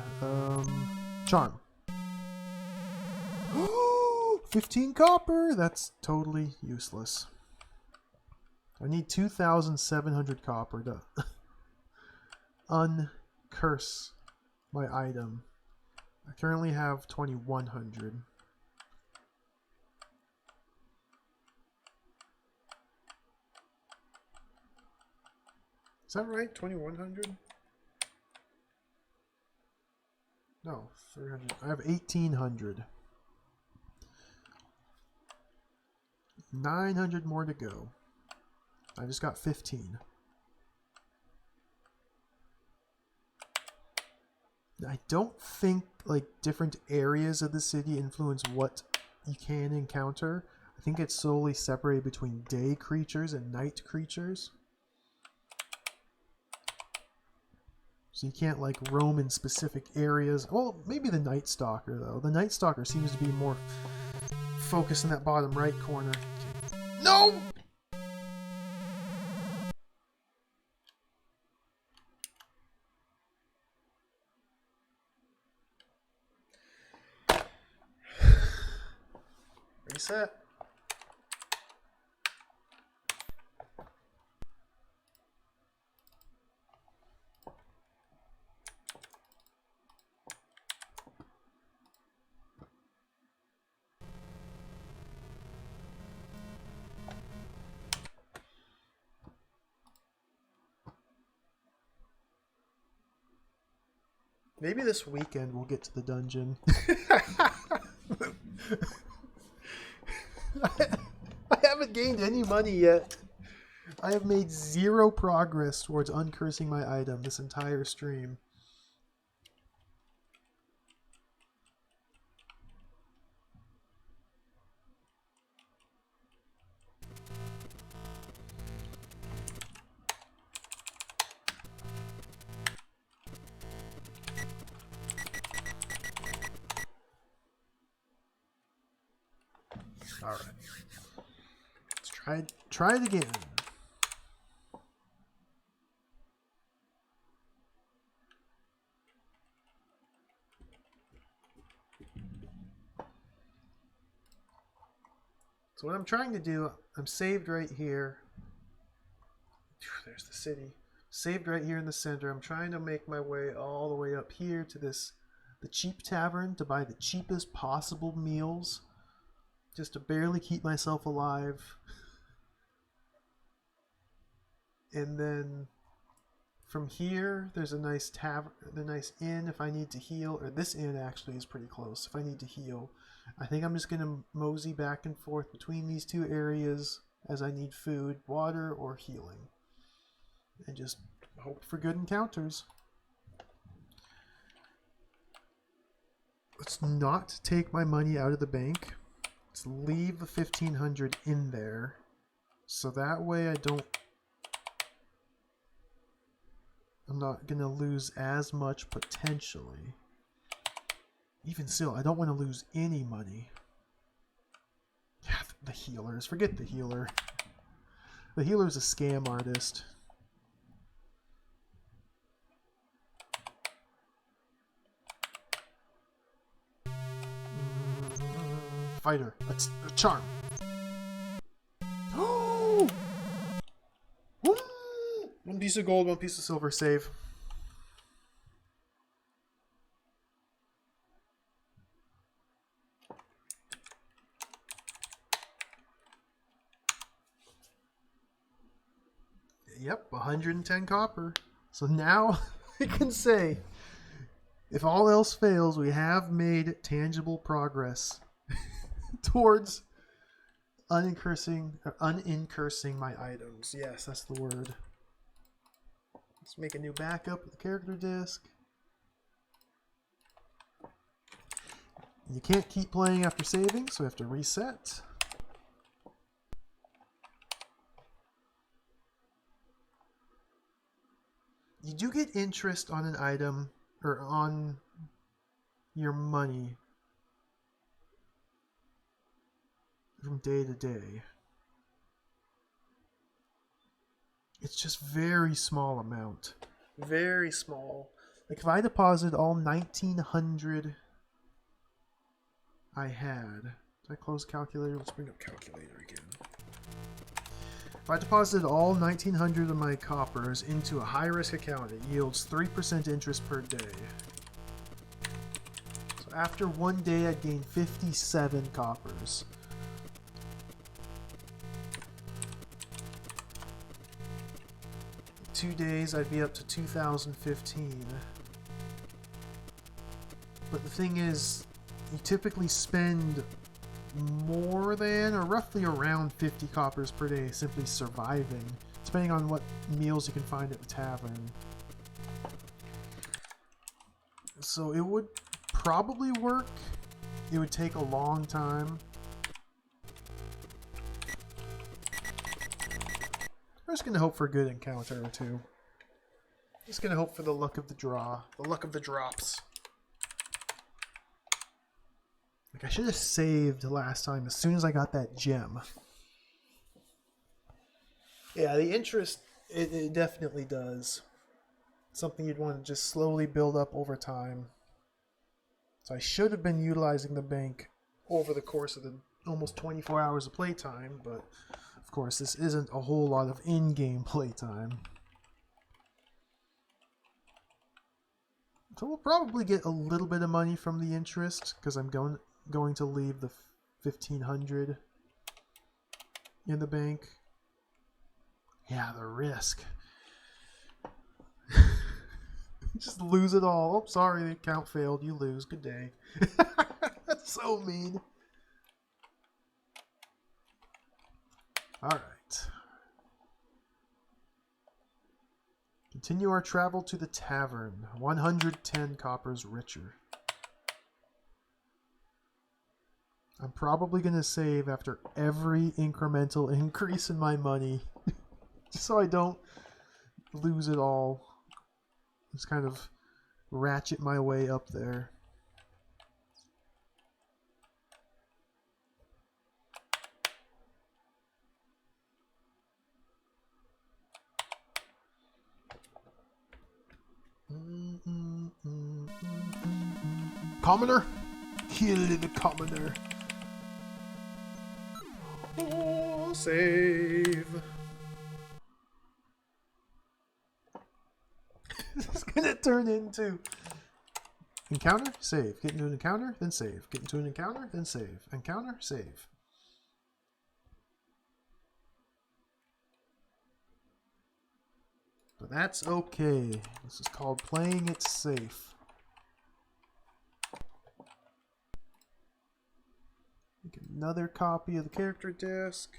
Charm. 15 copper? That's totally useless. I need 2,700 copper to uncurse my item. I currently have 2,100. Is that right? 2,100? No, 300. I have 1,800. 900 more to go. I just got 15. I don't think like different areas of the city influence what you can encounter. I think it's solely separated between day creatures and night creatures. So you can't like roam in specific areas. Well, maybe the Night Stalker though. The Night Stalker seems to be more focused in that bottom right corner. No! Reset. Maybe this weekend we'll get to the dungeon. I haven't gained any money yet. I have made 0 progress towards uncursing my item this entire stream. All right. Let's try it again. So what I'm trying to do, I'm saved right here. There's the city. Saved right here in the center. I'm trying to make my way all the way up here to the cheap tavern to buy the cheapest possible meals, just to barely keep myself alive. And then from here, there's a nice tavern, the nice inn if I need to heal, or this inn actually is pretty close if I need to heal. I think I'm just going to mosey back and forth between these two areas as I need food, water, or healing. And just hope for good encounters. Let's not take my money out of the bank. Let's leave the 1,500 in there. So that way I'm not going to lose as much potentially. Even still, I don't want to lose any money. Yeah, the healers. Forget the healer. The healer's a scam artist. Fighter. That's a charm. Oh! 1 piece of gold, 1 piece of silver. Save. Yep, 110 copper. So now I can say, if all else fails, we have made tangible progress towards unincursing my items. Yes, that's the word. Let's make a new backup with the character disc. You can't keep playing after saving, so we have to reset. You do get interest on an item, or on your money, from day to day. It's just very small amount. Very small. Like if I deposit all 1,900 I had. Did I close calculator? Let's bring up calculator again. If I deposited all 1,900 of my coppers into a high-risk account, it yields 3% interest per day. So after 1 day, I'd gain 57 coppers. In 2 days, I'd be up to 2,015. But the thing is, you typically spend more than, or roughly around 50 coppers per day simply surviving, depending on what meals you can find at the tavern. So it would probably work. It would take a long time. I'm just gonna hope for a good encounter or two. Just gonna hope for the luck of the draw, the luck of the drops. Like, I should have saved last time as soon as I got that gem. Yeah, the interest, it definitely does. Something you'd want to just slowly build up over time. So I should have been utilizing the bank over the course of the almost 24 hours of playtime, but of course this isn't a whole lot of in-game playtime. So we'll probably get a little bit of money from the interest because I'm going to leave the 1,500 in the bank. Yeah, the risk. Just lose it all. Oh, sorry, the account failed. You lose. Good day. That's so mean. All right. Continue our travel to the tavern. 110 coppers richer. I'm probably going to save after every incremental increase in my money. Just so I don't lose it all. Just kind of ratchet my way up there. Commoner? Kill the commoner. Oh, save. This is gonna turn into encounter, save. Get into an encounter, then save. Get into an encounter, then save. Encounter, save. But that's okay. This is called playing it safe. Make another copy of the character desk.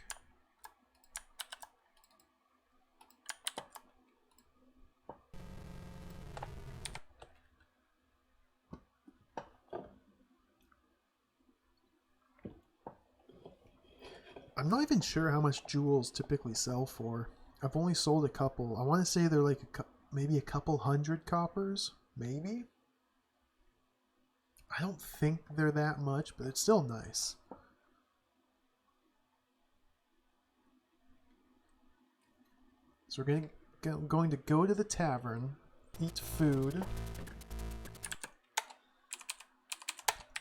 I'm not even sure how much jewels typically sell for. I've only sold a couple. I want to say they're like maybe a couple hundred coppers. Maybe? I don't think they're that much, but it's still nice. So we're going to go to the tavern, eat food.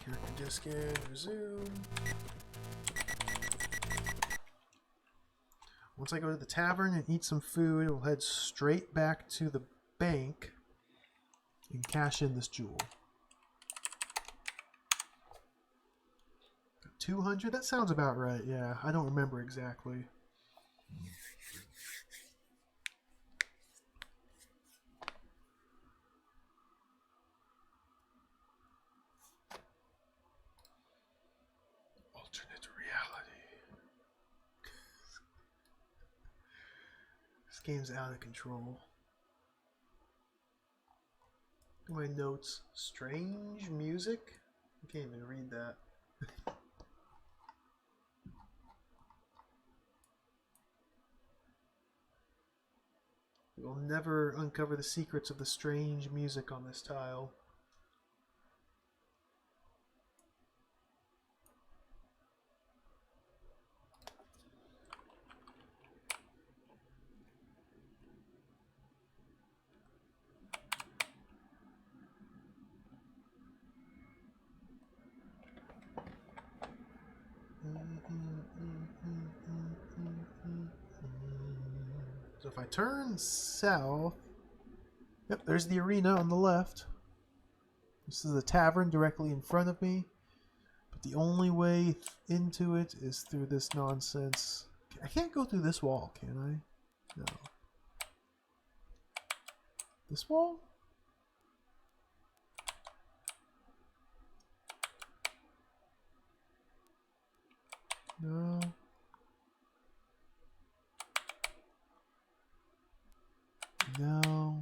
Character disc in, resume. Once I go to the tavern and eat some food, we'll head straight back to the bank and cash in this jewel. 200? That sounds about right, yeah. I don't remember exactly. Alternate reality. This game's out of control. My notes. Strange music? I can't even read that. We'll never uncover the secrets of the strange music on this tile. So if I turn south, yep, there's the arena on the left. This is the tavern directly in front of me, but the only way into it is through this nonsense. I can't go through this wall, can I? No. This wall? No. No.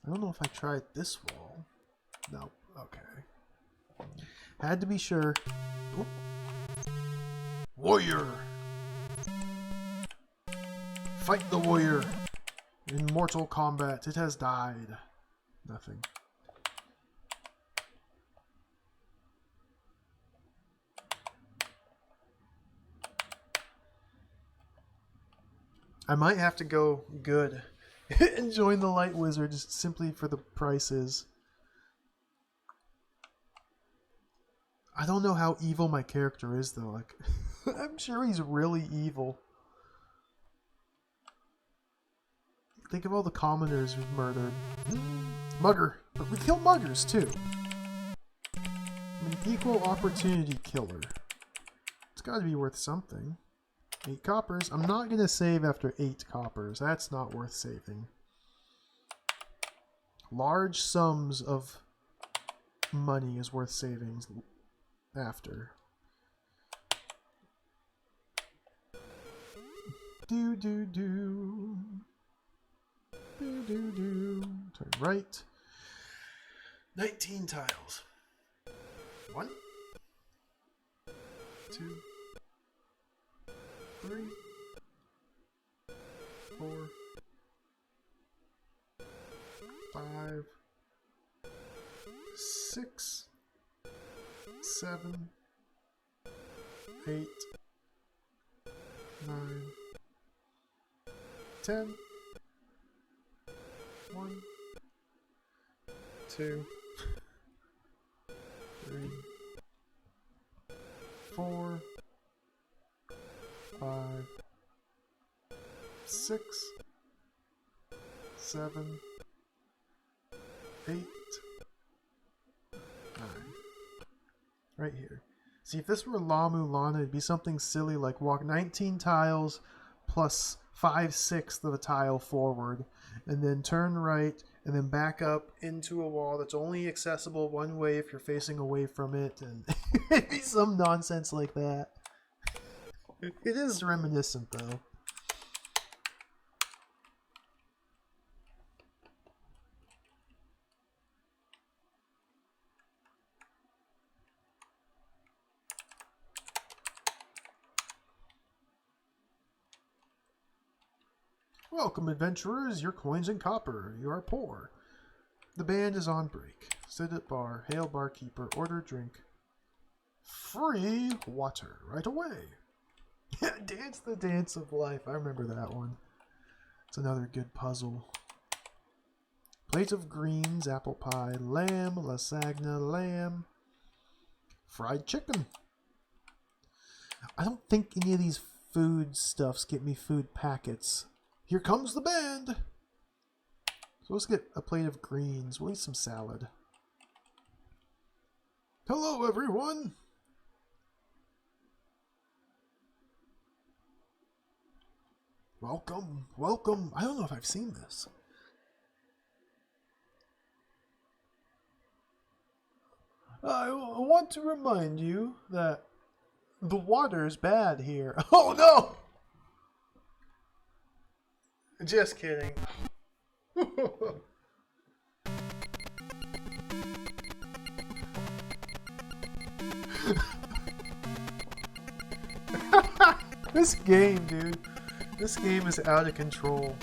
I don't know if I tried this wall. No. Okay. Had to be sure. Oop. Warrior! Fight the warrior! In mortal combat, it has died. Nothing. I might have to go good And join the Light Wizard just simply for the prices. I don't know how evil my character is though. Like, I'm sure he's really evil. Think of all the commoners we've murdered. Mugger. But we kill muggers too. An equal opportunity killer. It's gotta be worth something. 8 coppers. I'm not gonna save after 8 coppers. That's not worth saving. Large sums of money is worth saving after. Do do do. Do do do. Turn right. 19 tiles. 1, 2, 3, 4, 5, 6, 7, 8, 9, 10. 1, 2, 3, 4, 5, 6, 7, 8, 9. Right here. See, if this were Lamu Lana, it'd be something silly like walk 19 tiles plus 5/6 of a tile forward, and then turn right, and then back up into a wall that's only accessible one way if you're facing away from it, and it'd be some nonsense like that. It is reminiscent, though. Welcome, adventurers. Your coins and copper. You are poor. The band is on break. Sit at bar. Hail barkeeper. Order drink. Free water right away. Dance the dance of life. I remember that one. It's another good puzzle. Plate of greens, apple pie, lamb, lasagna, lamb, fried chicken. I don't think any of these food stuffs get me food packets. Here comes the band. So let's get a plate of greens. We'll eat some salad. Hello, everyone. Welcome, welcome. I don't know if I've seen this. I want to remind you that the water's bad here. Oh no! Just kidding. This game, dude. This game is out of control.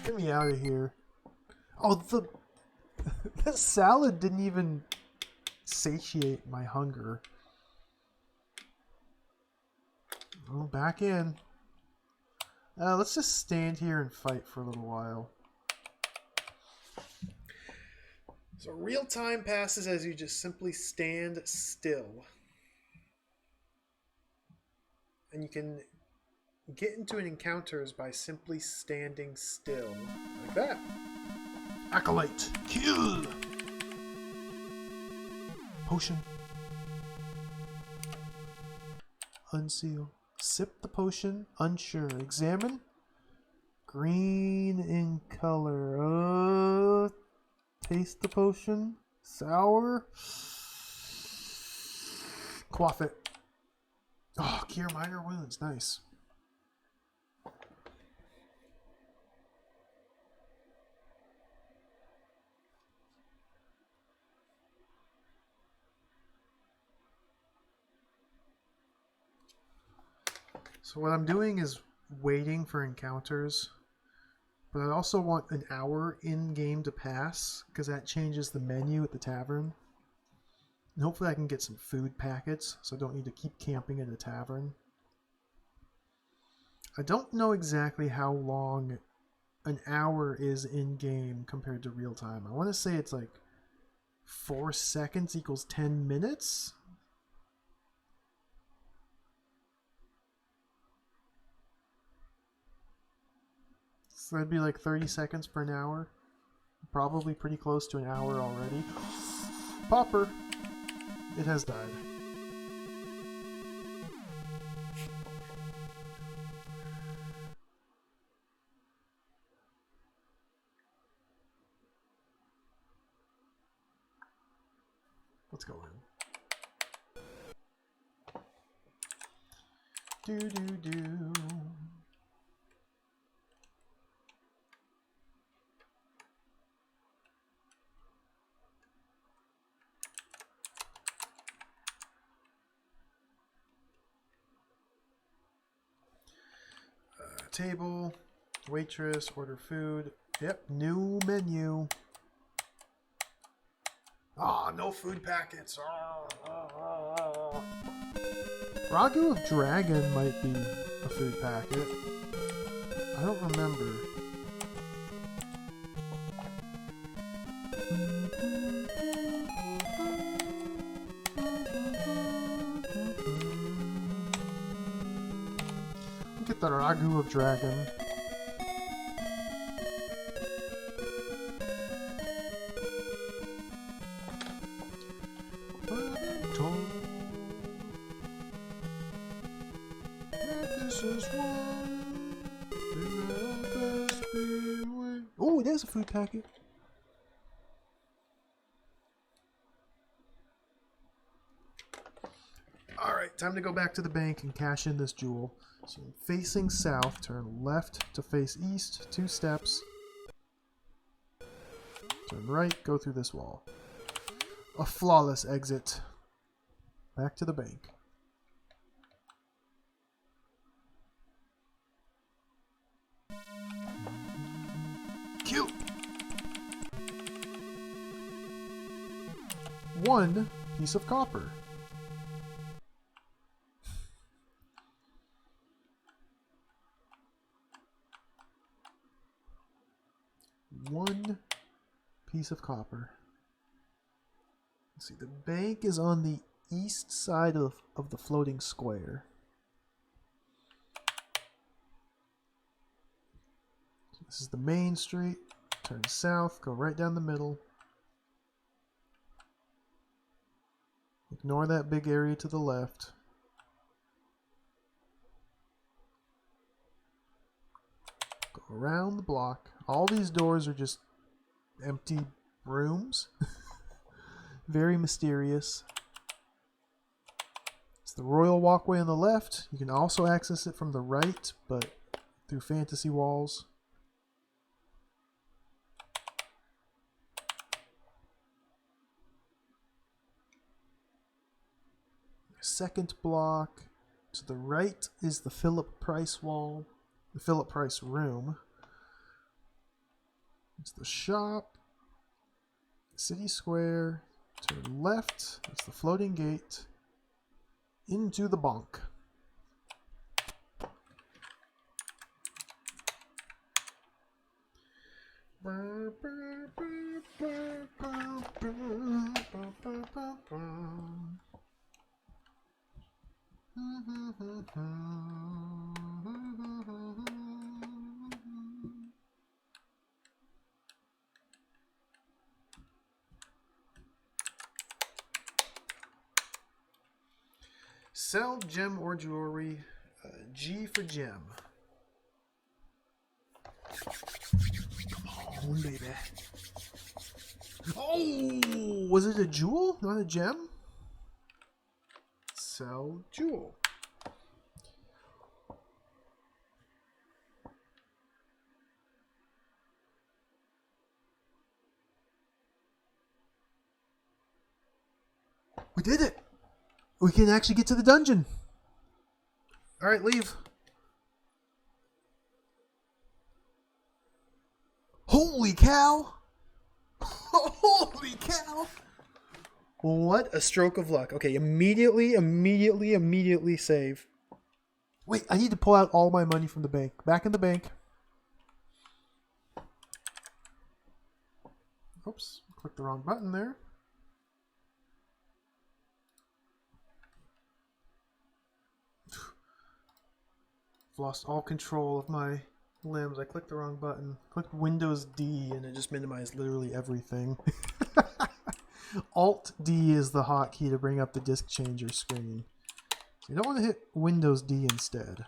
Get me out of here. Oh, the salad didn't even satiate my hunger. Oh, back in. Let's just stand here and fight for a little while. So real time passes as you just simply stand still. And you can get into an encounters by simply standing still. Like that. Acolyte. Kill! Potion. Unseal. Sip the potion. Unsure. Examine. Green in color. Taste the potion. Sour. Quaff it. Oh, cure minor wounds. Nice. So what I'm doing is waiting for encounters, but I also want an hour in-game to pass, because that changes the menu at the tavern. And hopefully I can get some food packets, so I don't need to keep camping at a tavern. I don't know exactly how long an hour is in game compared to real time. I want to say it's like 4 seconds equals 10 minutes. So that'd be like 30 seconds per an hour. Probably pretty close to an hour already. Popper! It has died. Let's go in. Do. Table, waitress, order food. Yep, new menu. Ah, no food packets. Ragu of Dragon might be a food packet. I don't remember. Look at the Ragu of Dragon. Oh, there's a food packet. Alright, time to go back to the bank and cash in this jewel. So facing south, turn left to face east, 2 steps. Turn right, go through this wall. A flawless exit. Back to the bank. Cute! 1 piece of copper. One piece of copper. Let's see, the bank is on the east side of the floating square. So this is the main street. Turn south, go right down the middle. Ignore that big area to the left. Go around the block. All these doors are just empty rooms. Very mysterious. It's the royal walkway on the left. You can also access it from the right, but through fantasy walls. Second block. To the right is the Philip Price wall. The Philip Price room. It's the shop. City Square. Turn left. It's the floating gate. Into the bonk. Sell gem or jewelry. G for gem. Come on, baby. Oh, was it a jewel, not a gem? Sell jewel. We did it! We can actually get to the dungeon. Alright, leave. Holy cow! Holy cow! What a stroke of luck. Okay, immediately save. Wait, I need to pull out all my money from the bank. Back in the bank. Oops, clicked the wrong button there. I've lost all control of my limbs. I clicked the wrong button. Clicked Windows D and it just minimized literally everything. Alt D is the hotkey to bring up the disk changer screen. So you don't want to hit Windows D instead.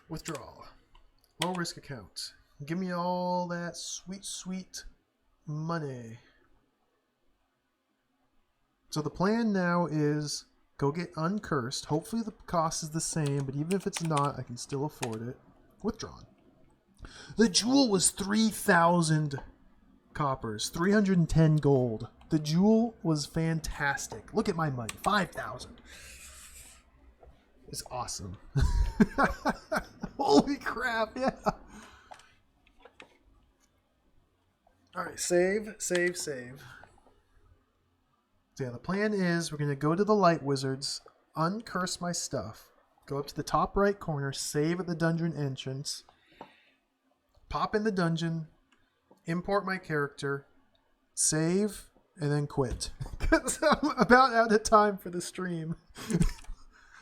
Withdraw. Low risk account. Give me all that sweet, sweet money. So the plan now is go get uncursed. Hopefully the cost is the same, but even if it's not, I can still afford it. Withdrawn. The jewel was 3,000 coppers, 310 gold. The jewel was fantastic. Look at my money, 5,000. It's awesome. Holy crap, yeah. All right, save. So yeah, the plan is we're going to go to the light wizards, uncurse my stuff, go up to the top right corner, save at the dungeon entrance, pop in the dungeon, import my character, save, and then quit. Because I'm about out of time for the stream.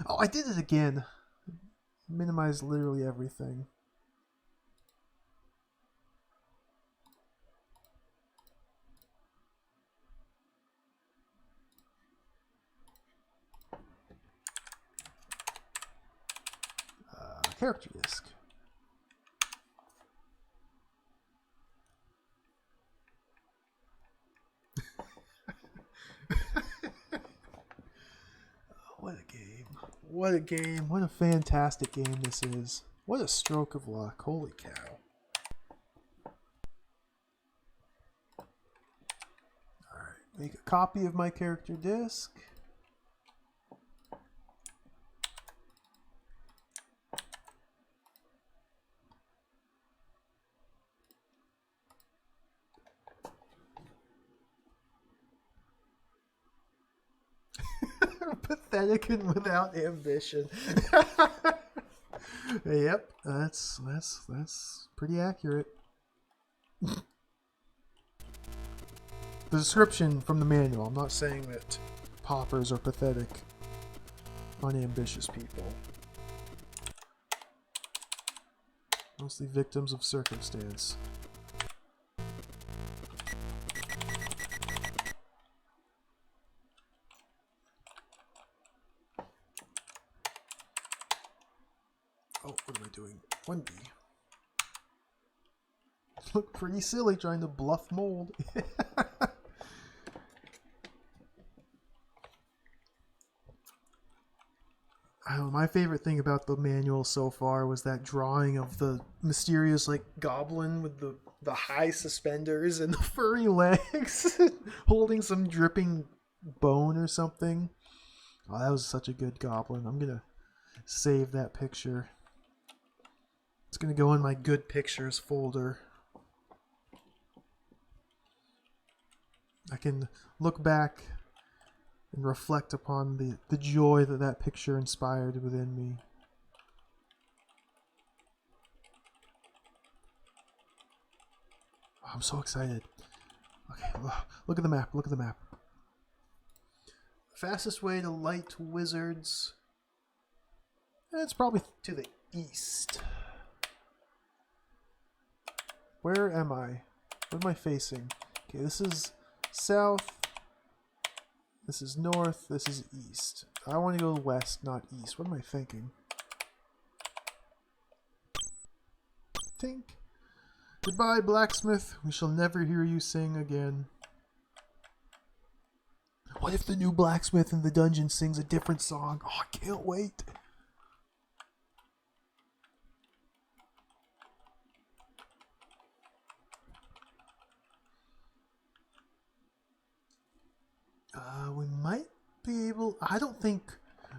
Oh, I did it again. Minimize literally everything. Character disk. What a game. What a game. What a fantastic game this is. What a stroke of luck. Holy cow. Alright, make a copy of my character disk. Pathetic and without ambition. Yep, that's pretty accurate. The description from the manual. I'm not saying that paupers are pathetic, unambitious people. Mostly victims of circumstance. Oh, what am I doing? 1B. Look pretty silly trying to bluff mold. My favorite thing about the manual so far was that drawing of the mysterious goblin with the high suspenders and the furry legs holding some dripping bone or something. Oh, that was such a good goblin. I'm gonna save that picture. It's gonna go in my good pictures folder. I can look back and reflect upon the joy that picture inspired within me. Oh, I'm so excited. Okay, look at the map. Look at the map. Fastest way to light wizards. It's probably to the east. Where am I? Where am I facing? Okay, this is south. This is north. This is east. I want to go west, not east. What am I thinking? Tink. Goodbye, blacksmith. We shall never hear you sing again. What if the new blacksmith in the dungeon sings a different song? Oh, I can't wait. We might be able... I don't think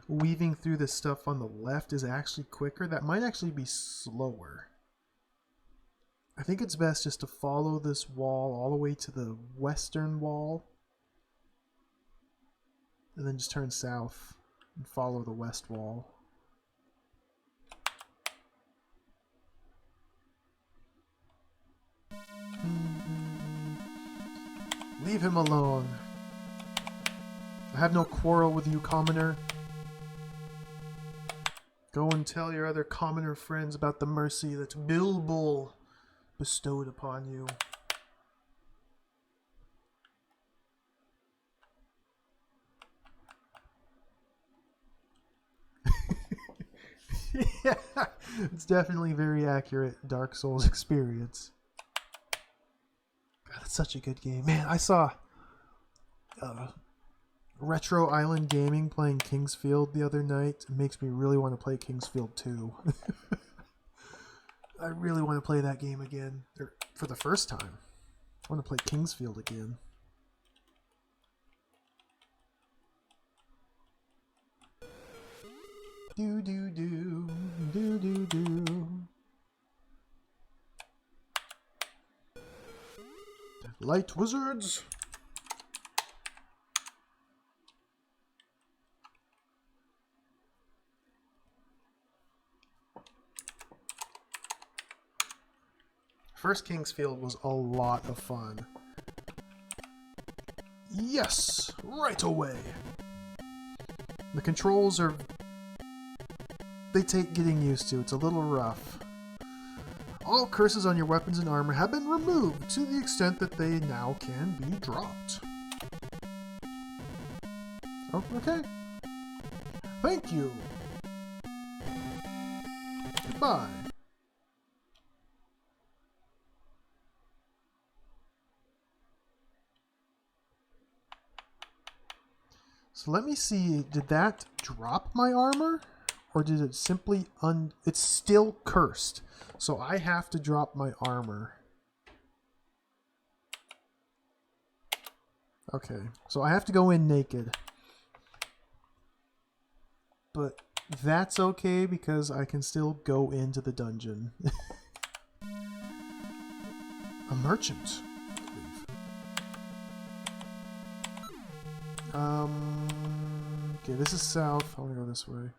weaving through the stuff on the left is actually quicker. That might actually be slower. I think it's best just to follow this wall all the way to the western wall. And then just turn south and follow the west wall. Leave him alone. I have no quarrel with you, commoner. Go and tell your other commoner friends about the mercy that Bilbo bestowed upon you. Yeah, it's definitely very accurate Dark Souls experience. God, that's such a good game. Man, I saw Retro Island Gaming playing Kingsfield the other night. It makes me really want to play Kingsfield 2. I really want to play that game again. Or for the first time. I want to play Kingsfield again. Do do do do do do. Light wizards. First Kingsfield was a lot of fun. Yes, right away. The controls are... they take getting used to. It's a little rough. All curses on your weapons and armor have been removed to the extent that they now can be dropped. Oh, okay. Thank you. Goodbye. So let me see, did that drop my armor? Or did it simply it's still cursed. So I have to drop my armor. Okay, so I have to go in naked. But that's okay because I can still go into the dungeon. A merchant, I believe. Okay, this is south. I want to go this way.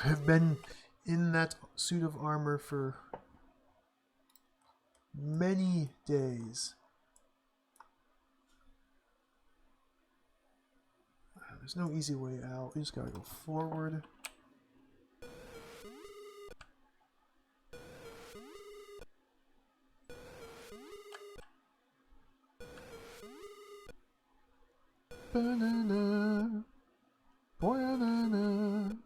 I have been in that suit of armor for many days. There's no easy way out. We just gotta go forward. Banana, banana,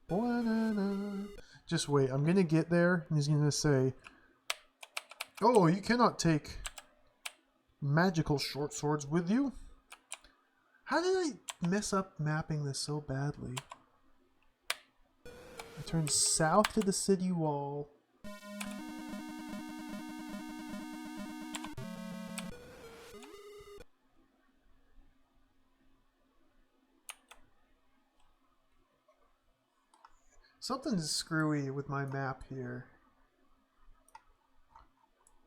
banana. Just wait. I'm gonna get there, and he's gonna say, "Oh, you cannot take magical short swords with you." How did I mess up mapping this so badly? I turned south to the city wall. Something's screwy with my map here.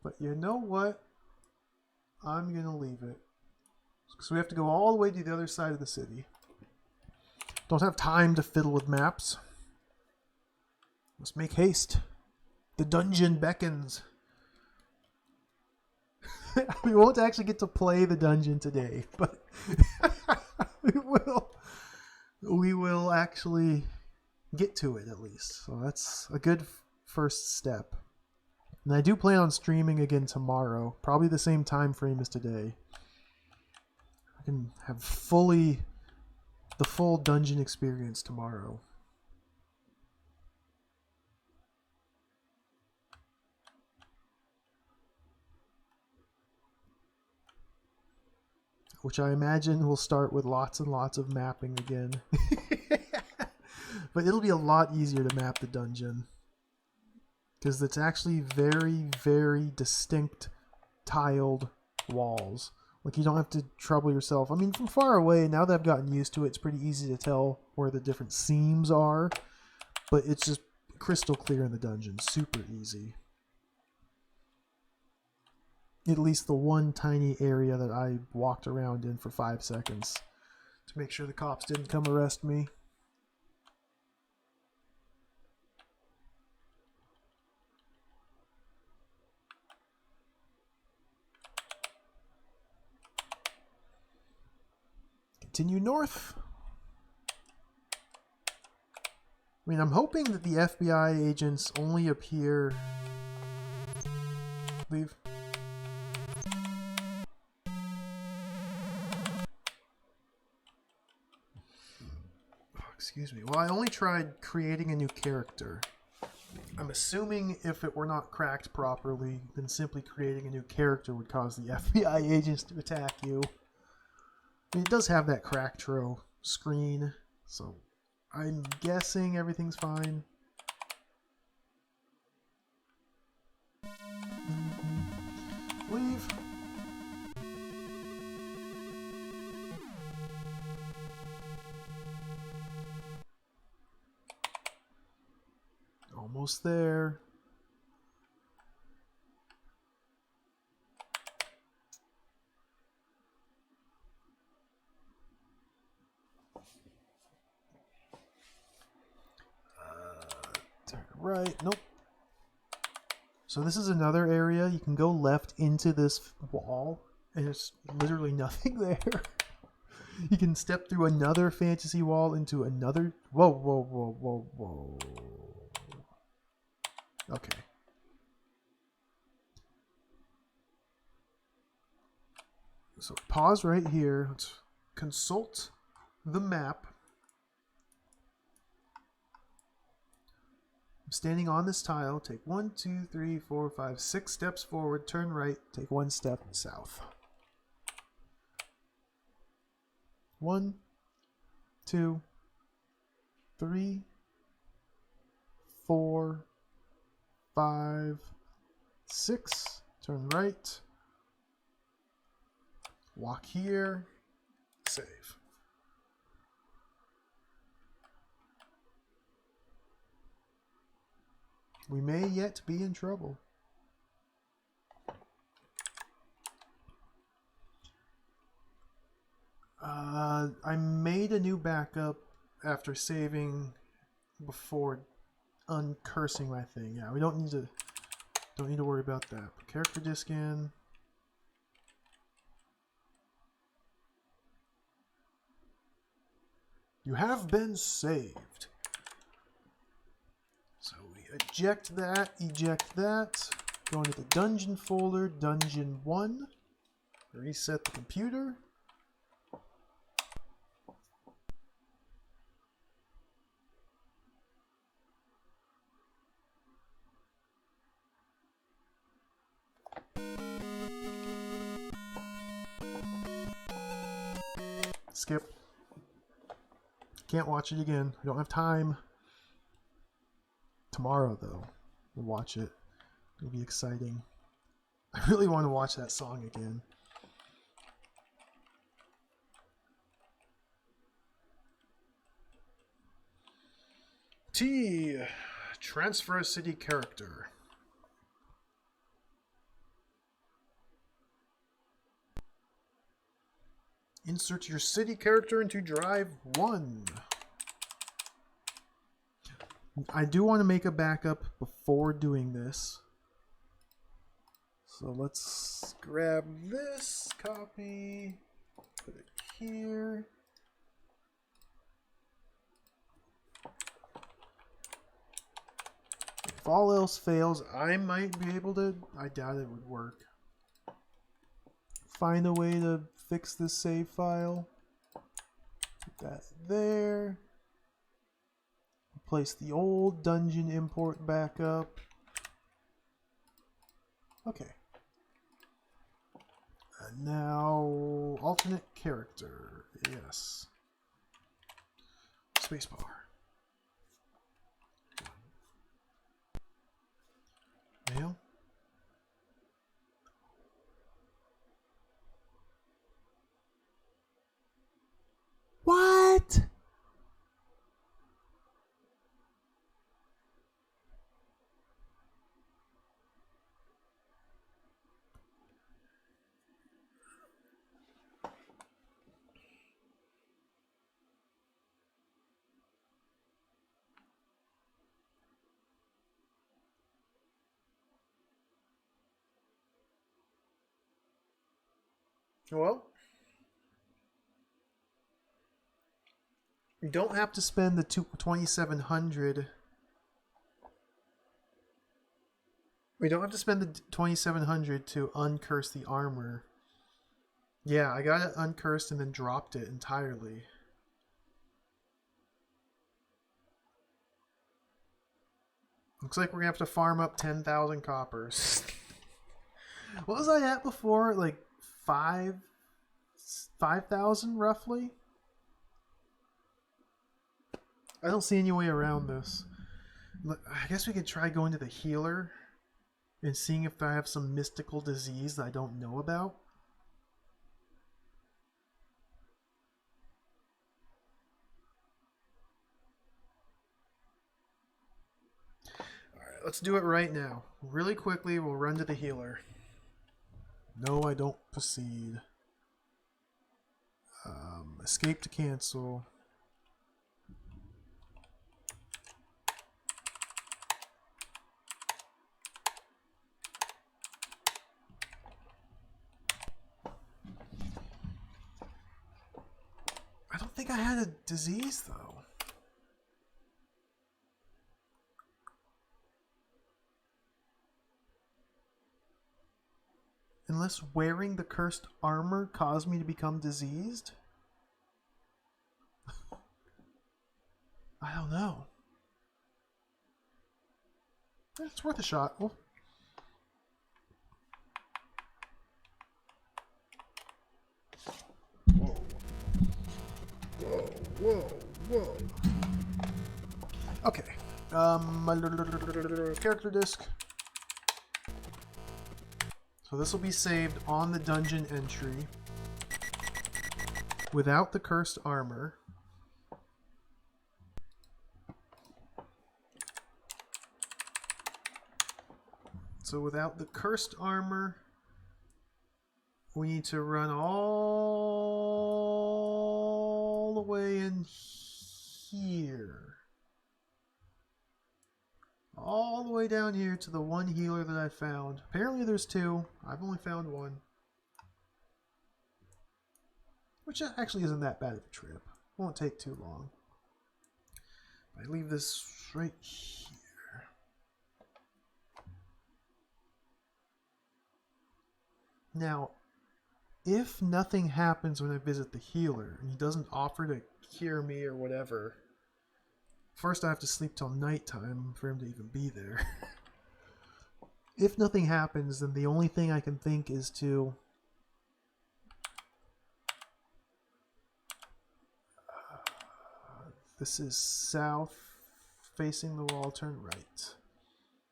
But you know what? I'm gonna leave it. So we have to go all the way to the other side of the city. Don't have time to fiddle with maps. Must make haste. The dungeon beckons. We won't actually get to play the dungeon today, but we will actually get to it at least. So that's a good first step. And I do plan on streaming again tomorrow, probably the same time frame as today. I can have the full dungeon experience tomorrow. Which I imagine will start with lots and lots of mapping again. But it'll be a lot easier to map the dungeon. Because it's actually very, very distinct tiled walls. Like, you don't have to trouble yourself. I mean, from far away, now that I've gotten used to it, it's pretty easy to tell where the different seams are. But it's just crystal clear in the dungeon. Super easy. At least the one tiny area that I walked around in for 5 seconds to make sure the cops didn't come arrest me. Continue north. I mean, I'm hoping that the FBI agents only appear... Leave. Oh, excuse me. Well, I only tried creating a new character. I'm assuming if it were not cracked properly, then simply creating a new character would cause the FBI agents to attack you. I mean, it does have that crack-tro screen, so I'm guessing everything's fine. Leave. Almost there. Turn right. Nope. So this is another area. You can go left into this wall, and there's literally nothing there. You can step through another fantasy wall into another... Whoa, whoa, whoa, whoa, whoa. Okay. So pause right here. Let's consult the map. I'm standing on this tile. Take 1, 2, 3, 4, 5, 6 steps forward. Turn right. Take 1 step south. 1, 2, 3, 4, 5, 6. Turn right. Walk here. Save. We may yet be in trouble. I made a new backup after saving before uncursing my thing. Yeah, we don't need to worry about that. Put character disk in. You have been saved. So we eject that, go into the dungeon folder, dungeon 1, reset the computer. Skip. Can't watch it again. I don't have time. Tomorrow, though, we'll watch it. It'll be exciting. I really want to watch that song again. T. Transfer city character. Insert your city character into drive 1. I do want to make a backup before doing this. So let's grab this, copy, put it here. If all else fails, I might be able to, I doubt it would work. Find a way to fix this save file. Put that there. Replace the old dungeon import backup. Okay. And now alternate character. Yes. Spacebar. Mail. What? Well, you don't have to spend the 2,700. We don't have to spend the 2,700 to uncurse the armor. Yeah, I got it uncursed and then dropped it entirely. Looks like we're gonna have to farm up 10,000 coppers. What was I at before? Like 5,000 roughly? I don't see any way around this. I guess we could try going to the healer and seeing if I have some mystical disease that I don't know about. Alright, let's do it right now. Really quickly, we'll run to the healer. No, I don't proceed. Escape to cancel. I don't think I had a disease, though. Unless wearing the cursed armor caused me to become diseased? I don't know. It's worth a shot. Oh. Whoa. Whoa, whoa, whoa. Okay. Character disc. So this will be saved on the dungeon entry without the cursed armor. So without the cursed armor, we need to run all the way in here. All the way down here to the one healer that I found. Apparently there's two. I've only found one. Which actually isn't that bad of a trip. Won't take too long. I leave this right here. Now, if nothing happens when I visit the healer, and he doesn't offer to cure me or whatever, first I have to sleep till nighttime for him to even be there. If nothing happens, then the only thing I can think is to... this is south, facing the wall, turn right.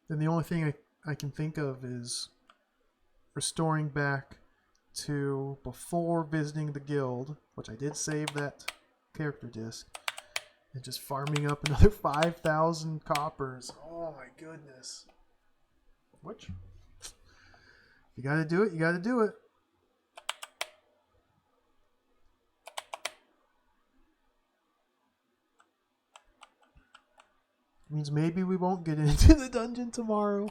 Then the only thing I can think of is restoring back to before visiting the guild, which I did save that character disc, and just farming up another 5,000 coppers. Oh my goodness. Which? You gotta do it, you gotta do it. Means maybe we won't get into the dungeon tomorrow.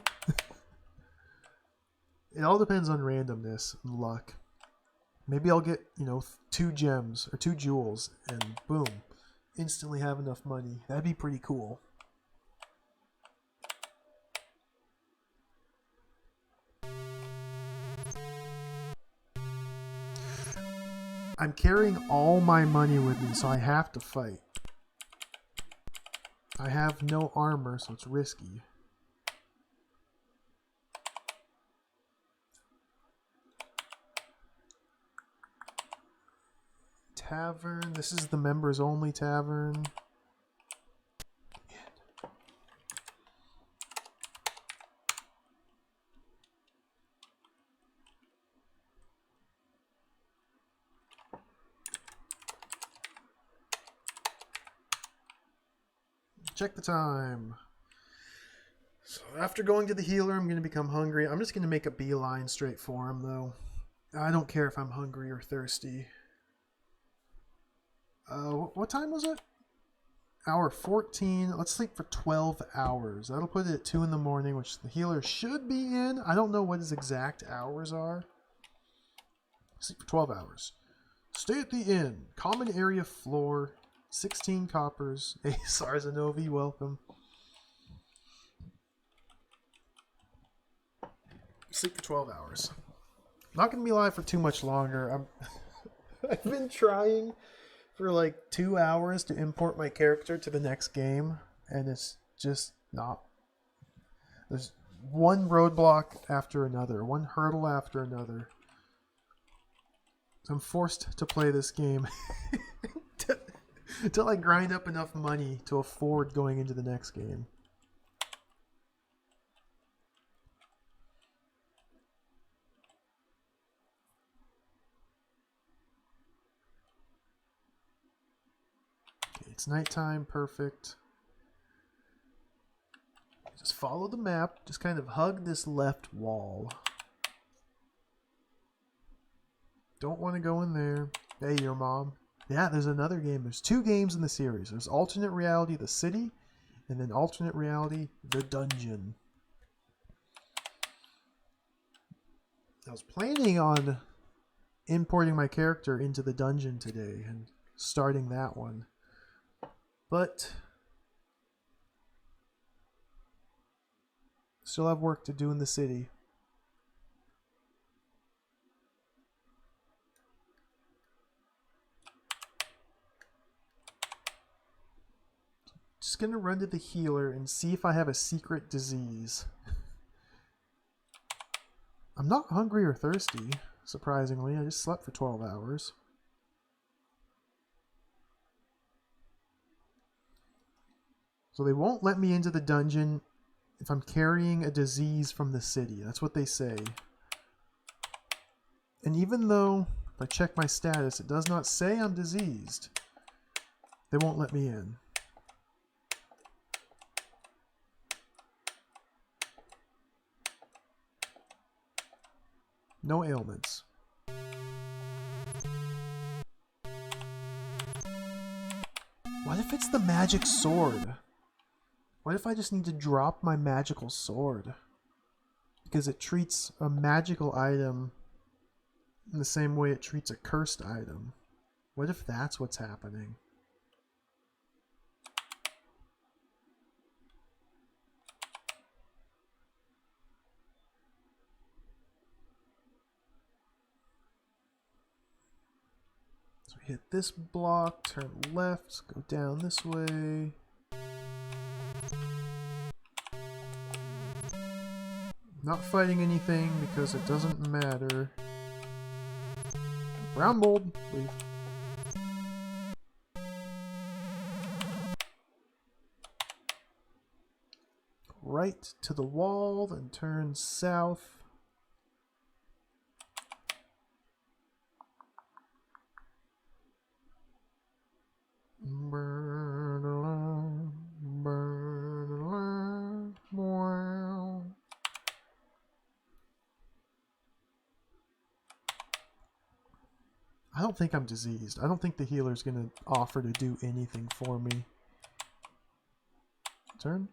It all depends on randomness and luck. Maybe I'll get, 2 gems or 2 jewels and boom, instantly have enough money. That'd be pretty cool. I'm carrying all my money with me, so I have to fight. I have no armor, so it's risky. Tavern. This is the members only tavern. Check the time. So after going to the healer, I'm going to become hungry. I'm just going to make a beeline straight for him, though. I don't care if I'm hungry or thirsty. What time was it? Hour 14. Let's sleep for 12 hours. That'll put it at 2 in the morning, which the healer should be in. I don't know what his exact hours are. Sleep for 12 hours. Stay at the inn. Common area floor. 16 coppers. Hey, Sarzanovi, welcome. Sleep for 12 hours. Not going to be live for too much longer. I've been trying for like 2 hours to import my character to the next game, and it's just not. There's one roadblock after another, one hurdle after another. So I'm forced to play this game until I grind up enough money to afford going into the next game. Okay, it's nighttime, perfect. Just follow the map, just kind of hug this left wall. Don't want to go in there. Hey, your mom. Yeah, there's another game. There's 2 games in the series. There's Alternate Reality, the city, and then Alternate Reality, the dungeon. I was planning on importing my character into the dungeon today and starting that one. But still have work to do in the city. Just gonna run to the healer and see if I have a secret disease. I'm not hungry or thirsty, surprisingly. I just slept for 12 hours. So they won't let me into the dungeon if I'm carrying a disease from the city. That's what they say. And even though if I check my status, it does not say I'm diseased, they won't let me in. No ailments. What if it's the magic sword? What if I just need to drop my magical sword? Because it treats a magical item in the same way it treats a cursed item. What if that's what's happening? So we hit this block, turn left, go down this way. Not fighting anything because it doesn't matter. Brown mold, leave. Right to the wall, then turn south. Burn along, burn along, wow. I don't think I'm diseased. I don't think the healer's gonna offer to do anything for me. Turn.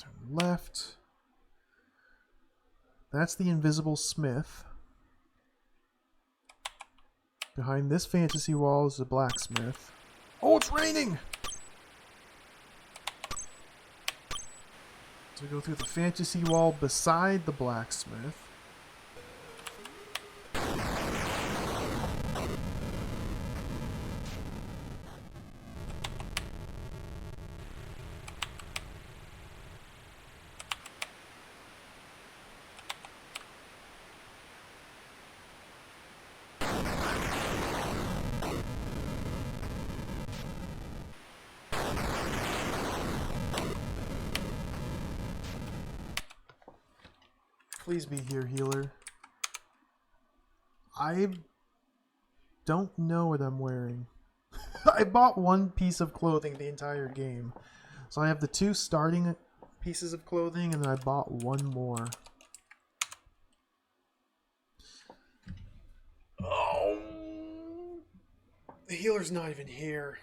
Turn left. That's the invisible smith. Behind this fantasy wall is the blacksmith. Oh, it's raining! So we go through the fantasy wall beside the blacksmith. Please be here, healer. I don't know what I'm wearing. I bought one piece of clothing the entire game. So I have the 2 starting pieces of clothing, and then I bought one more. Oh, the healer's not even here.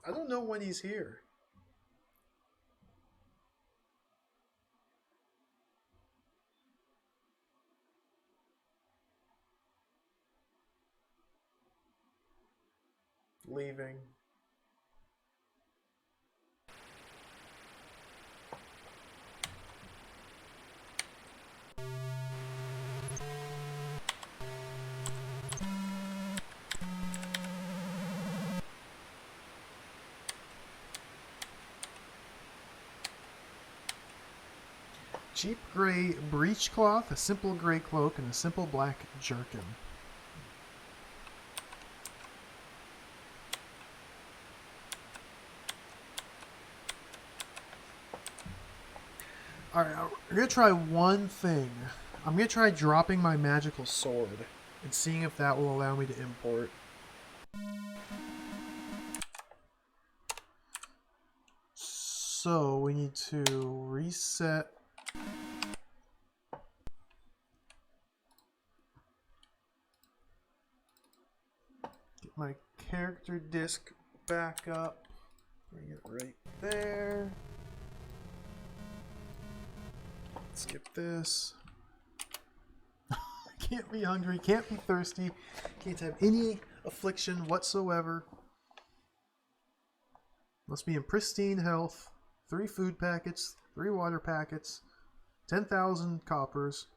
I don't know when he's here. Leaving. Cheap gray breechcloth, a simple gray cloak, and a simple black jerkin. Alright, I'm going to try one thing. I'm going to try dropping my magical sword and seeing if that will allow me to import. So we need to reset. Get my character disc back up. Bring it right there. Skip this. Can't be hungry, can't be thirsty, can't have any affliction whatsoever. Must be in pristine health. 3 food packets, 3 water packets, 10,000 coppers.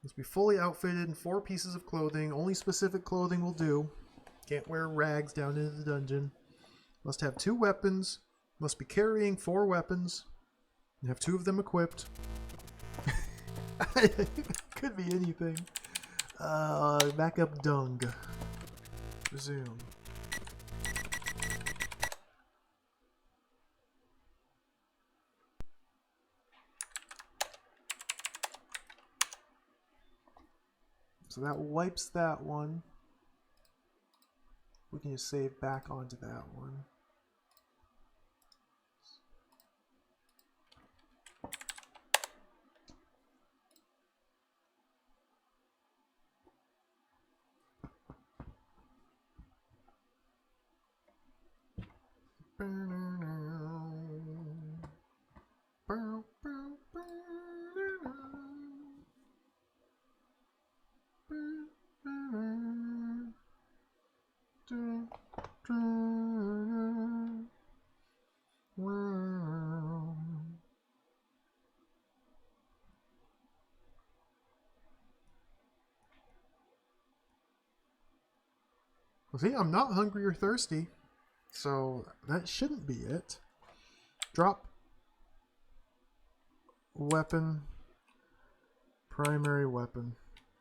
Must be fully outfitted in 4 pieces of clothing. Only specific clothing will do. Can't wear rags down into the dungeon. Must have 2 weapons. Must be carrying 4 weapons. And have 2 of them equipped. Could be anything. Back up dung. Resume. So that wipes that one. We can just save back onto that one. Well, see, I'm not hungry or thirsty, so that shouldn't be it. Drop weapon, primary weapon.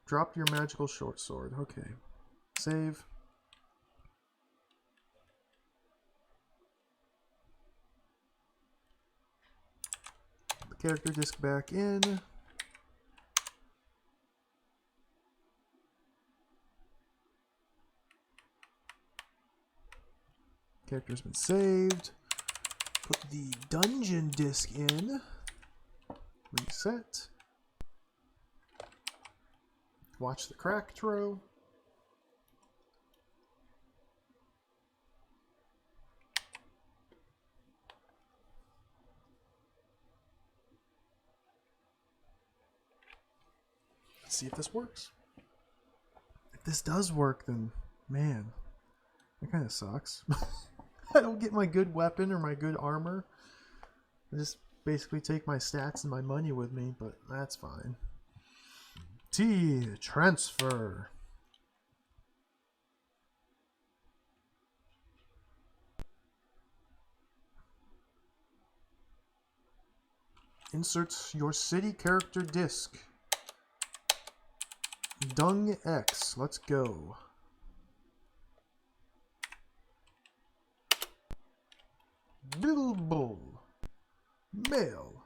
Drop your magical short sword. Okay. Save. The character disc back in. Character's been saved. Put the dungeon disc in. Reset. Watch the crack throw. Let's see if this works. If this does work, then man, that kind of sucks. I don't get my good weapon or my good armor. I just basically take my stats and my money with me, but that's fine. T, transfer. Insert your city character disc. Dung X, let's go. Bilbo. Mail.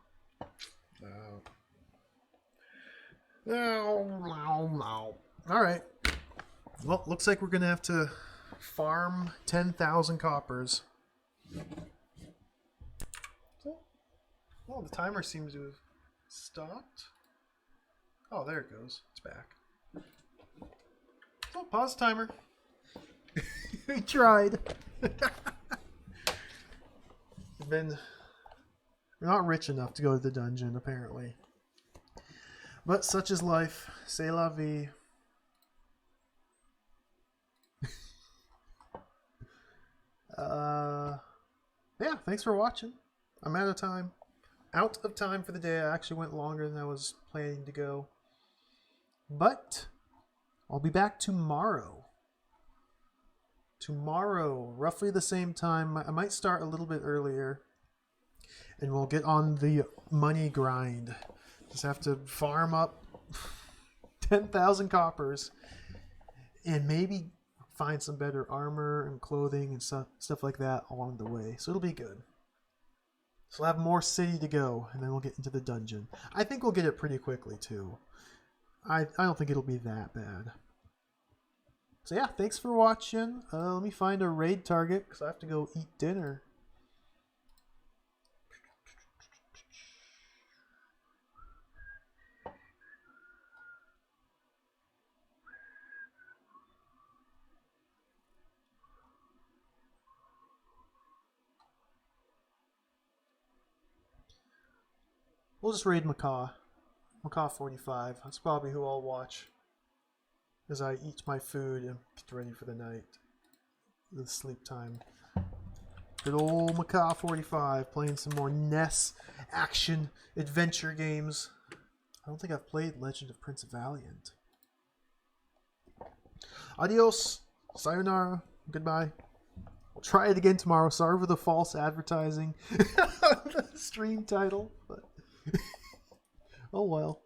All right. Well, looks like we're gonna have to farm 10,000 coppers. Oh, the timer seems to have stopped. Oh, there it goes. It's back. Oh, pause timer. We tried. We're not rich enough to go to the dungeon, apparently. But such is life. C'est la vie. Yeah, thanks for watching. I'm out of time. Out of time for the day. I actually went longer than I was planning to go. But I'll be back tomorrow. Tomorrow, roughly the same time. I might start a little bit earlier. And we'll get on the money grind. Just have to farm up 10,000 coppers. And maybe find some better armor and clothing and stuff like that along the way. So it'll be good. So we'll have more city to go, and then we'll get into the dungeon. I think we'll get it pretty quickly, too. I don't think it'll be that bad. So yeah, thanks for watching. Let me find a raid target, because I have to go eat dinner. We'll just raid Macaw. Macaw 45. That's probably who I'll watch as I eat my food and get ready for the night. The sleep time. Good old Macaw 45 playing some more NES action adventure games. I don't think I've played Legend of Prince Valiant. Adios. Sayonara. Goodbye. We'll try it again tomorrow. Sorry for the false advertising. The stream title. But oh well.